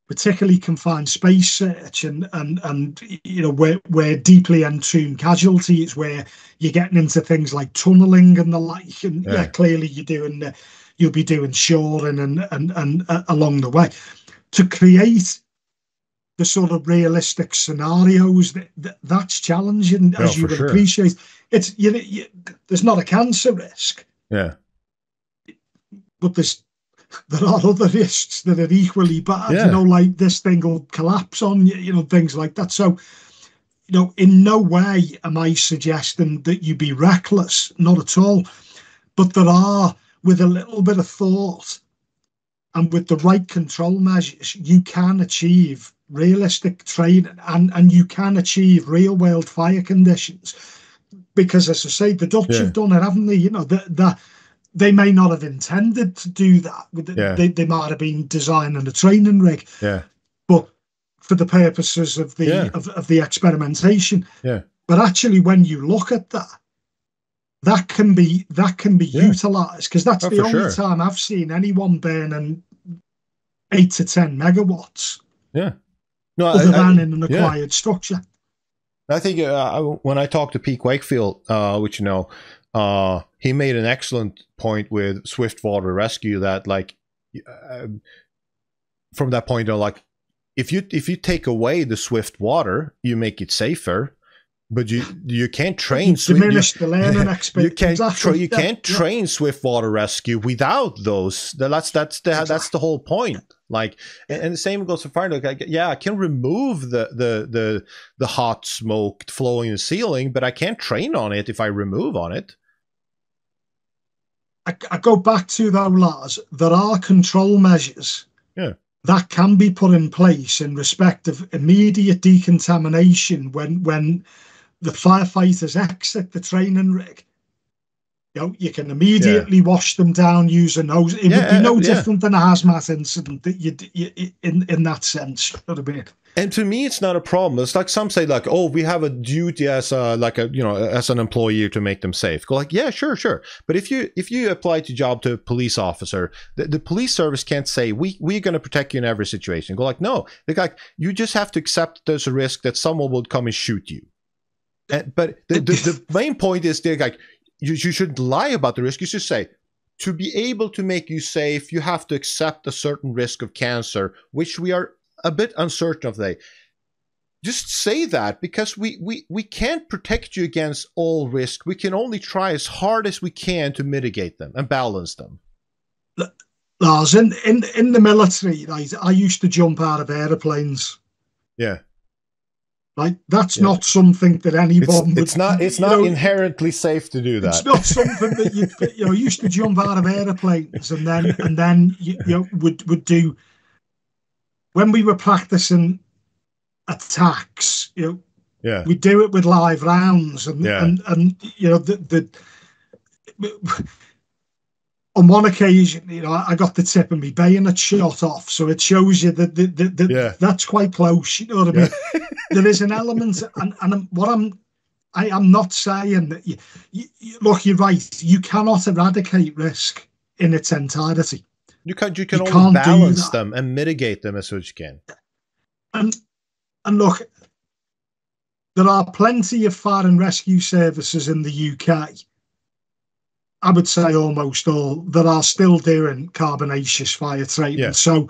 particularly confined space search, and you know, where deeply entombed casualties, where you're getting into things like tunneling and the like, and clearly you'll be doing shoring and along the way to create the sort of realistic scenarios. That's challenging, as you will appreciate. It's, you know, there's not a cancer risk, but there are other risks that are equally bad. You know, like this thing will collapse on you, you know, things like that. So, you know, in no way am I suggesting that you be reckless, not at all. But there are, with a little bit of thought and with the right control measures, you can achieve realistic training, and you can achieve real world fire conditions, because, as I say, the Dutch have done it, haven't they? You know, they may not have intended to do that. They might have been designing a training rig, but for the purposes of the of the experimentation. But actually, when you look at that can be utilised, because that's the only time I've seen anyone burning 8 to 10 megawatts. No, other than in an acquired structure. I think when I talked to Pete Wakefield, which, you know, he made an excellent point with swift water rescue, that, like, from that point on, like, if you take away the swift water, you make it safer, but you can't train diminish the learning experience. You can't train swift water rescue without those. That's the whole point. Like, and the same goes for fire. Like, I can remove the hot smoke flowing in the ceiling, but I can't train on it if I remove on it. I go back to, though, Lars, there are control measures that can be put in place in respect of immediate decontamination when the firefighters exit the training rig. You can immediately wash them down using those. It would be no different than a hazmat incident that you in that sense. You know what I mean? And to me, it's not a problem. It's like some say, like, "Oh, we have a duty as as an employee to make them safe." Go like, "Yeah, sure." But if you apply to job to a police officer, the police service can't say we're going to protect you in every situation. Go like, no, like you just have to accept there's a risk that someone will come and shoot you. But the main point is like you shouldn't lie about the risk. You should say, to be able to make you safe, you have to accept a certain risk of cancer, which we are a bit uncertain of today. Just say that, because we can't protect you against all risk. We can only try as hard as we can to mitigate them and balance them. Lars, in the military, right, I used to jump out of airplanes. Yeah. Right, that's not something that anyone it's not inherently safe to do that. It's not something that you used to jump out of airplanes and then you would do when we were practicing attacks. We do it with live rounds and on one occasion, I got the tip of my bayonet shot off, so it shows you that that's quite close. You know what I mean? There is an element, and what I am not saying that look, you're right. You cannot eradicate risk in its entirety. You can only balance them and mitigate them as much as you can. And look, there are plenty of fire and rescue services in the UK. I would say almost all that are still doing carbonaceous fire training. Yeah. So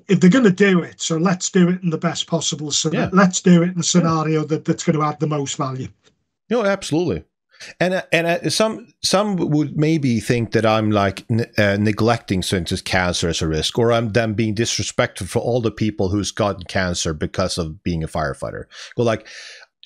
if they're going to do it, so let's do it in the best possible. So let's do it in a scenario that's going to add the most value. Absolutely. And some would maybe think that I'm like neglecting, for instance, cancer as a risk, or I'm then being disrespectful for all the people who's gotten cancer because of being a firefighter. Well, like,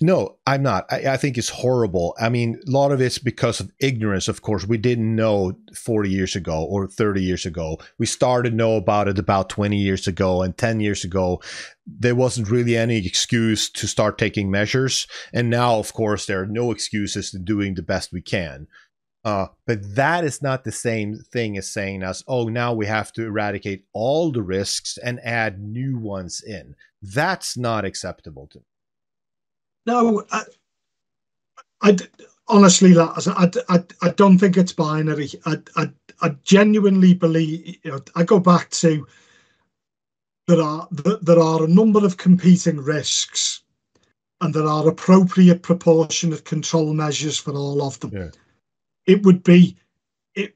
no, I'm not. I think it's horrible. I mean, a lot of it's because of ignorance, of course. We didn't know 40 years ago or 30 years ago. We started to know about it about 20 years ago, and 10 years ago, there wasn't really any excuse to start taking measures. And now, of course, there are no excuses to doing the best we can. But that is not the same thing as saying now we have to eradicate all the risks and add new ones in. That's not acceptable to me. No, I honestly, Lars, I don't think it's binary. I genuinely believe. I go back to there are a number of competing risks, and there are appropriate proportionate control measures for all of them. Yeah. It would be it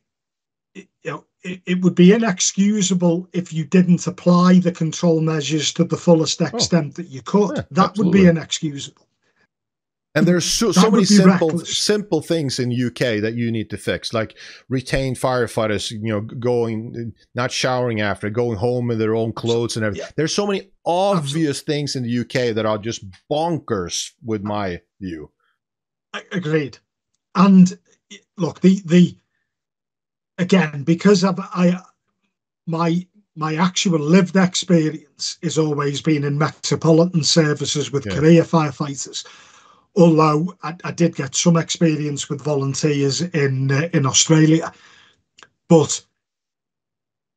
would be inexcusable if you didn't apply the control measures to the fullest extent that you could. That absolutely would be inexcusable. And there's so many simple things in UK that you need to fix, like retained firefighters, not showering after, going home in their own clothes and everything. Yeah. There's so many obvious things in the UK that are just bonkers with my view. Agreed. And look, again, because of my actual lived experience is always been in metropolitan services with career firefighters. Although I did get some experience with volunteers in Australia, but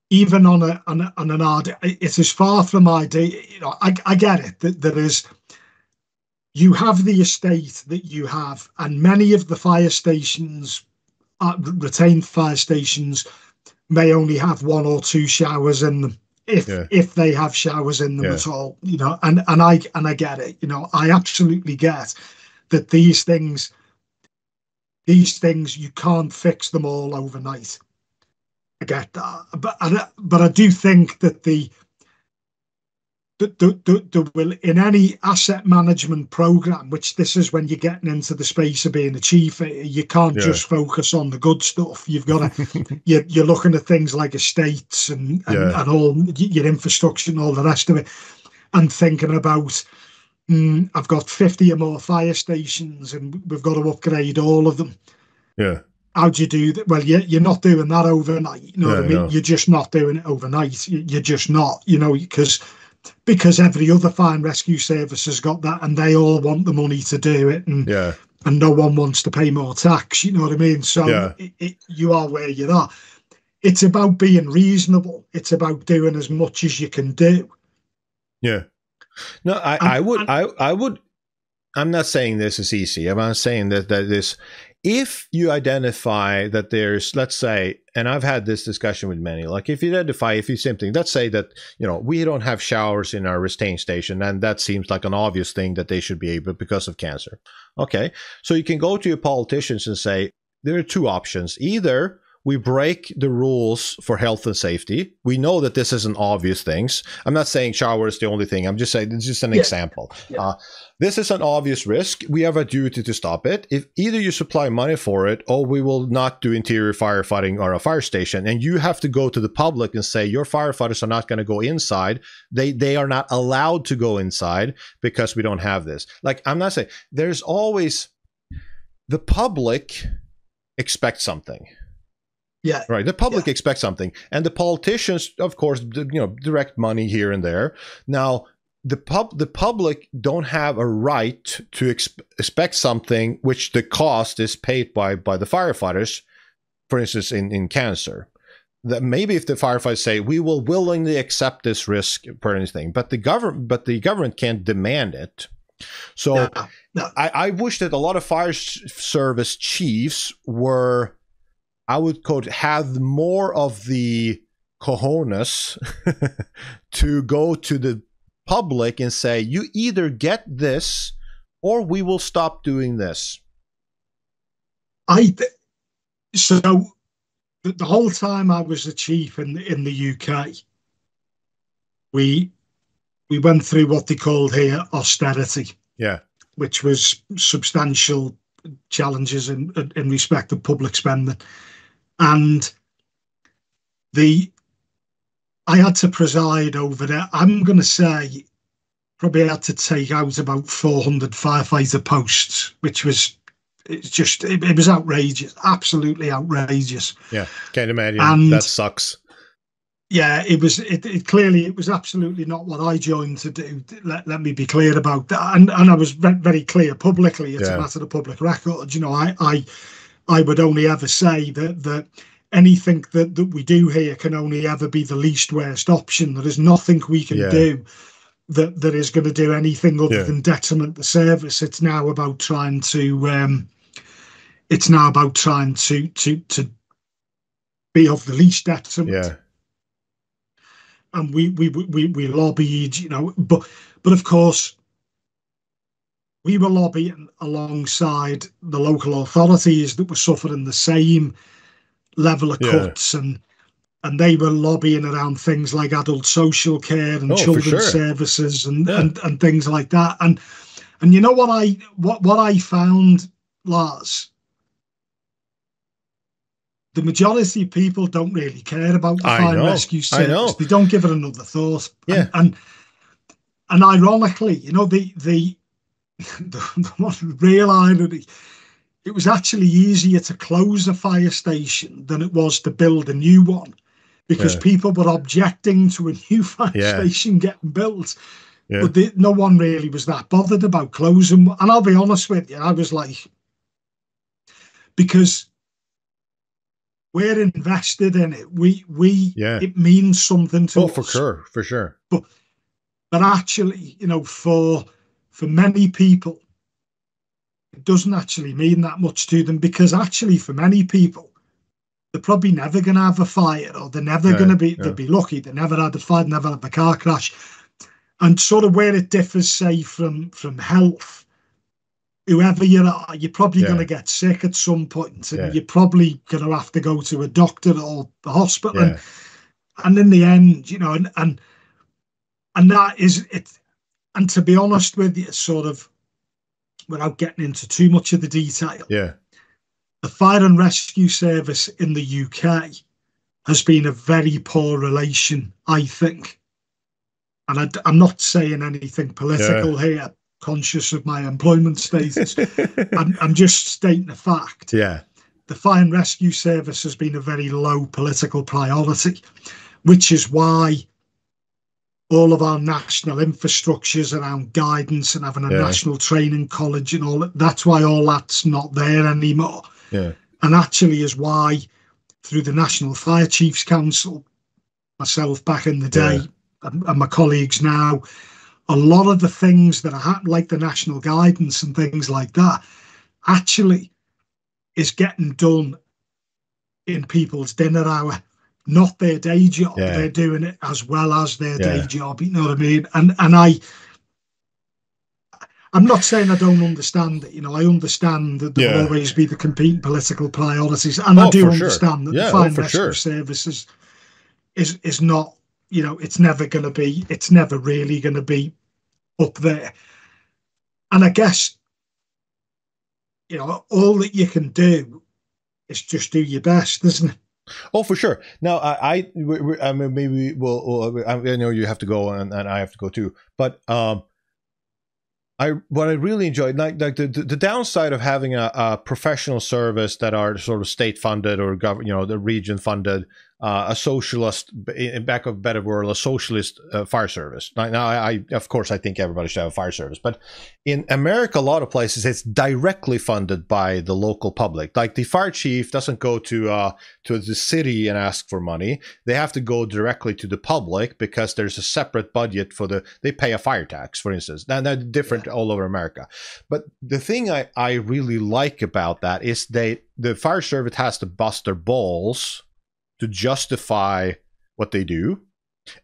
even on an odd, it is far from ideal. I get it that there is. You have the estate that you have, and many of the fire stations, retained fire stations, may only have one or two showers in them, if they have showers in them at all. And I get it. I absolutely get that these things you can't fix them all overnight. I get that, but I do think that the will, in any asset management program, which this is when you're getting into the space of being a chief, you can't just focus on the good stuff. You've got to you're looking at things like estates and all your infrastructure and all the rest of it, and thinking about I've got 50 or more fire stations and we've got to upgrade all of them. Yeah. How do you do that? Well, you're not doing that overnight. You know what I mean? No. You're just not doing it overnight. You're just not, because every other fire and rescue service has got that and they all want the money to do it. And and no one wants to pay more tax. You know what I mean? So you are where you are. It's about being reasonable. It's about doing as much as you can do. Yeah. No, I would. I'm not saying this is easy. I'm not saying that this. If you identify that there's, let's say, and I've had this discussion with many, like if you simply, let's say that, we don't have showers in our retain station, and that seems like an obvious thing that they should be able because of cancer. Okay. So you can go to your politicians and say, there are two options. Either we break the rules for health and safety. We know that this isn't obvious things. I'm not saying shower is the only thing. I'm just saying it's just an example. Yeah. This is an obvious risk. We have a duty to stop it. If either you supply money for it, or we will not do interior firefighting or a fire station. And you have to go to the public and say your firefighters are not going to go inside. They are not allowed to go inside because we don't have this. Like, I'm not saying, there's always, the public expects something. Yeah. Right. The public expects something, and the politicians, of course, direct money here and there. Now, the public don't have a right to expect something which the cost is paid by the firefighters. For instance, in cancer, that maybe if the firefighters say we will willingly accept this risk for anything, but the government can't demand it. So no. I wish that a lot of fire service chiefs were, I would quote, have more of the cojones to go to the public and say, you either get this or we will stop doing this. So the whole time I was a chief in the UK, we went through what they called here austerity. Yeah. Which was substantial challenges in respect of public spending. And I had to preside over that. I'm going to say probably had to take out about 400 firefighter posts, which was, it was outrageous, absolutely outrageous. Yeah, can't imagine. And that sucks. Yeah, it was absolutely not what I joined to do. Let me be clear about that. And I was very clear publicly. It's a matter of public record. I would only ever say that anything that we do here can only ever be the least worst option. There is nothing we can do that is going to do anything other than detriment the service. It's now about trying to to be of the least detriment. Yeah. And we lobbied, but of course we were lobbying alongside the local authorities that were suffering the same level of cuts, and they were lobbying around things like adult social care and children's services and things like that. And you know what I found, Lars? The majority of people don't really care about the fire and rescue service. They don't give it another thought. Yeah. And ironically, the real irony, it was actually easier to close a fire station than it was to build a new one, because people were objecting to a new fire station getting built. Yeah. But no one really was that bothered about closing. And I'll be honest with you, I was like, because we're invested in it. It means something to us. For sure. But actually, for many people, it doesn't actually mean that much to them, because actually for many people, they're probably never going to have a fire, or they're never going to be, they'll be lucky, they never had a fire, never had a car crash. And sort of where it differs, say, from health, whoever you are, you're probably going to get sick at some point, and you're probably going to have to go to a doctor or the hospital. Yeah. And in the end, and that is it. And to be honest with you, sort of, without getting into too much of the detail, the fire and rescue service in the UK has been a very poor relation, I think. And I'm not saying anything political here, conscious of my employment status. I'm just stating the fact. Yeah. The fire and rescue service has been a very low political priority, which is why all of our national infrastructures around guidance and having a Yeah. national training college and all that. That's why all that's not there anymore. Yeah. And actually is why, through the National Fire Chiefs Council, myself back in the day, and my colleagues now, a lot of the things that are happening, like the national guidance and things like that, actually is getting done in people's dinner hour, not their day job. Yeah. They're doing it as well as their Yeah. day job. You know what I mean? And I'm not saying I don't understand it. You know, I understand that there will always be the competing political priorities, and I do understand that the fire and rescue services is not, you know, it's never really going to be up there. And I guess, you know, all that you can do is just do your best, isn't it? Oh, for sure. Now, I mean, maybe I know you have to go, and I have to go too. But what I really enjoyed, like the downside of having a professional service that are sort of state funded or the region funded, a socialist, in back of a better world, a socialist fire service. Now, I of course I think everybody should have a fire service, but in America, a lot of places it's directly funded by the local public. Like the fire chief doesn't go to the city and ask for money; they have to go directly to the public because there's a separate budget for they pay a fire tax, for instance. Now they're different all over America, but the thing I really like about that is the fire service has to bust their balls to justify what they do.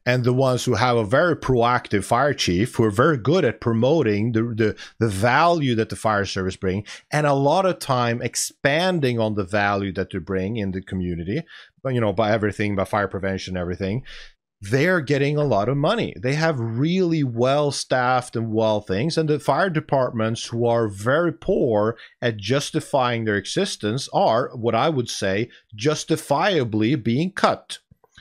And the ones who have a very proactive fire chief who are very good at promoting the value that the fire service bring, and a lot of time expanding on the value that they bring in the community, by fire prevention, everything, they're getting a lot of money. They have really well-staffed and well things, and the fire departments who are very poor at justifying their existence are, what I would say, justifiably being cut.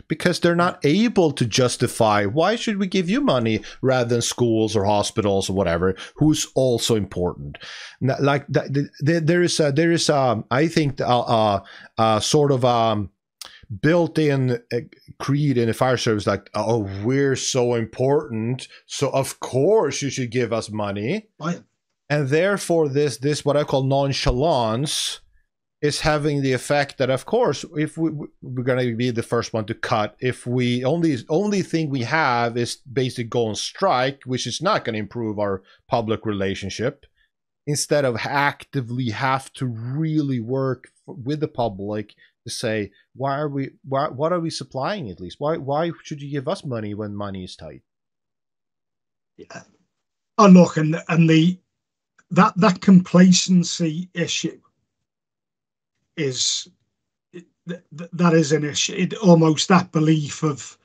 Because they're not able to justify, why should we give you money rather than schools or hospitals or whatever, who's also important. Like there is I think sort of built-in creed in the fire service, like, oh, we're so important, so of course you should give us money. Right. And therefore this what I call nonchalance is having the effect that, of course, if we're going to be the first one to cut, if we only thing we have is basically go on strike, which is not going to improve our public relationship, instead of actively have to really work with the public to say, what are we supplying at least? Why should you give us money when money is tight? Yeah. Oh, look, and that complacency issue is that is an issue. Almost that belief of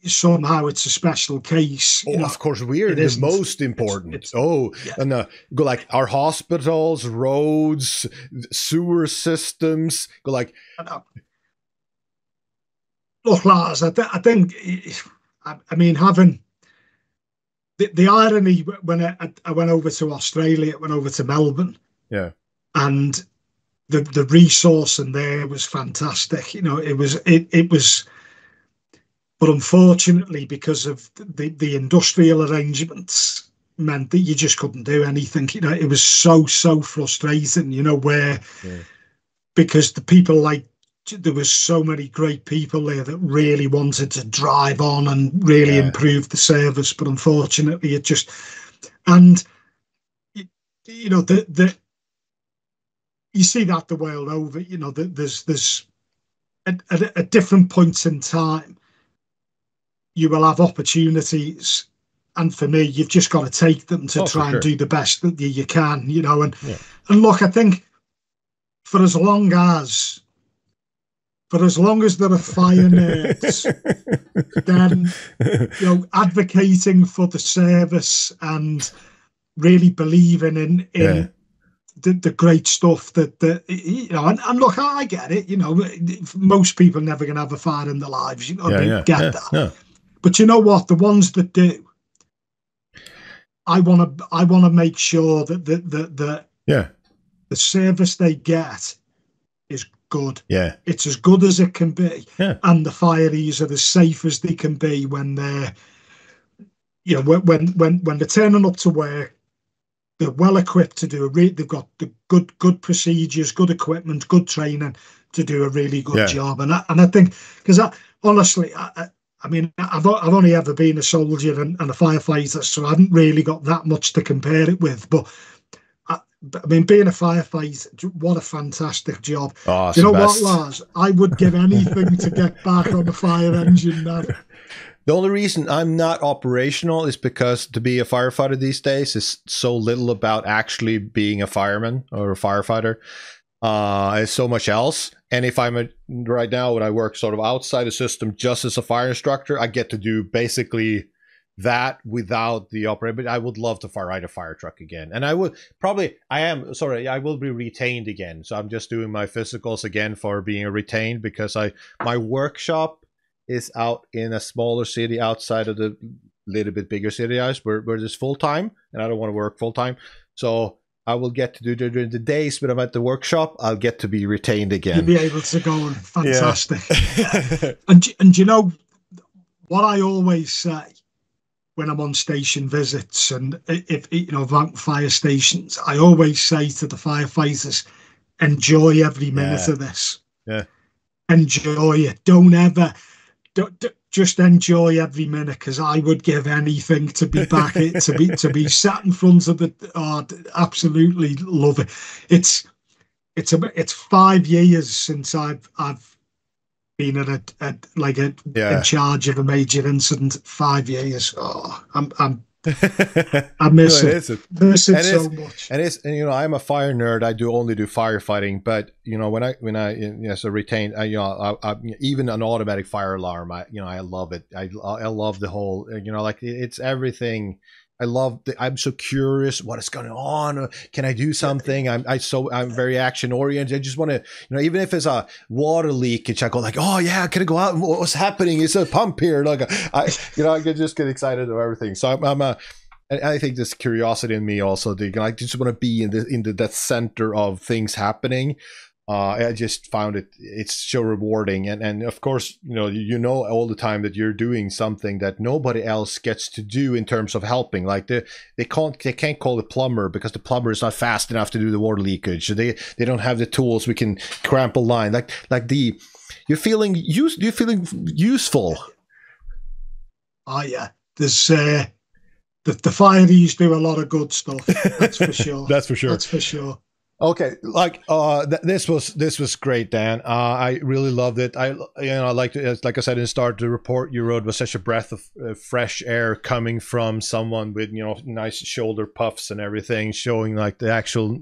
somehow it's a special case. Of course, we're the most important. And go like our hospitals, roads, sewer systems. Go like. Look, Lars, I think. I mean, having the irony when I went over to Australia, went over to Melbourne. Yeah. And the resource in there was fantastic. It was. But unfortunately, because of the industrial arrangements, meant that you just couldn't do anything. It was so frustrating. Because the people, there was so many great people there that really wanted to drive on and really improve the service. But unfortunately, it just, and you see that the world over. There's at different points in time, you will have opportunities, and for me, you've just got to take them to try and do the best that you can, and look, I think for as long as there are fire nerds, then advocating for the service and really believing in the great stuff that and look, I get it. Most people are never going to have a fire in their lives. They get that. Yeah. But you know what? The ones that do, I want to make sure that the service they get is good. Yeah, it's as good as it can be, and the fireys are as safe as they can be when they're you know, when they're turning up to work, they're well equipped to do they've got the good procedures, good equipment, good training to do a really good job. And I think, because honestly, I mean, I've only ever been a soldier and a firefighter, so I haven't really got that much to compare it with. But I mean, being a firefighter, what a fantastic job. Oh, Do you know what, Lars? I would give anything to get back on the fire engine now. The only reason I'm not operational is because to be a firefighter these days is so little about actually being a fireman or a firefighter. It's so much else. And if right now, when I work sort of outside the system just as a fire instructor, I get to do basically that without the operator. But I would love to ride a fire truck again. And I will be retained again. So I'm just doing my physicals again for being retained, because my workshop is out in a smaller city outside of the little bit bigger city where there's full-time, and I don't want to work full-time. So I will get to do during the days when I'm at the workshop, I'll get to be retained again. You'll be able to go. Fantastic. Yeah. And you know what I always say when I'm on station visits, and if you know, about fire stations, I always say to the firefighters, enjoy every minute of this. Yeah. Enjoy it. Don't just enjoy every minute, because I would give anything to be back, to be sat in front of the. Oh, absolutely love it. It's 5 years since I've been in charge of a major incident. 5 years. Oh, I miss it. Miss it so much. And you know, I'm a fire nerd. I only do firefighting. But you know, when I as a retained, you know, even an automatic fire alarm, I love it. I love the whole, you know, like it's everything. I'm so curious what is going on. Can I do something? I'm very action oriented. I just want to, you know, even if it's a water leakage, I go like, oh yeah, can I go out? What's happening? Is a pump here? Like I can just get excited of everything. So I think this curiosity in me also, I just want to be in that center of things happening. I just found it's so rewarding, and of course, you know all the time that you're doing something that nobody else gets to do in terms of helping. Like they can't call the plumber because the plumber is not fast enough to do the water leakage. So they don't have the tools. We can cramp a line. You're feeling useful. Oh yeah, there's the fireys do a lot of good stuff. That's for sure. That's for sure. That's for sure. Okay, this was great, Dan. I really loved it. I like I said in the start, the report you wrote was such a breath of fresh air coming from someone with nice shoulder puffs and everything, showing like the actual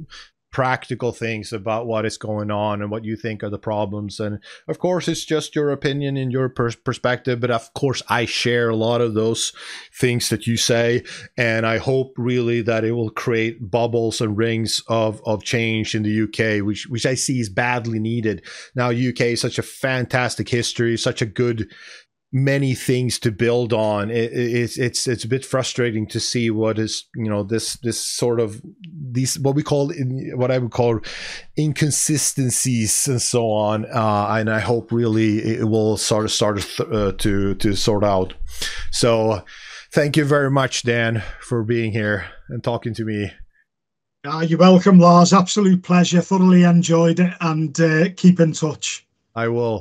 practical things about what is going on and what you think are the problems. And of course, it's just your opinion and your perspective, but of course I share a lot of those things that you say, and I hope really that it will create bubbles and rings of change in the UK, which I see is badly needed. Now UK is such a fantastic history, such a good many things to build on. It's a bit frustrating to see what is this sort of these what I would call inconsistencies and so on, and I hope really it will start to sort out. So thank you very much, Dan, for being here and talking to me. You're welcome, Lars. Absolute pleasure. Thoroughly enjoyed it, and keep in touch. I will.